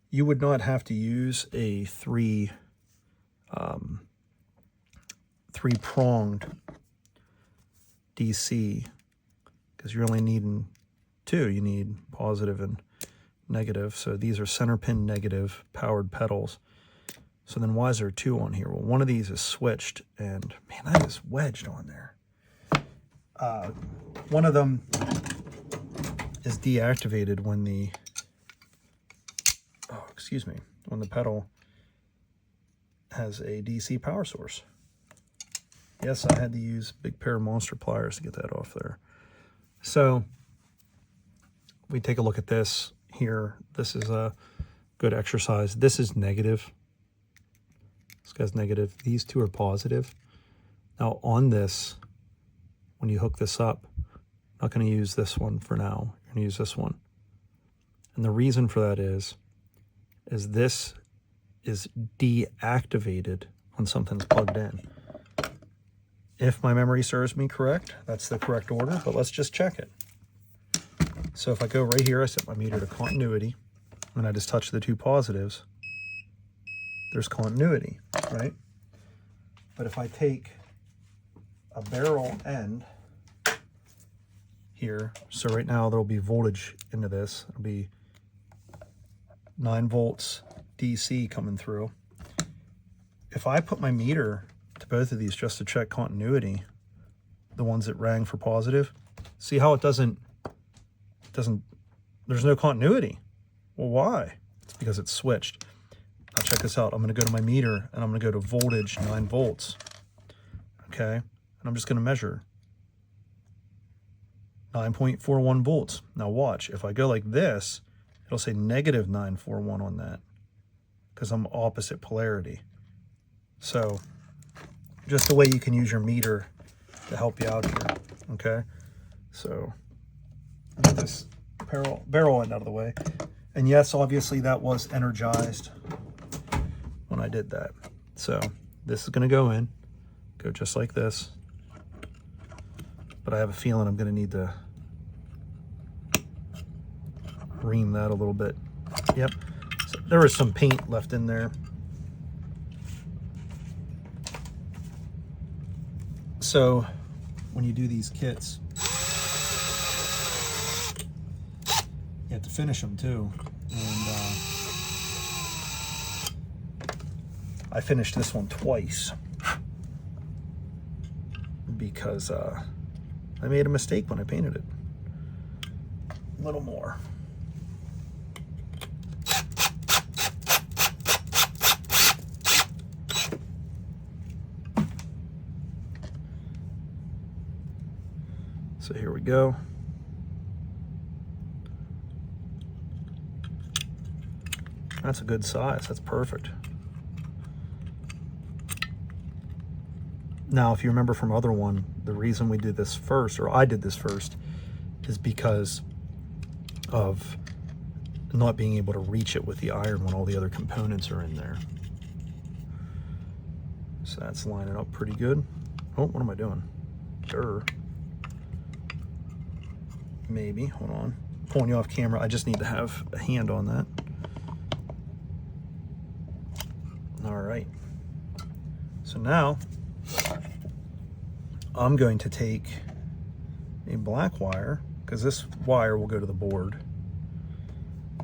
You would not have to use a three-pronged DC, because you're only needing two. You need positive and negative. So these are center pin negative powered pedals. So then why is there two on here? Well, one of these is switched, and man, that is wedged on there. One of them is deactivated when the when the pedal has a DC power source. Yes, I had to use a big pair of monster pliers to get that off there. So we take a look at this here. This is a good exercise. This is negative. This guy's negative. These two are positive. Now on this, when you hook this up, I'm not going to use this one for now. You're going to use this one. And the reason for that is this is deactivated when something's plugged in. If my memory serves me correct, that's the correct order, but let's just check it. So if I go right here, I set my meter to continuity, and I just touch the two positives, there's continuity, right? But if I take a barrel end here, so right now there'll be voltage into this. It'll be 9 volts DC coming through. If I put my meter to both of these just to check continuity, the ones that rang for positive, see how it doesn't, there's no continuity. Well, why? It's because it's switched. Now check this out. I'm going to go to my meter and I'm going to go to voltage 9 volts. Okay, and I'm just going to measure 9.41 volts. Now watch, if I go like this, it'll say negative 941 on that because I'm opposite polarity. So just the way you can use your meter to help you out here. Okay, so get this barrel end out of the way. And yes, obviously that was energized when I did that. So this is going to go in, go just like this. But I have a feeling I'm going to need to ream that a little bit. Yep, so there was some paint left in there. So when you do these kits, you have to finish them too. And I finished this one twice because I made a mistake when I painted it. A little more. So here we go. That's a good size. That's perfect. Now, if you remember from other one, the reason we did this first, or I did this first, is because of not being able to reach it with the iron when all the other components are in there. So that's lining up pretty good. Oh, what am I doing? Durr. Maybe, hold on. Pulling you off camera, I just need to have a hand on that. All right. So now I'm going to take a black wire, because this wire will go to the board.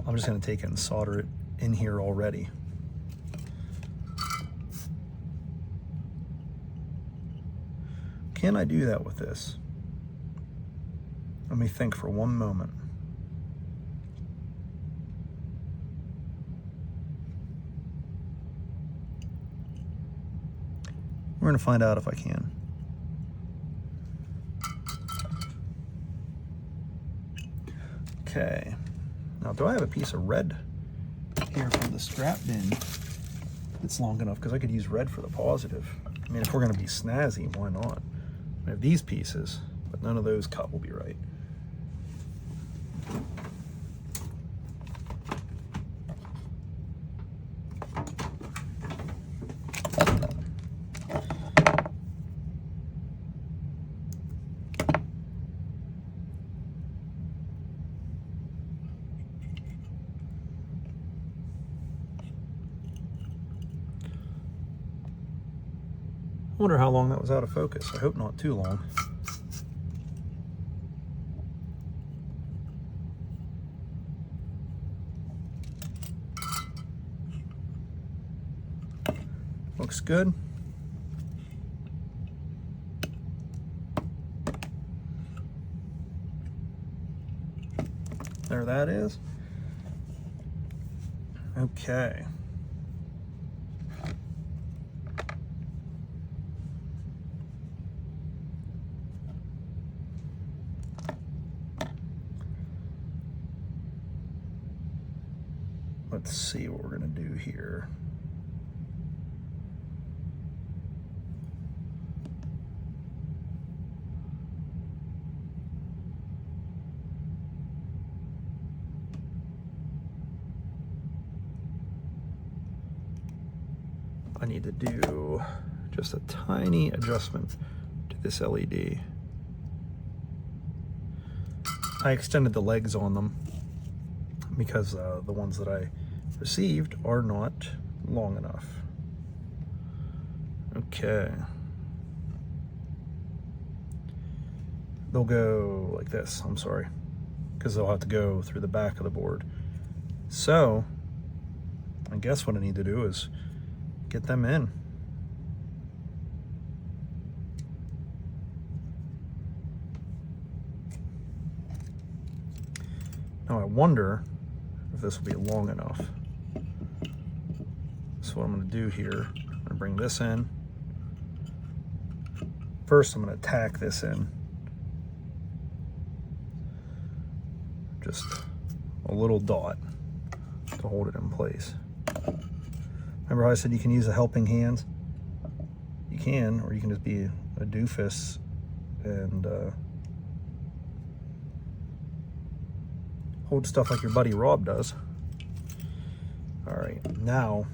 I'm just going to take it and solder it in here already. Can I do that with this? Let me think for one moment. We're going to find out if I can. Okay. Now, do I have a piece of red here from the scrap bin that's long enough? Because I could use red for the positive. I mean, if we're going to be snazzy, why not? I have these pieces, but none of those cut will be right. I wonder how long that was out of focus. I hope not too long. Looks good. There that is. Okay. Let's see what we're going to do here. I need to do just a tiny adjustment to this LED. I extended the legs on them because the ones that I received are not long enough. Okay. They'll go like this, I'm sorry, because they'll have to go through the back of the board. So I guess what I need to do is get them in. Now I wonder if this will be long enough. So what I'm going to do here, I'm going to bring this in. First I'm going to tack this in. Just a little dot to hold it in place. Remember how I said you can use a helping hand? You can, or you can just be a doofus and hold stuff like your buddy Rob does. All right, now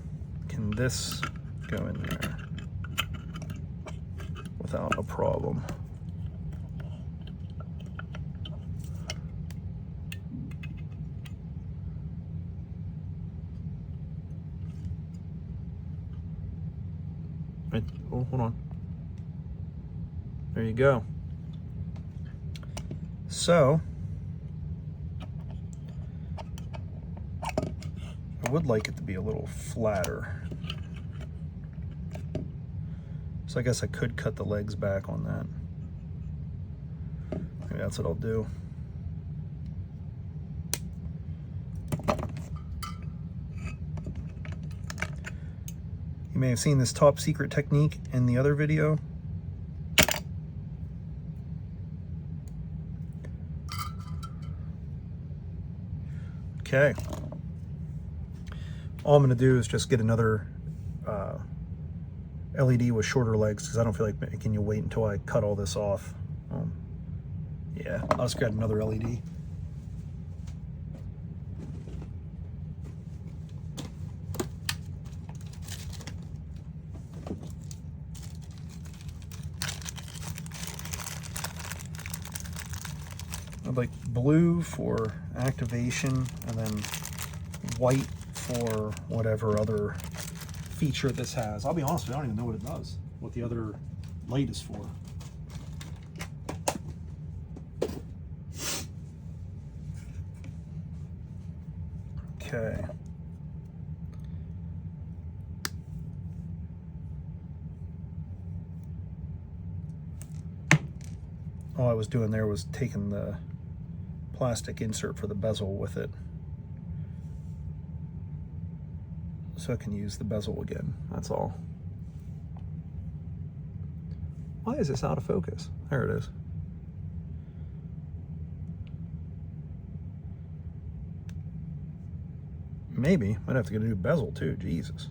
can this go in there without a problem? Right, oh, hold on. There you go. So I would like it to be a little flatter. So I guess I could cut the legs back on that. Maybe that's what I'll do. You may have seen this top secret technique in the other video. Okay. All I'm going to do is just get another LED with shorter legs because I don't feel like making you wait until I cut all this off. Yeah, I'll just grab another LED. I'd like blue for activation and then white for whatever other feature this has. I'll be honest with you, I don't even know what it does, what the other light is for. Okay. All I was doing there was taking the plastic insert for the bezel with it, so I can use the bezel again, that's all. Why is this out of focus? There it is. Maybe, might have to get a new bezel too, Jesus.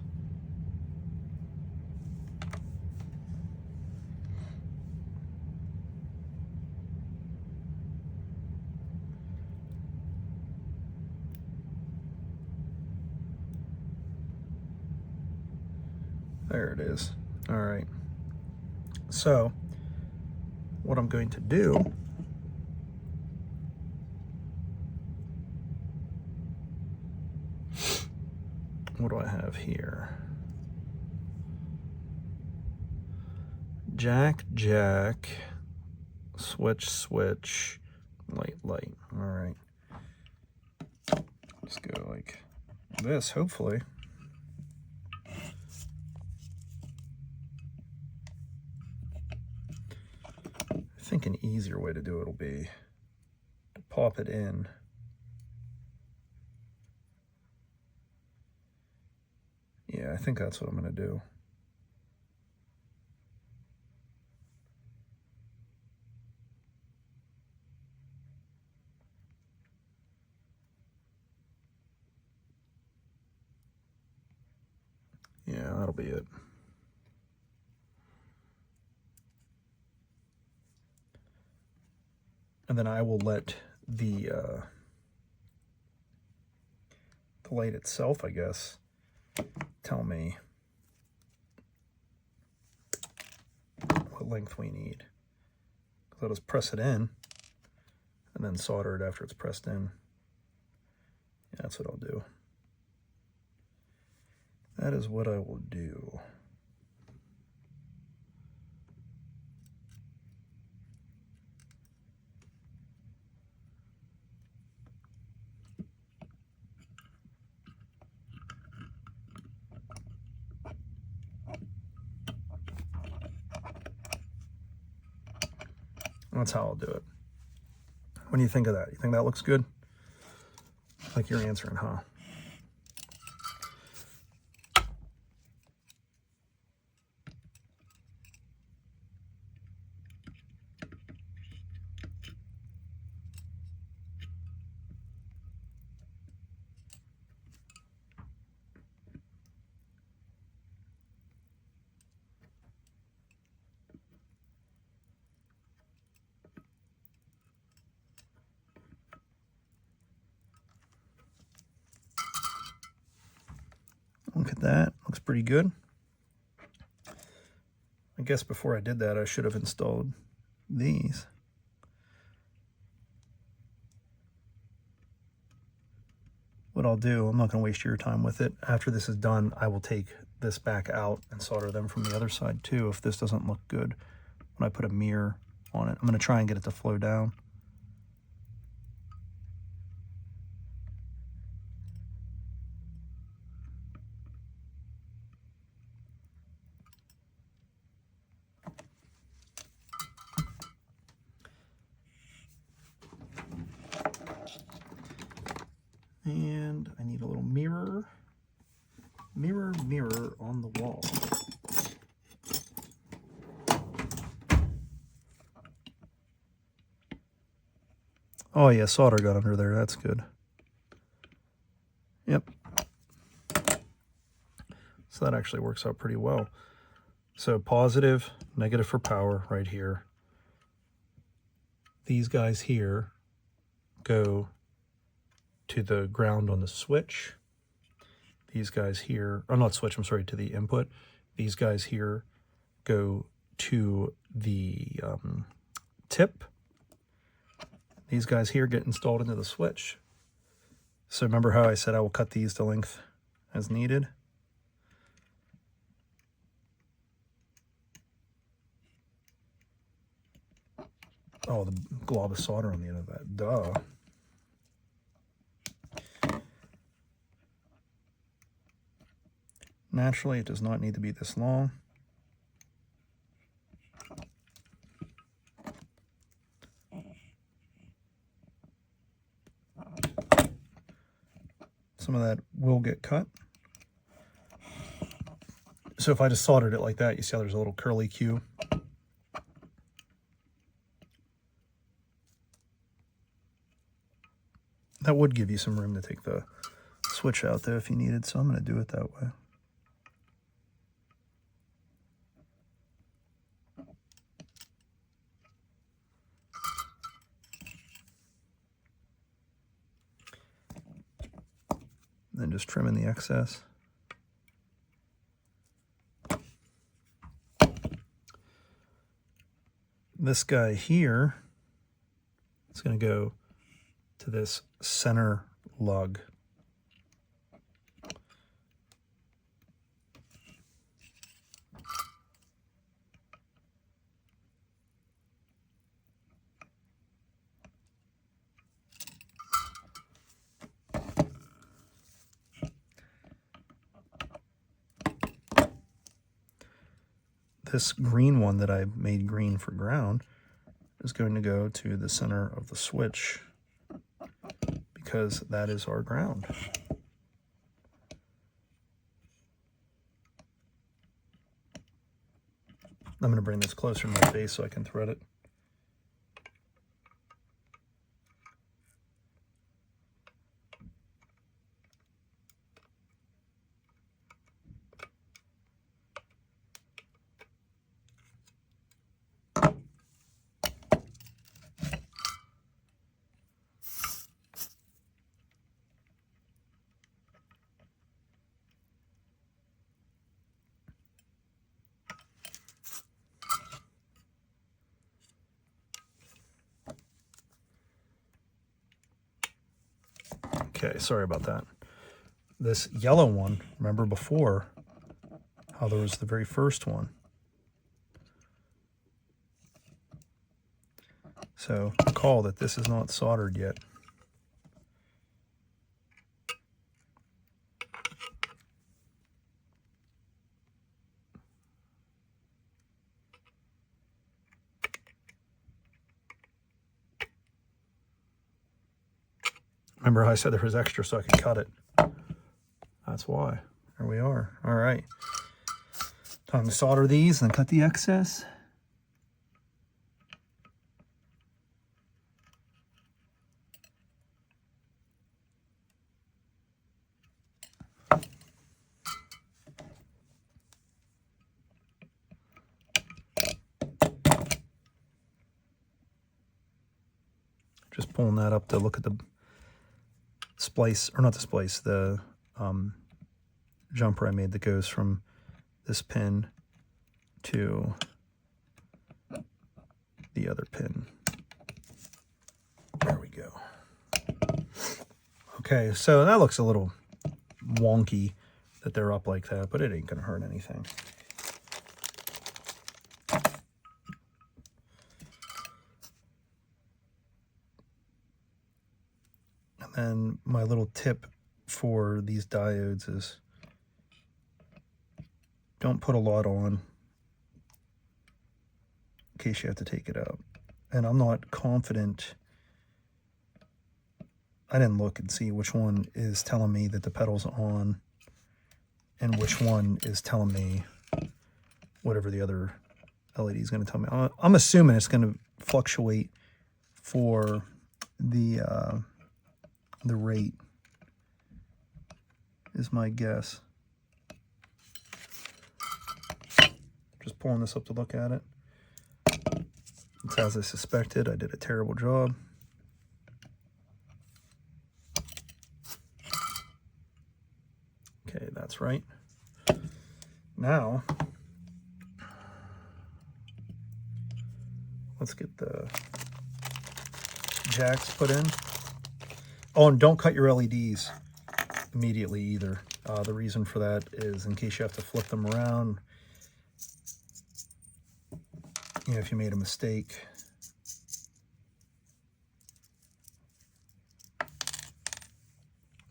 There it is. All right. So what I'm going to do, what do I have here? Jack, jack, switch, switch, light, light. All right. Let's go like this, hopefully. I think an easier way to do it will be to pop it in. Yeah, I think that's what I'm going to do. Yeah, that'll be it. And then I will let the light itself, I guess, tell me what length we need. I'll just press it in and then solder it after it's pressed in. Yeah, that's what I'll do. That is what I will do. That's how I'll do it. What do you think of that? You think that looks good? Like you're answering, huh? Look at that, looks pretty good. I guess before I did that, I should have installed these. What I'll do, I'm not going to waste your time with it. After this is done, I will take this back out and solder them from the other side too, if this doesn't look good when I put a mirror on it. I'm going to try and get it to flow down. And I need a little mirror. Mirror, mirror on the wall. Oh yeah, solder got under there, that's good. Yep. So that actually works out pretty well. So positive, negative for power right here. These guys here go to the ground on the switch. These guys here, oh not switch, I'm sorry, to the input. These guys here go to the tip. These guys here get installed into the switch. So remember how I said I will cut these to length as needed? Oh, the glob of solder on the end of that, duh. Naturally, it does not need to be this long. Some of that will get cut. So if I just soldered it like that, you see how there's a little curly Q? That would give you some room to take the switch out there if you needed, so I'm going to do it that way. Then just trimming the excess. This guy here is going to go to this center lug. This green one that I made green for ground is going to go to the center of the switch because that is our ground. I'm going to bring this closer to my face so I can thread it. Okay, sorry about that. This yellow one, remember before how there was the very first one. So recall that this is not soldered yet. Remember how I said there was extra so I could cut it? That's why. There we are. All right. Time to solder these and cut the excess. Just pulling that up to look at the splice, or not the splice, the jumper I made that goes from this pin to the other pin. There we go. Okay, so that looks a little wonky that they're up like that, but it ain't gonna hurt anything. And my little tip for these diodes is don't put a lot on in case you have to take it out. And I'm not confident. I didn't look and see which one is telling me that the pedal's on and which one is telling me whatever the other LED is going to tell me. I'm assuming it's going to fluctuate for the rate is my guess. Just pulling this up to look at it. It's as I suspected. I did a terrible job. Okay, that's right. Now, let's get the jacks put in. Oh, and don't cut your LEDs immediately either. The reason for that is in case you have to flip them around. You know, if you made a mistake.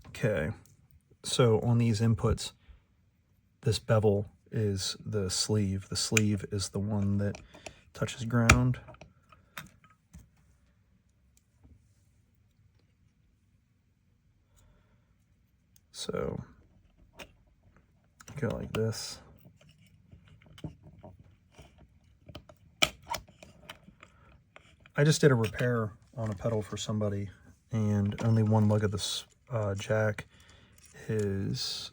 Okay, so on these inputs, this bevel is the sleeve. The sleeve is the one that touches ground. So go like this. I just did a repair on a pedal for somebody, and only one leg of this jack is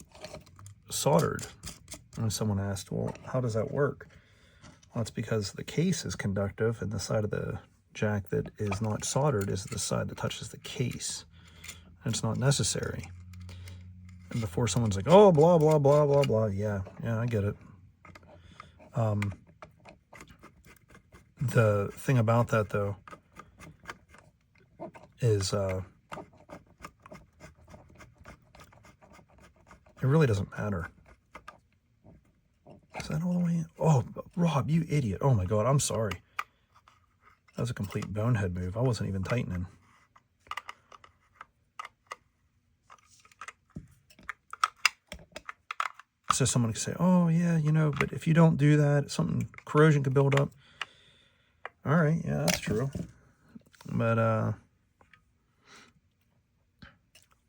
soldered. And someone asked, well, how does that work? Well, it's because the case is conductive, and the side of the jack that is not soldered is the side that touches the case. And it's not necessary. And before someone's like, oh, blah, blah, blah, blah, blah. Yeah, I get it. The thing about that, though, is it really doesn't matter. Is that all the way in? Oh, Rob, you idiot. Oh, my God, I'm sorry. That was a complete bonehead move. I wasn't even tightening. So someone could say, oh, yeah, you know, but if you don't do that, corrosion could build up. All right, yeah, that's true. But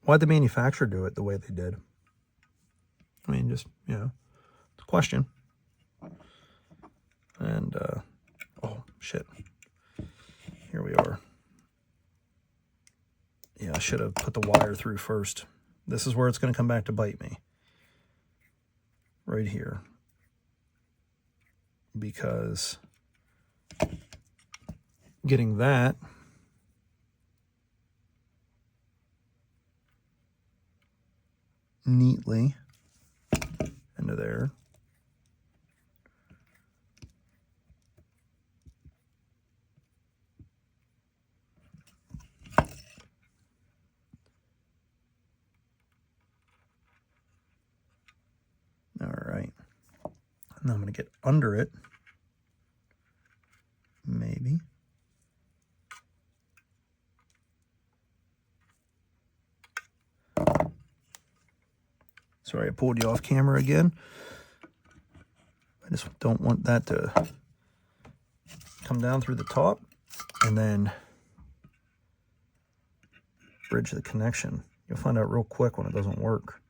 why'd the manufacturer do it the way they did? I mean, just, you know, it's a question. And, oh, shit. Here we are. Yeah, I should have put the wire through first. This is where it's going to come back to bite me. Right here. Because getting that neatly into there. Now I'm going to get under it. Maybe. Sorry, I pulled you off camera again. I just don't want that to come down through the top and then bridge the connection. You'll find out real quick when it doesn't work.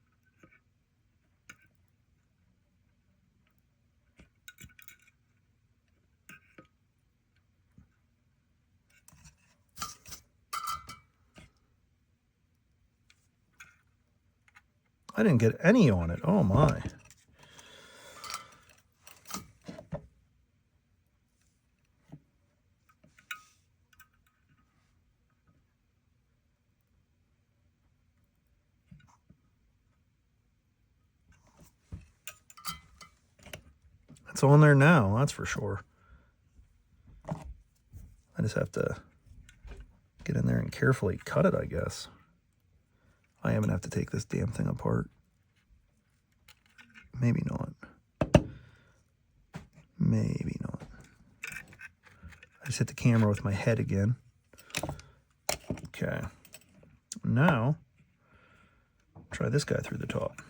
I didn't get any on it. Oh my. It's on there now, that's for sure. I just have to get in there and carefully cut it, I guess. I am gonna have to take this damn thing apart. Maybe not. Maybe not. I just hit the camera with my head again. Okay. Now, try this guy through the top.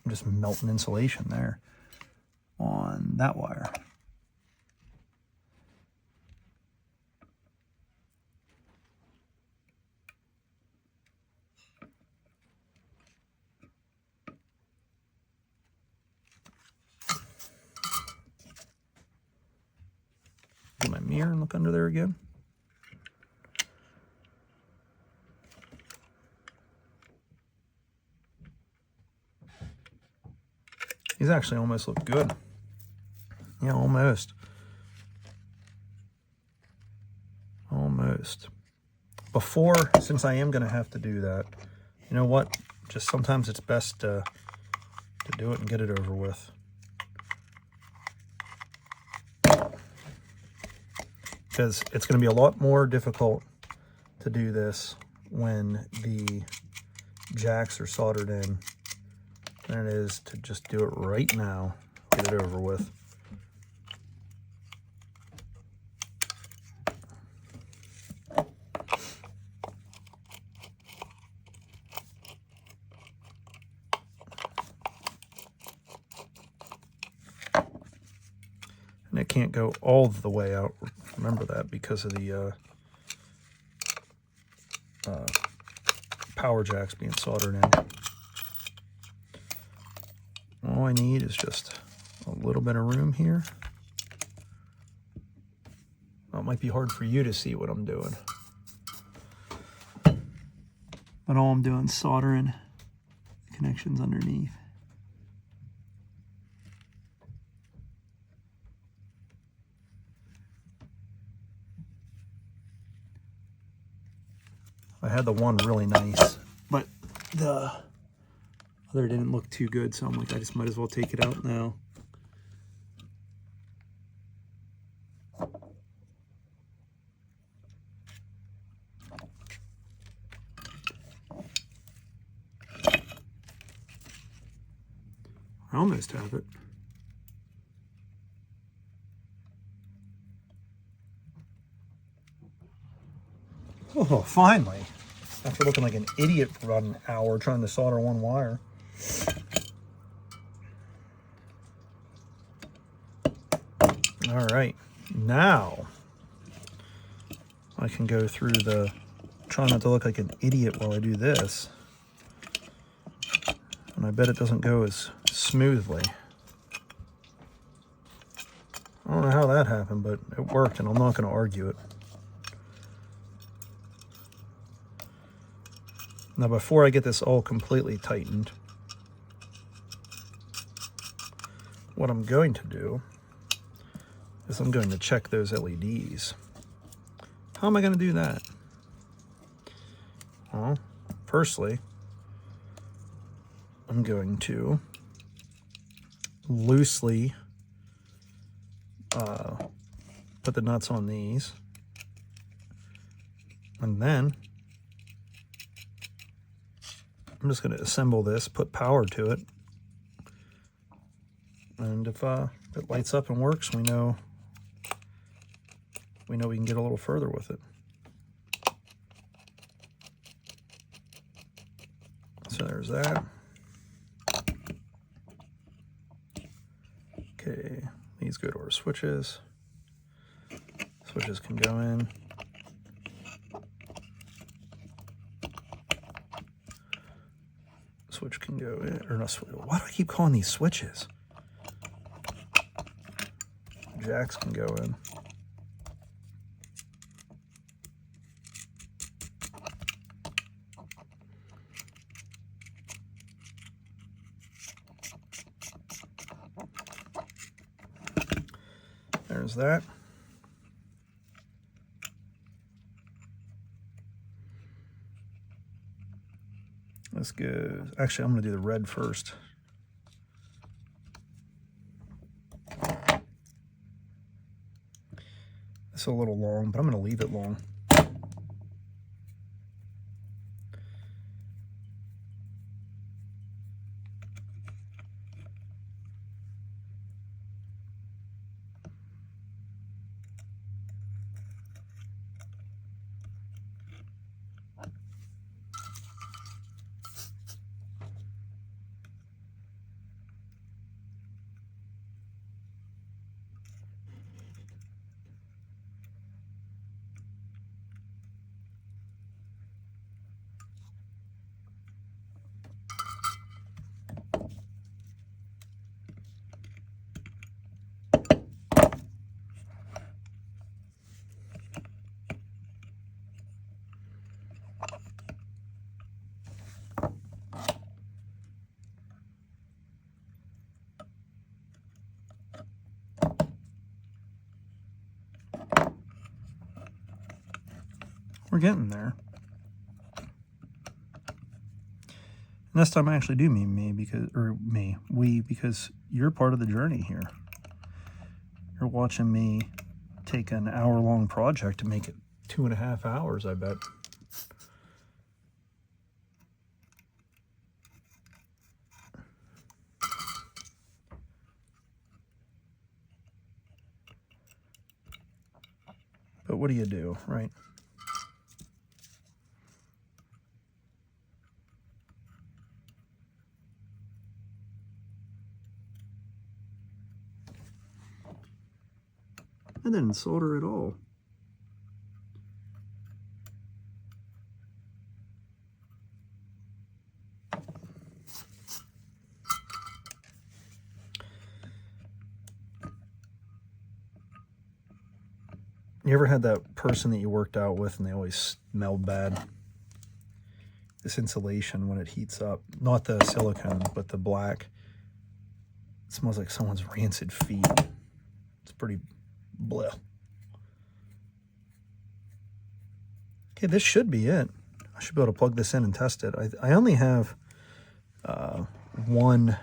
I'm just melting insulation there on that wire. Get my mirror and look under there again. These actually almost look good. Yeah, almost. Almost. Before, since I am going to have to do that, you know what? Just sometimes it's best to do it and get it over with. Because it's going to be a lot more difficult to do this when the jacks are soldered in than it is to just do it right now, get it over with. And it can't go all the way out, remember that, because of the power jacks being soldered in. All I need is just a little bit of room here. Well, it might be hard for you to see what I'm doing. But all I'm doing is soldering the connections underneath. I had the one really nice, but the other didn't look too good, so I'm like, I just might as well take it out now. I almost have it. Oh, finally. After looking like an idiot for about an hour trying to solder one wire. All right, now I can go through the, try not to look like an idiot while I do this. And I bet it doesn't go as smoothly. I don't know how that happened, but it worked, and I'm not going to argue it. Now, before I get this all completely tightened, what I'm going to do is I'm going to check those LEDs. How am I going to do that? Well, firstly, I'm going to loosely put the nuts on these, and then I'm just going to assemble this, put power to it, and if it lights up and works, we know we can get a little further with it. So there's that. Okay, these go to our switches. Switches can go in. Switch can go in, or not switch. Why do I keep calling these switches? Jacks can go in. There's that. This goes, actually I'm going to do the red first. It's a little long, but I'm going to leave it long. We're getting there. And this time I actually do mean we, because you're part of the journey here. You're watching me take an hour-long project to make it 2.5 hours, I bet. But what do you do, right? I didn't solder at all. You ever had that person that you worked out with and they always smelled bad? This insulation, when it heats up, not the silicone, but the black, it smells like someone's rancid feet. It's pretty bleh. Okay, this should be it. I should be able to plug this in and test it. I only have one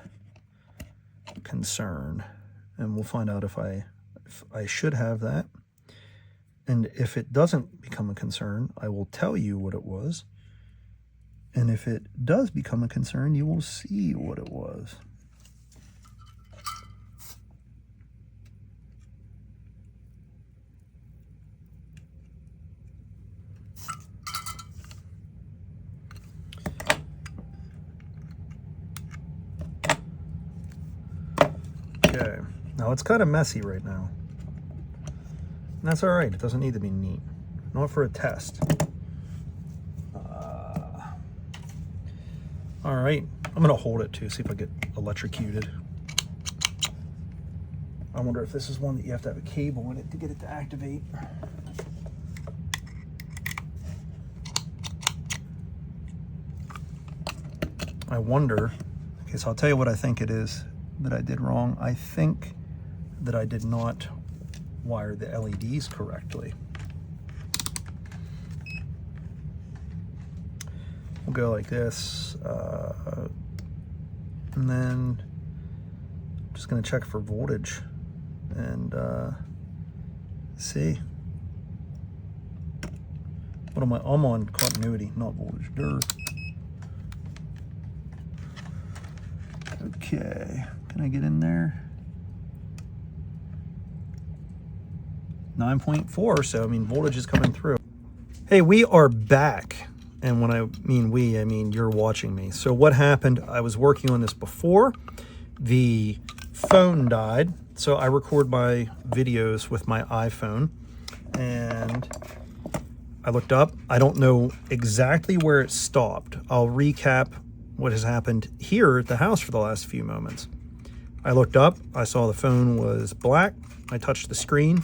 concern, and we'll find out if I should have that. And if it doesn't become a concern, I will tell you what it was. And if it does become a concern, you will see what it was. Okay, now it's kind of messy right now. And that's all right, it doesn't need to be neat. Not for a test. All right, I'm gonna hold it too, see if I get electrocuted. I wonder if this is one that you have to have a cable in it to get it to activate. I wonder, okay, so I'll tell you what I think it is that I did wrong. I think that I did not wire the LEDs correctly. We'll go like this, and then I'm just going to check for voltage. and see. What am I? I'm on continuity, not voltage. Okay, can I get in there? 9.4, so I mean voltage is coming through. Hey, we are back. And when I mean we, I mean you're watching me. So what happened, I was working on this before. The phone died. So I record my videos with my iPhone. And I looked up. I don't know exactly where it stopped. I'll recap what has happened here at the house for the last few moments. I looked up. I saw the phone was black. I touched the screen.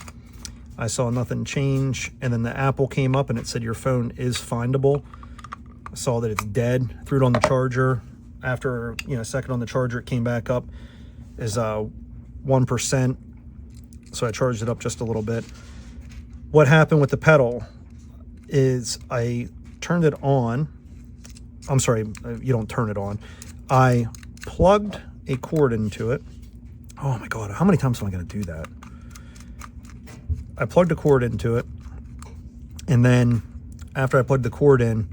I saw nothing change. And then the Apple came up and it said your phone is findable. I saw that it's dead, threw it on the charger. After a second on the charger, it came back up as 1%. So I charged it up just a little bit. What happened with the pedal is I turned it on. I'm sorry, you don't turn it on. I plugged a cord into it. Oh my God, how many times am I going to do that? I plugged a cord into it. And then after I plugged the cord in,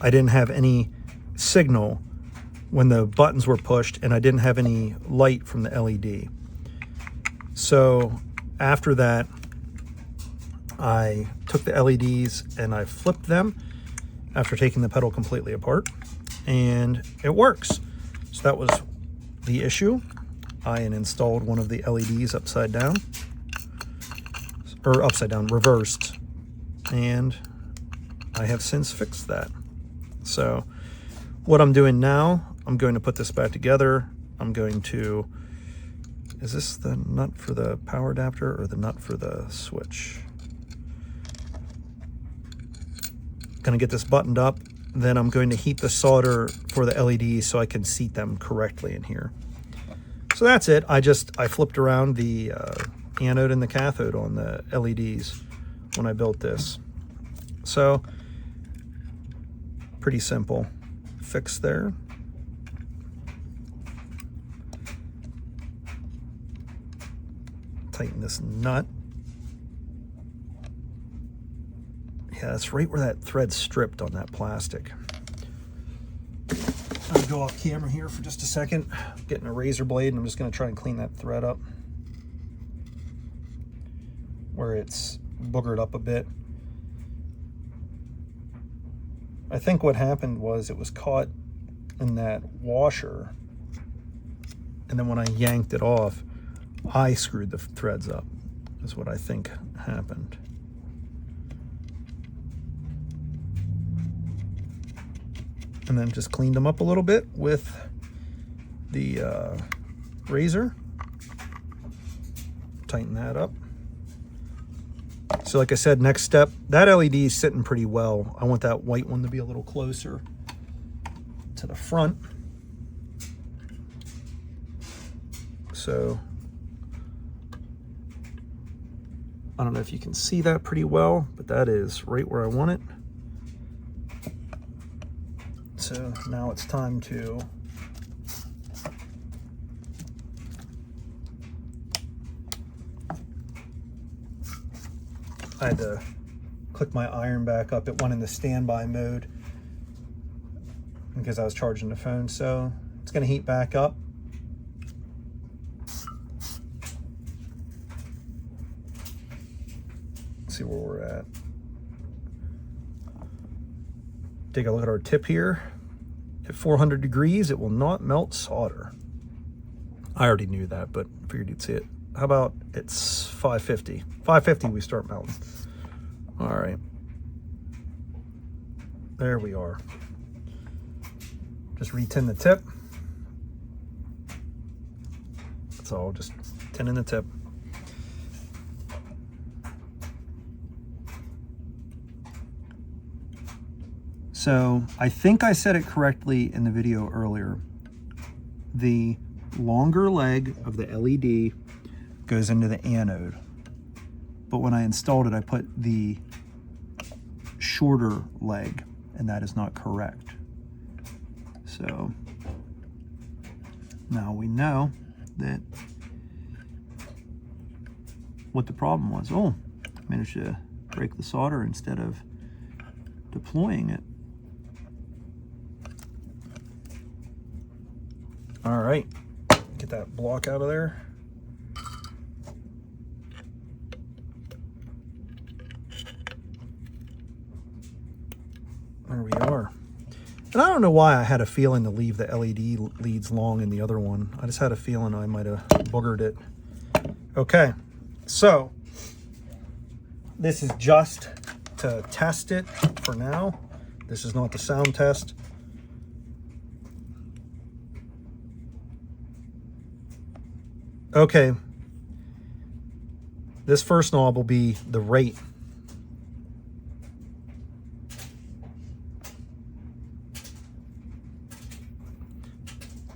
I didn't have any signal when the buttons were pushed, and I didn't have any light from the LED. So after that, I took the LEDs and I flipped them after taking the pedal completely apart, and it works. So that was the issue. I installed one of the LEDs upside down, or upside down, reversed, and I have since fixed that. So what I'm doing now, I'm going to put this back together. I'm going to, is this the nut for the power adapter or the nut for the switch? Going to get this buttoned up. Then I'm going to heat the solder for the LEDs so I can seat them correctly in here. So that's it. I flipped around the anode and the cathode on the LEDs when I built this. So pretty simple fix there. Tighten this nut. Yeah, that's right where that thread stripped on that plastic. I'm gonna go off camera here for just a second. I'm getting a razor blade and I'm just gonna try and clean that thread up where it's boogered up a bit. I think what happened was it was caught in that washer, and then when I yanked it off, I screwed the threads up, is what I think happened. And then just cleaned them up a little bit with the razor. Tighten that up. So like I said, next step, that LED is sitting pretty well. I want that white one to be a little closer to the front. So I don't know if you can see that pretty well, but that is right where I want it. So now it's time to I had to click my iron back up. It went in the standby mode because I was charging the phone. So it's going to heat back up. Let's see where we're at. Take a look at our tip here. At 400 degrees, it will not melt solder. I already knew that, but figured you'd see it. How about it's 550? 550 we start melting. All right. There we are. Just re-tin the tip. That's all, just tinning the tip. So I think I said it correctly in the video earlier. The longer leg of the LED goes into the anode. But when I installed it, I put the shorter leg, and that is not correct. So now we know that what the problem was. Oh, I managed to break the solder instead of deploying it. All right, get that block out of there. There we are. And I don't know why I had a feeling to leave the LED leads long in the other one. I just had a feeling I might have boogered it. Okay, so this is just to test it for now. This is not the sound test. Okay, this first knob will be the rate.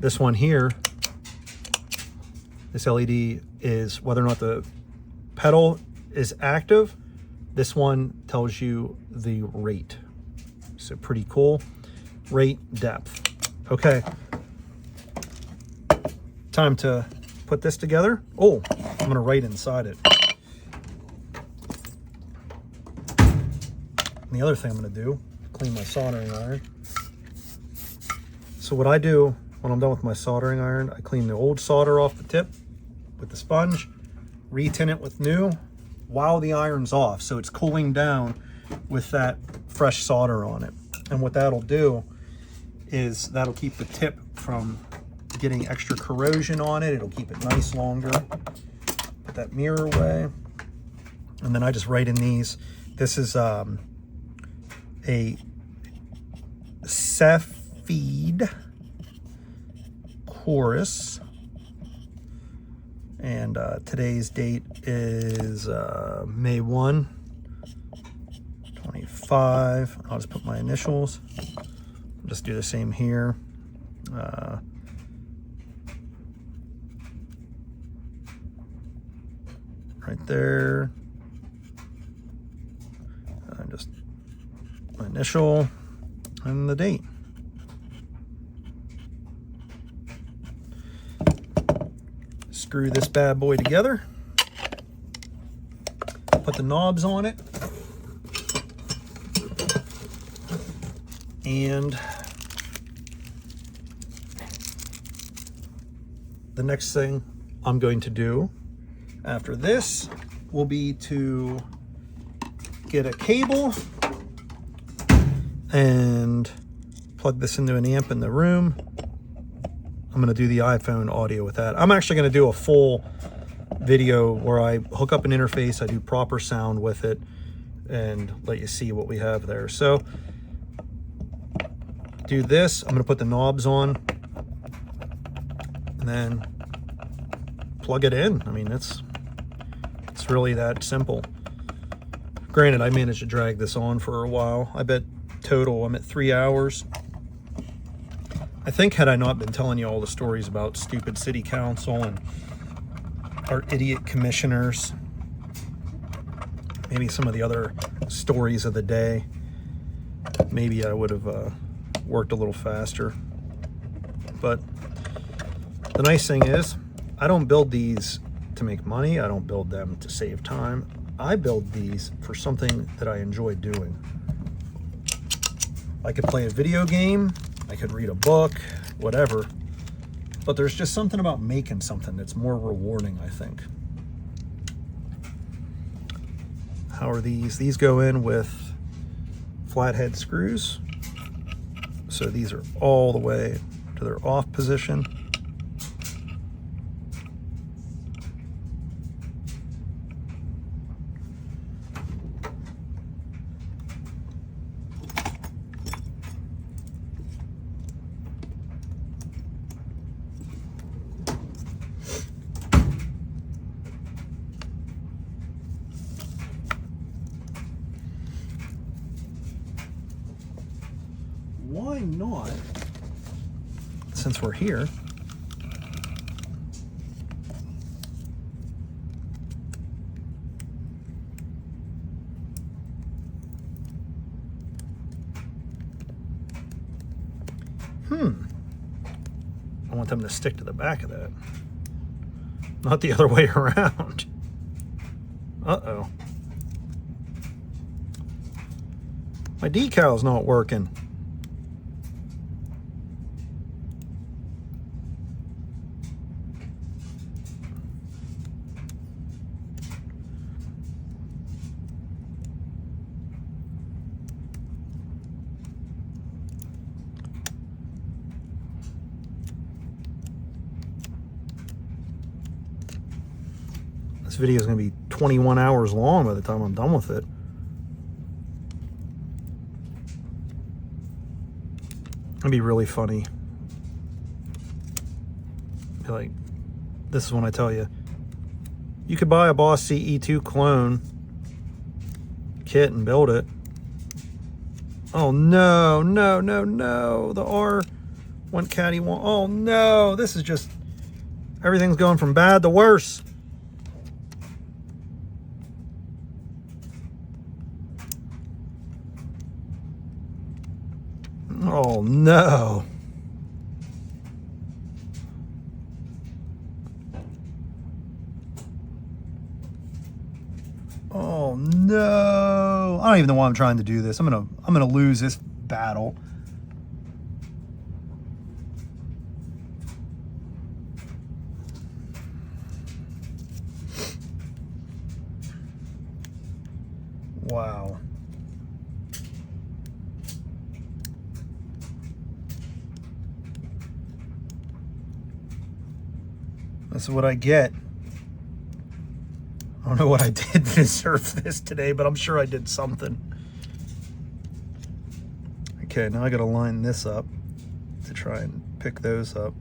This one here, this LED is whether or not the pedal is active. This one tells you the rate. So pretty cool. Rate, depth. Okay. Time to put this together. Oh, I'm gonna write inside it. And the other thing I'm gonna do, clean my soldering iron. So what I do when I'm done with my soldering iron, I clean the old solder off the tip with the sponge, re-tin it with new while the iron's off, so it's cooling down with that fresh solder on it. And what that'll do is that'll keep the tip from getting extra corrosion on it. It'll keep it nice longer. Put that mirror away. And then I just write in these. This is a Cepheid Chorus, and today's date is May 1, 25. I'll just put my initials. I'll just do the same here. Right there. And just my initial and the date. Screw this bad boy together. Put the knobs on it. And the next thing I'm going to do after this will be to get a cable and plug this into an amp in the room. I'm going to do the iPhone audio with that. I'm actually going to do a full video where I hook up an interface, I do proper sound with it, and let you see what we have there. So do this. I'm going to put the knobs on and then plug it in. I mean, it's really that simple. Granted, I managed to drag this on for a while. I bet total I'm at 3 hours. I think had I not been telling you all the stories about stupid city council and our idiot commissioners, maybe some of the other stories of the day, maybe I would have worked a little faster. But the nice thing is, I don't build these to make money. I don't build them to save time. I build these for something that I enjoy doing. I could play a video game, I could read a book, whatever, but there's just something about making something that's more rewarding, I think. How are these? These go in with flathead screws. So these are all the way to their off position. Why not, since we're here, I want them to stick to the back of that, not the other way around. Uh-oh. My decal's not working. This video is going to be 21 hours long by the time I'm done with it. It'd be really funny. Be like, this is when I tell you, you could buy a Boss CE2 Clone kit and build it. Oh no, no, no, no. The R went catty-wonk. Oh no, this is just, everything's going from bad to worse. Oh no. Oh no. I don't even know why I'm trying to do this. I'm gonna lose this battle. Wow. This is what I get. I don't know what I did to deserve this today, but I'm sure I did something. Okay, now I gotta line this up to try and pick those up.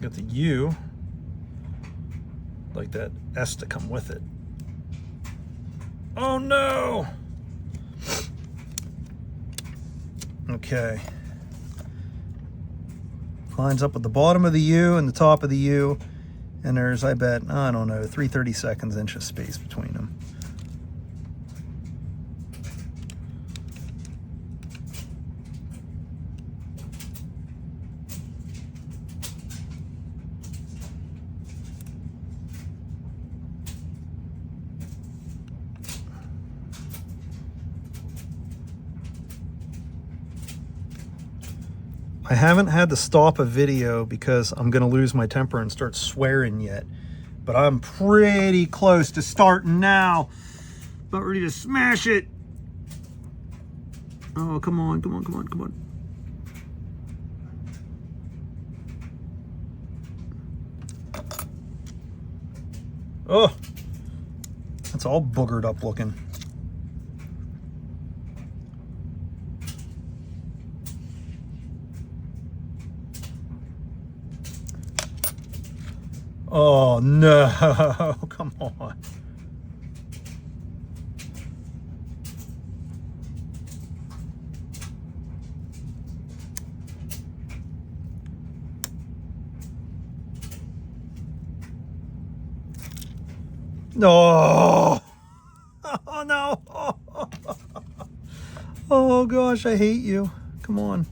Got the U, like that S to come with it. Oh no! Okay. Lines up with the bottom of the U and the top of the U. And there's, I bet, I don't know, 3/32 inch of space between them. I haven't had to stop a video because I'm going to lose my temper and start swearing yet. But I'm pretty close to starting now. About ready to smash it. Oh, come on, come on, come on, come on. Oh, that's all boogered up looking. Oh no, come on. No. Oh no. Oh gosh, I hate you. Come on.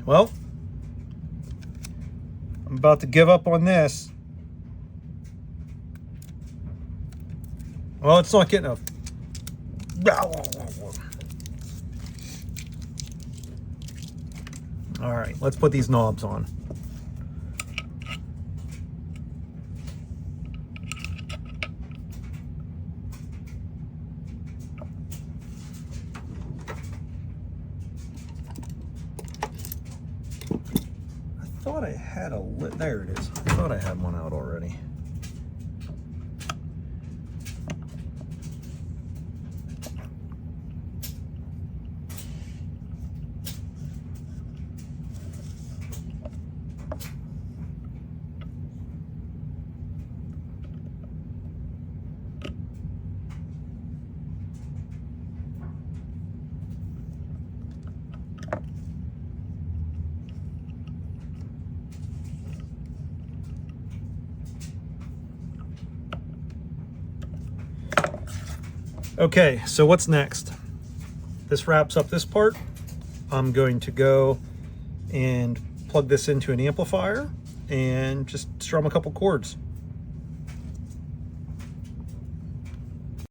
Well, I'm about to give up on this. Well, it's not getting a... All right, let's put these knobs on. I thought I had a lit. There it is. I thought I had one out already. Okay, so what's next? This wraps up this part. I'm going to go and plug this into an amplifier and just strum a couple chords.